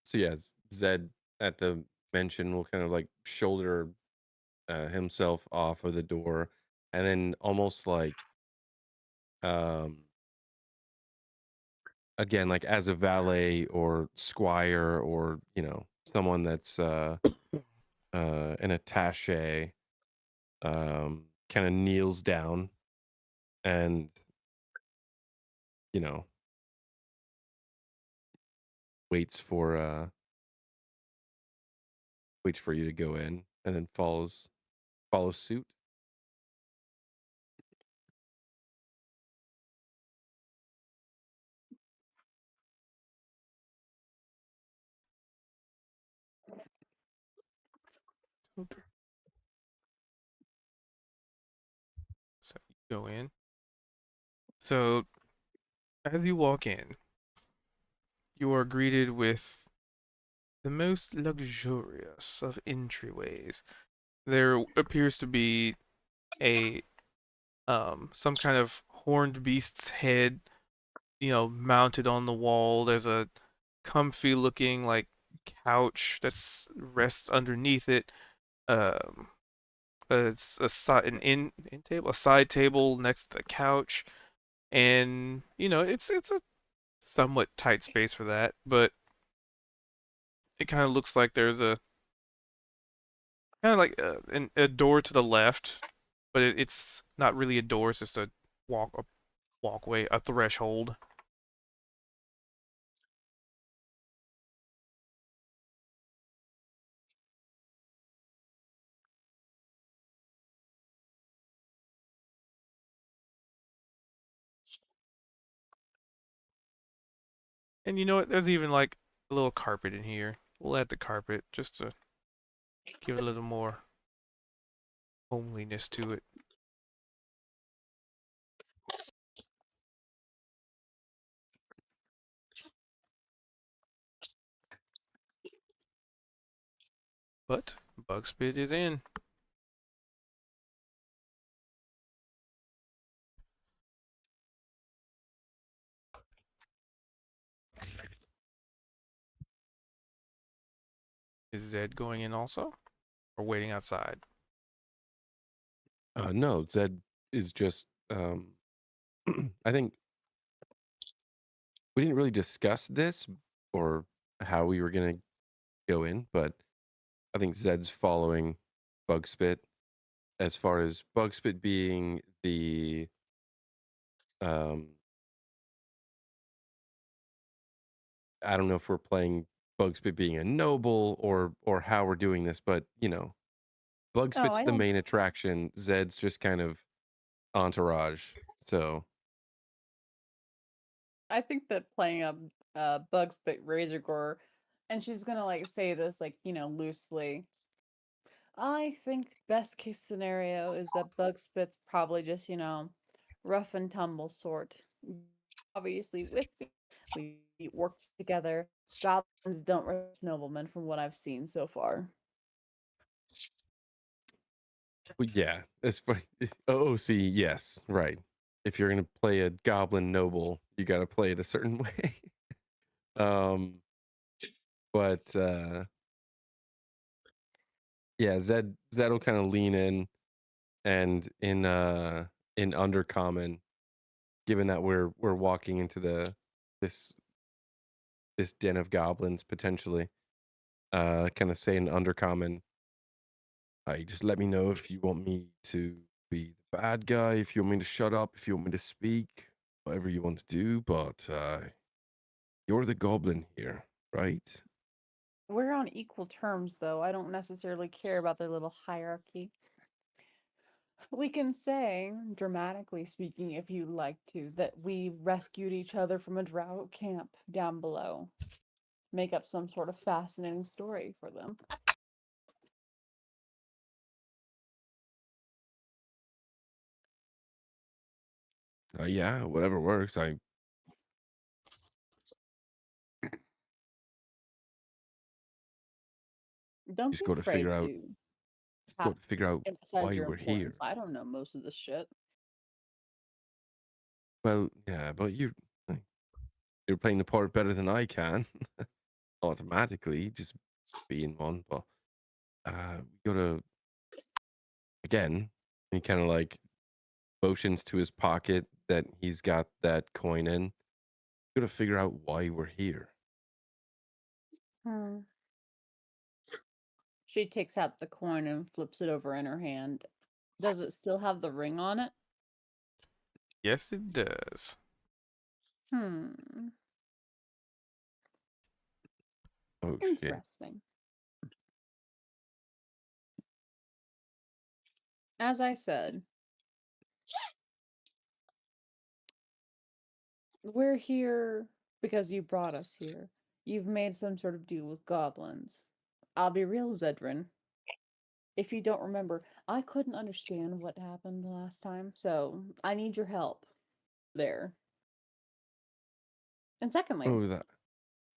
So yeah, Zed at the mention will kind of like shoulder himself off of the door, and then almost like um again like as a valet or squire or someone that's an attaché, kind of kneels down and you know waits for waits for you to go in, and then follows suit. So you go in. So as you walk in, you are greeted with the most luxurious of entryways. There appears to be a some kind of horned beast's head, mounted on the wall. There's a comfy looking like couch that's rests underneath it. Um, it's a side an in table, a side table next to the couch, and it's a somewhat tight space for that, but it kind of looks like there's a kind of like a door to the left, but it's not really a door. It's just a walkway, a threshold. And you know what? There's even like a little carpet in here. We'll add the carpet just to give it a little more homeliness to it. But Bugspit is in. Is Zed going in also? Or waiting outside? No, Zed is just. I think we didn't really discuss this or how we were gonna go in, but I think Zed's following Bugspit as far as Bugspit being the um I don't know if we're playing Bugspit being a noble or how we're doing this, but Oh, Bugspit's I the don't. main attraction. Zed's just kind of entourage. So I think that playing a Bugspit Razor Gore, and she's gonna like say this like loosely. I think best case scenario is that Bugspit's probably just rough and tumble sort. Obviously, with me, we worked together. Goblins don't resist noblemen, from what I've seen so far. yeah, as far OOC, yes, right. If you're gonna play a goblin noble, you gotta play it a certain way. um but yeah, Zed will kind of lean in and in undercommon, given that we're walking into this this den of goblins potentially, kind of say in undercommon, hey, just let me know if you want me to be the bad guy, if you want me to shut up, if you want me to speak, whatever you want to do, but you're the goblin here, right? We're on equal terms, though. I don't necessarily care about their little hierarchy. We can say, dramatically speaking, if you'd like to, that we rescued each other from a drought camp down below. Make up some sort of fascinating story for them. Yeah, whatever works. I Don't just be got to figure afraid out to got to figure out emphasize why your we're importance. here. I don't know most of this shit. Well, yeah, but you're playing the part better than I can automatically, just being one. But we gotta again. He kind of like motions to his pocket that he's got that coin in. Gotta figure out why we're here. Hmm. She takes out the coin and flips it over in her hand. Does it still have the ring on it? Yes, it does. Hmm. Oh shit. Interesting. As I said, we're here because you brought us here. You've made some sort of deal with goblins. I'll be real, Zedrin. If you don't remember, I couldn't understand what happened the last time, so I need your help there. And secondly, Oh,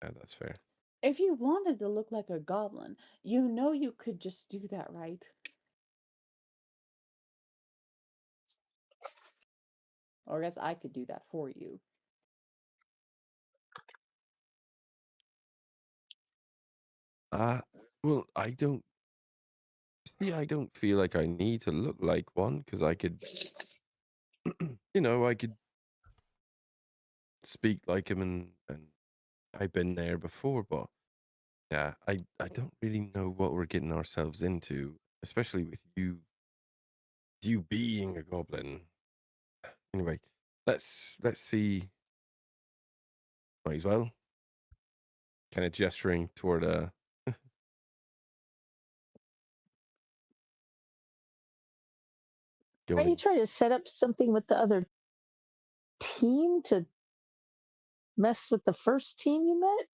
that's fair. if you wanted to look like a goblin, you know you could just do that, right? Or I guess I could do that for you. Well, I don't see. I don't feel like I need to look like one because I could, I could speak like him, and I've been there before. But yeah, I don't really know what we're getting ourselves into, especially with you being a goblin. Anyway, let's see. Might as well. Kind of gesturing toward Are you going. trying to set up something with the other team to mess with the first team you met?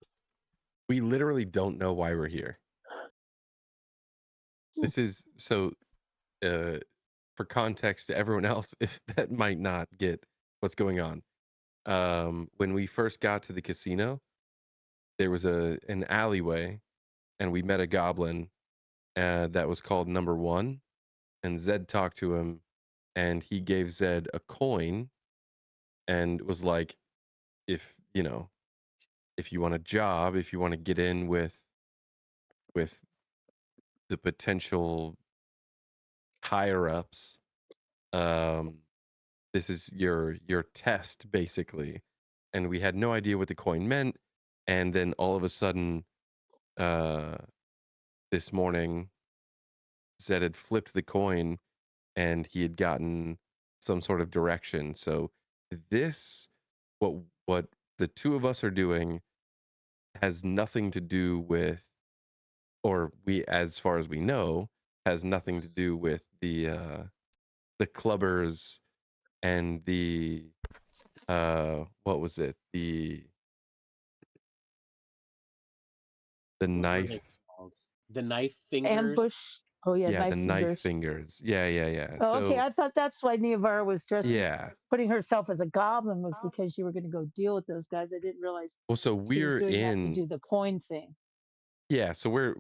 We literally don't know why we're here. Hmm. This is so for context to everyone else, if that might not get what's going on. When we first got to the casino, there was an alleyway, and we met a goblin that was called Number One, and Zed talked to him, and he gave Zed a coin, and was like, if if you want a job, if you want to get in with the potential higher ups, um, this is your test basically. And we had no idea what the coin meant, and then all of a sudden, uh, this morning, Zed had flipped the coin, and he had gotten some sort of direction. So this, what the two of us are doing, has nothing to do with, or we, as far as we know, has nothing to do with the clubbers and the what was it, the What were knife. they called? The knife fingers. Ambush. Oh yeah, Yeah, the knife knife fingers. fingers. Yeah. Oh, okay. So I thought that's why Neovar was dressing, yeah. putting herself as a goblin was because you were going to go deal with those guys. I didn't realize Well, so she was we're doing that to in. do the coin thing. Yeah, so we're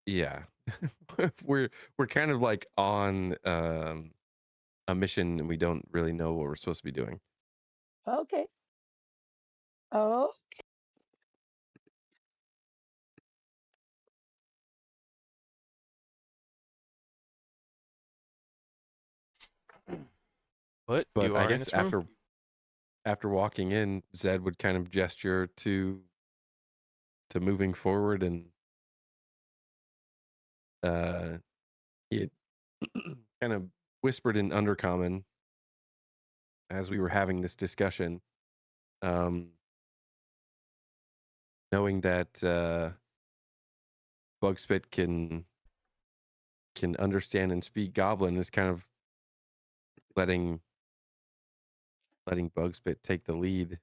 yeah. we're kind of like on a mission, and we don't really know what we're supposed to be doing. Okay. Oh, But But you I are in guess this room. after walking in, Zed would kind of gesture to moving forward, and he had kind of whispered in Undercommon as we were having this discussion, um, knowing that Bugspit can understand and speak Goblin, is kind of letting Bugspit take the lead,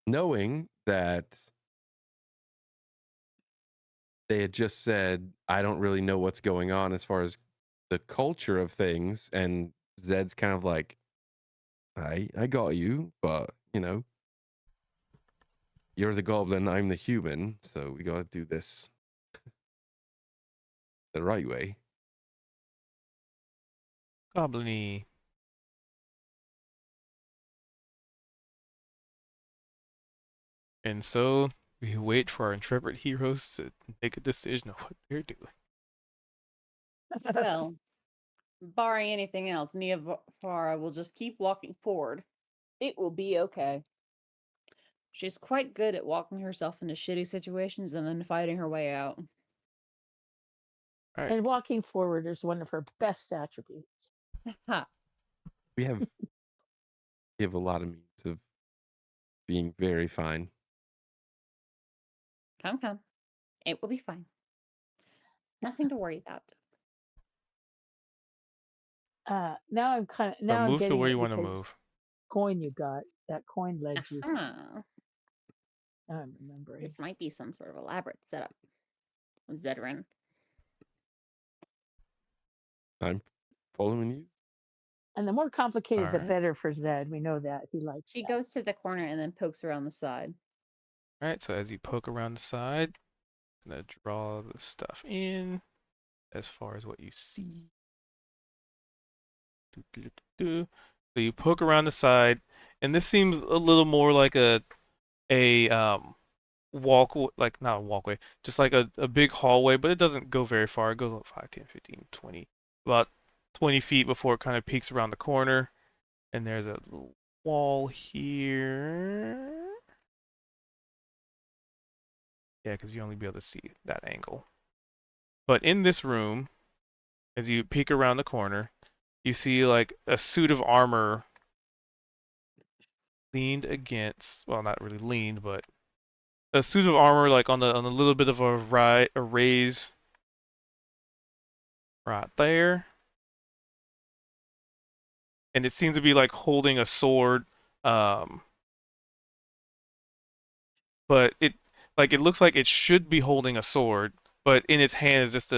knowing that they had just said, I don't really know what's going on as far as the culture of things, and Zed's kind of like, I got you, but you're the goblin, I'm the human, so we gotta do this the right way. Gobliny. And so we wait for our intrepid heroes to make a decision of what they're doing. Well, barring anything else, Neavara will just keep walking forward. It will be okay. She's quite good at walking herself into shitty situations and then fighting her way out. All right. and walking forward is one of her best attributes. Ha! We have a lot of means of being very fine. Come. It will be fine. Nothing to worry about. Now I'm kind of So now I'm move to getting where it you want to because move. coin you got that coin led you. Uh-huh. Now I'm remembering. This might be some sort of elaborate setup. Zedrin. I'm following you. And the more complicated, All the right. better for Zed. We know that he likes She that. goes to the corner and then pokes around the side. All right. So as you poke around the side, I'm gonna draw the stuff in as far as what you see. So you poke around the side, and this seems a little more like a a like not a walkway, just like a big hallway, but it doesn't go very far. It goes up 5, 10, 15, 20, about 20 feet before it kind of peeks around the corner. And there's a little wall here. Yeah, because you only be able to see that angle. But in this room, as you peek around the corner, you see like a suit of armor leaned against, well, not really leaned, but a suit of armor like on a little bit of a raise right there, and it seems to be like holding a sword, um, but it looks like it should be holding a sword, but in its hand is just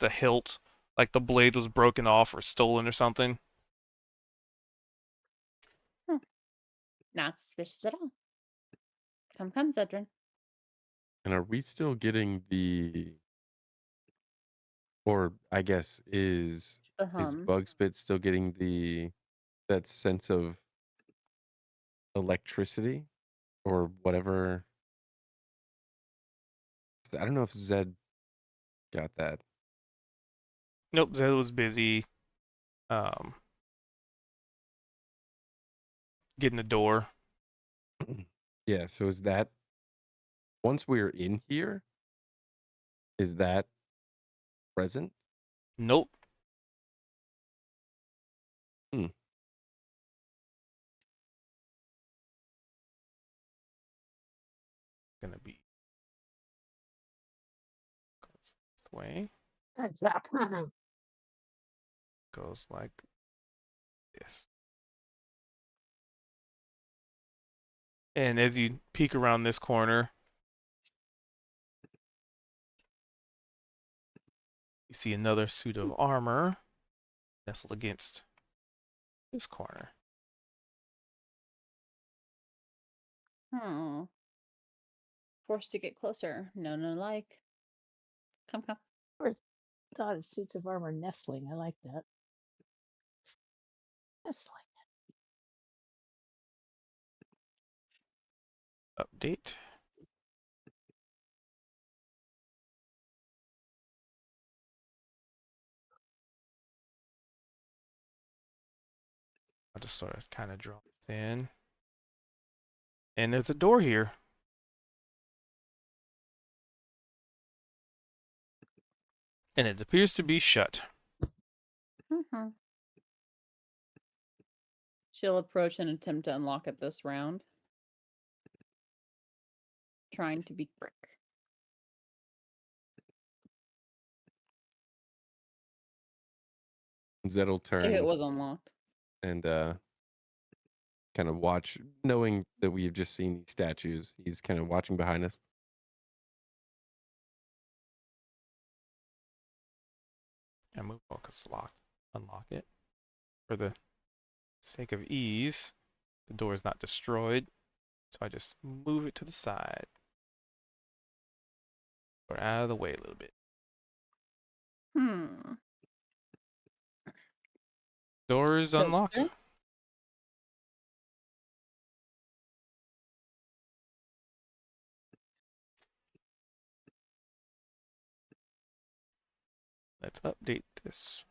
a hilt, like the blade was broken off or stolen or something. Not suspicious at all. Come, Zedrin. And are we still getting the, or I guess The is hum. Bugspit still getting that sense of electricity or whatever? I don't know if Zed got that. Nope, Zed was busy um, getting the door. Yeah, so is that once we're in here, is that present? Nope. Hmm. Gonna be goes this way. That's that. Goes like this. And as you peek around this corner, you see another suit of armor nestled against this corner. Hmm. Forced to get closer. No, like. Come. Or thought of suits of armor nestling. I like that. Nestling. Update. I'll just sort of kind of draw this in. And there's a door here. And it appears to be shut. Mm-hmm. She'll approach and attempt to unlock it this round. Trying to be quick. Zed will If turn it was unlocked. and kind of watch, knowing that we've just seen these statues. He's kind of watching behind us. And move focus locked. Unlock it. For the sake of ease, the door is not destroyed. So I just move it to the side. Or out of the way a little bit. Hmm. Door is unlocked. Toaster? Let's update this.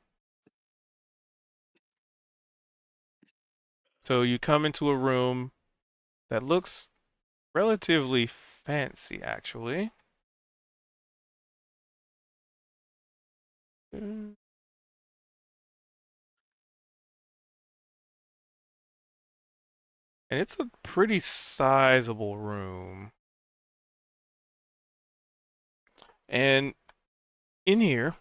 So you come into a room that looks relatively fancy, actually. And it's a pretty sizable room. And in here,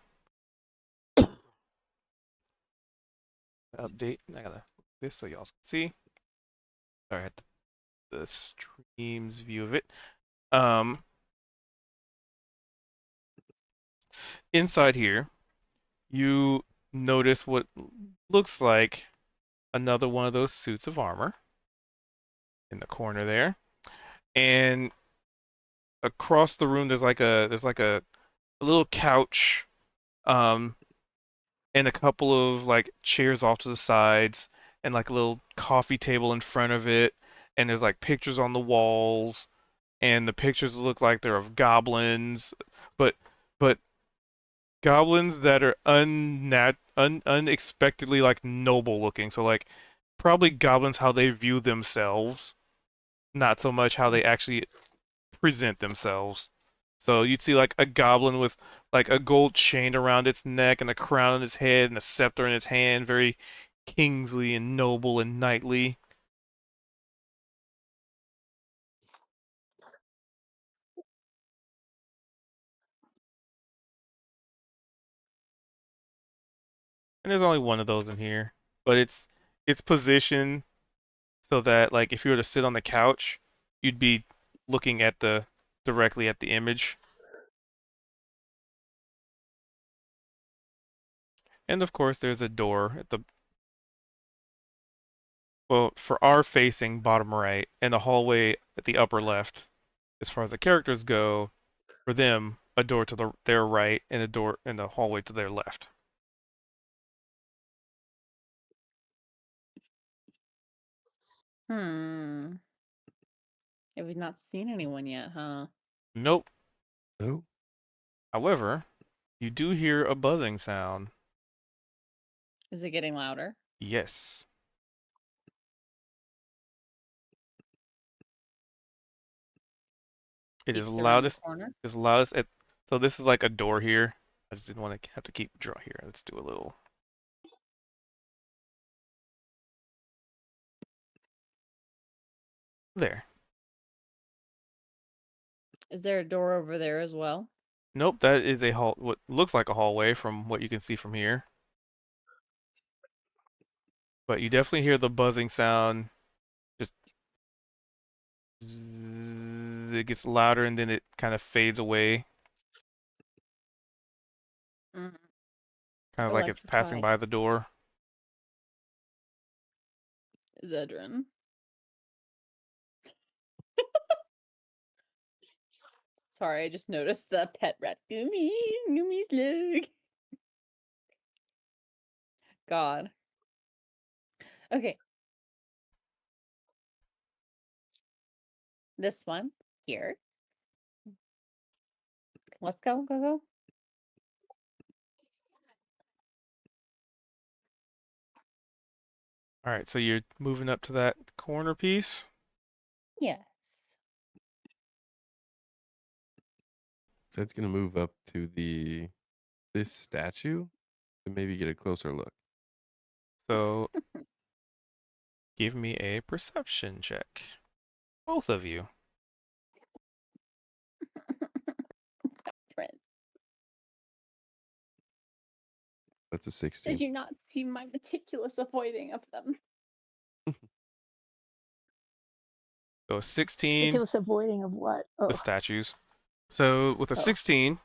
update. I gotta this so y'all can see. Sorry, I had the stream's view of it. Inside here, you notice what looks like another one of those suits of armor in the corner there, and across the room there's like a little couch, um, and a couple of like chairs off to the sides, and like a little coffee table in front of it, and there's like pictures on the walls. and the pictures look like they're of goblins, but but goblins that are unexpectedly like noble looking. So like probably goblins how they view themselves, not so much how they actually present themselves. So you'd see like a goblin with like a gold chain around its neck and a crown on its head and a scepter in its hand, very kingly and noble and knightly. And there's only one of those in here, but it's positioned so that like if you were to sit on the couch, you'd be looking at the directly at the image. And of course, there's a door at the well for our facing bottom right and a hallway at the upper left. As far as the characters go, for them, a door to their right and a door in the hallway to their left. Hmm. Have we not seen anyone yet, huh? Nope. Oh, However, you do hear a buzzing sound. Is it getting louder? Yes. It is Peeks around the loudest. corner. Is loudest at. So this is like a door here. I just didn't want to have to keep draw here. Let's do a little. There. Is there a door over there as well? Nope, that is a hall. What looks like a hallway from what you can see from here. But you definitely hear the buzzing sound. Just it gets louder and then it kind of fades away, Mm. kind of like it's passing Electrified. by the door. Zedrin. Sorry, I just noticed the pet rat. Gummy's leg. God. Okay. This one here. Let's go. All right, so you're moving up to that corner piece. Yes. so it's gonna move up to this statue to maybe get a closer look. So give me a perception check. Both of you. Friend. That's a Did 16. you not see my meticulous avoiding of them? So 16, Ridiculous avoiding of what? the Oh, statues. So with a oh. 16,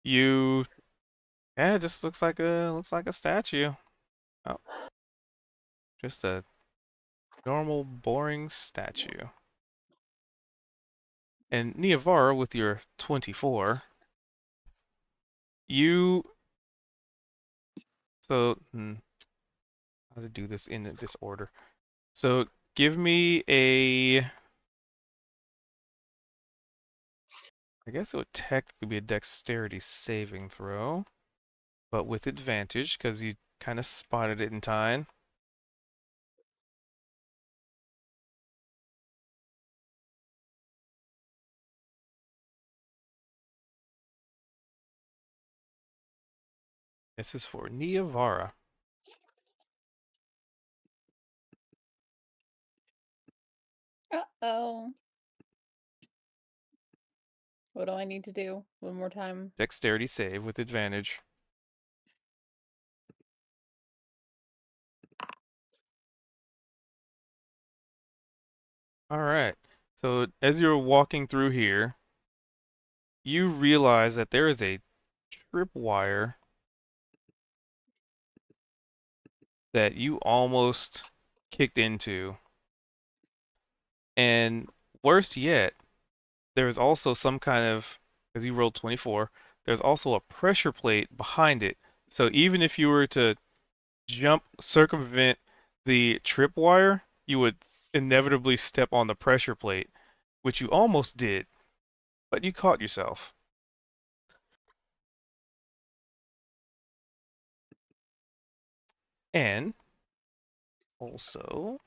you yeah, it just looks like a statue. Oh, just a normal boring statue. And Niavara with your 24, you so how to do this in this order. So give me a I guess it would technically be a dexterity saving throw, but with advantage because you kind of spotted it in time. This is for Niavara. Uh-oh. What do I need to do? One more time. Dexterity save with advantage. All right. So as you're walking through here, you realize that there is a tripwire that you almost kicked into. And worst yet, there's also some kind of, because you rolled 24, there's also a pressure plate behind it. So even if you were to circumvent the tripwire, you would inevitably step on the pressure plate. which you almost did, but you caught yourself. And also,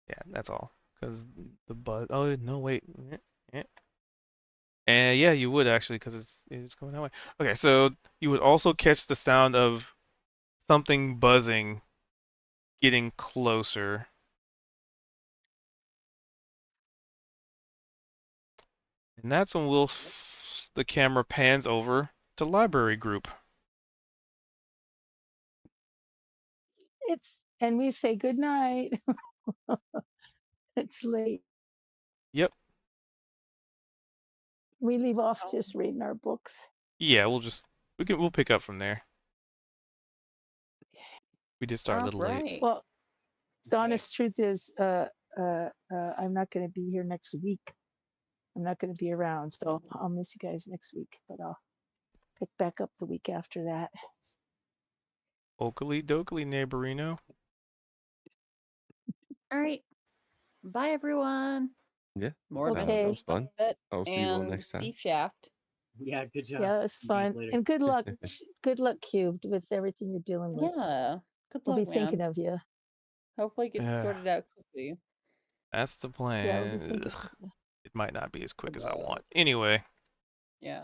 yeah, that's all. Because the buzz. Oh no, wait. And yeah, you would actually, because it's going that way. Okay, so you would also catch the sound of something buzzing, getting closer. And that's when the camera pans over to library group. And we say good night. It's late. Yep. We leave off just reading our books. Yeah, we'll pick up from there. We did start a All little late. right. Well, the Okay. honest truth is, I'm not going to be here next week. I'm not going to be around, so I'll miss you guys next week. But I'll pick back up the week after that. Oakley dokley, neighborino. All right. Bye, everyone. Yeah, More that was Okay. fun. Bit I'll see you all and next time. Beef Shaft. Yeah, good job. Yeah, it's See you guys fun. later. And good luck. Good luck, Cubed, with everything you're dealing with. Yeah. Good We'll luck, be thinking man. of you. Hopefully, it gets sorted out quickly. That's the Yeah, we'll be plan. thinking Ugh, of you. it might not be as quick as I But want. Anyway, yeah.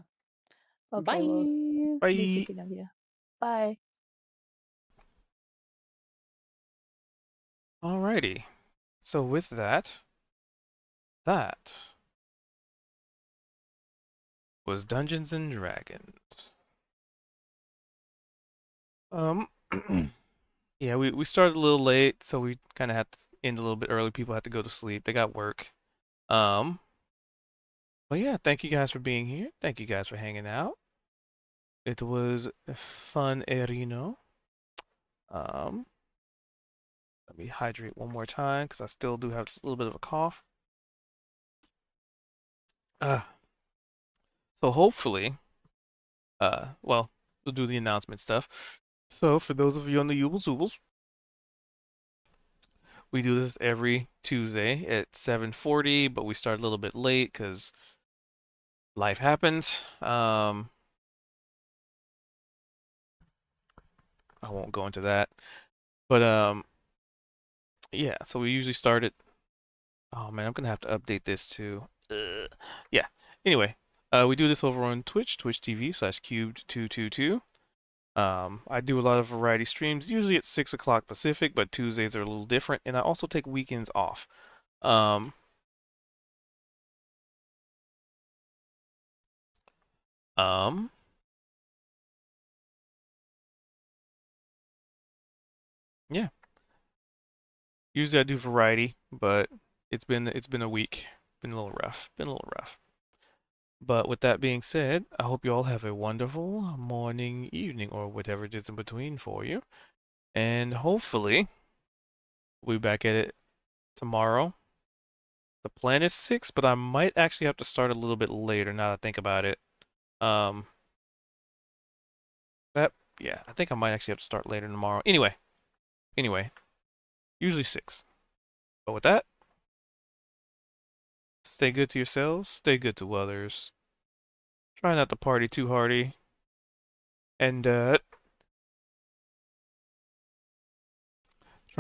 Okay, well, Bye. we'll be bye. thinking of you. Bye. Alrighty. So with that was Dungeons and Dragons. Um, yeah, we started a little late, so we kind of had to end a little bit early. People had to go to sleep. They got work. Um, but yeah, thank you guys for being here. Thank you guys for hanging out. It was fun, Erino. Um, Let me hydrate one more time because I still do have just a little bit of a cough. Uh, so hopefully, well, we'll do the announcement stuff. So for those of you on the Yubel Zoobles, we do this every Tuesday at 7:40, but we start a little bit late because life happens. I won't go into that, but yeah. So we usually start at. Oh man, I'm gonna have to update this too. Yeah. Anyway, we do this over on Twitch, Twitch TV/cubed222. I do a lot of variety streams, usually at 6 o'clock Pacific, but Tuesdays are a little different, and I also take weekends off. Um, um, yeah. Usually I do variety, but it's been a week, been a little rough, been a little rough. But with that being said, I hope you all have a wonderful morning, evening, or whatever it is in between for you, and hopefully we'll be back at it tomorrow. The plan is 6, but I might actually have to start a little bit later now that I think about it. Um, that yeah, I think I might actually have to start later tomorrow. Anyway, usually 6. But with that, stay good to yourselves, stay good to others. Try not to party too hardy, and try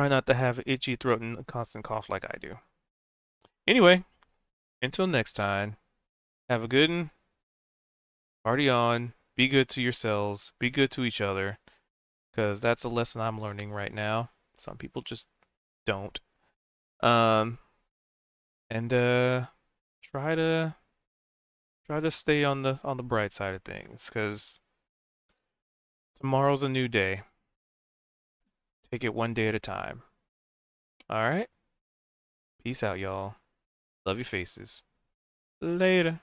not to have an itchy throat and a constant cough like I do. Anyway, until next time, have a good one. Party on. Be good to yourselves. Be good to each other, because that's a lesson I'm learning right now. Some people just don't. Um, and try to stay on the bright side of things, because tomorrow's a new day. Take it one day at a time. All right. Peace out, y'all. Love your faces. Later.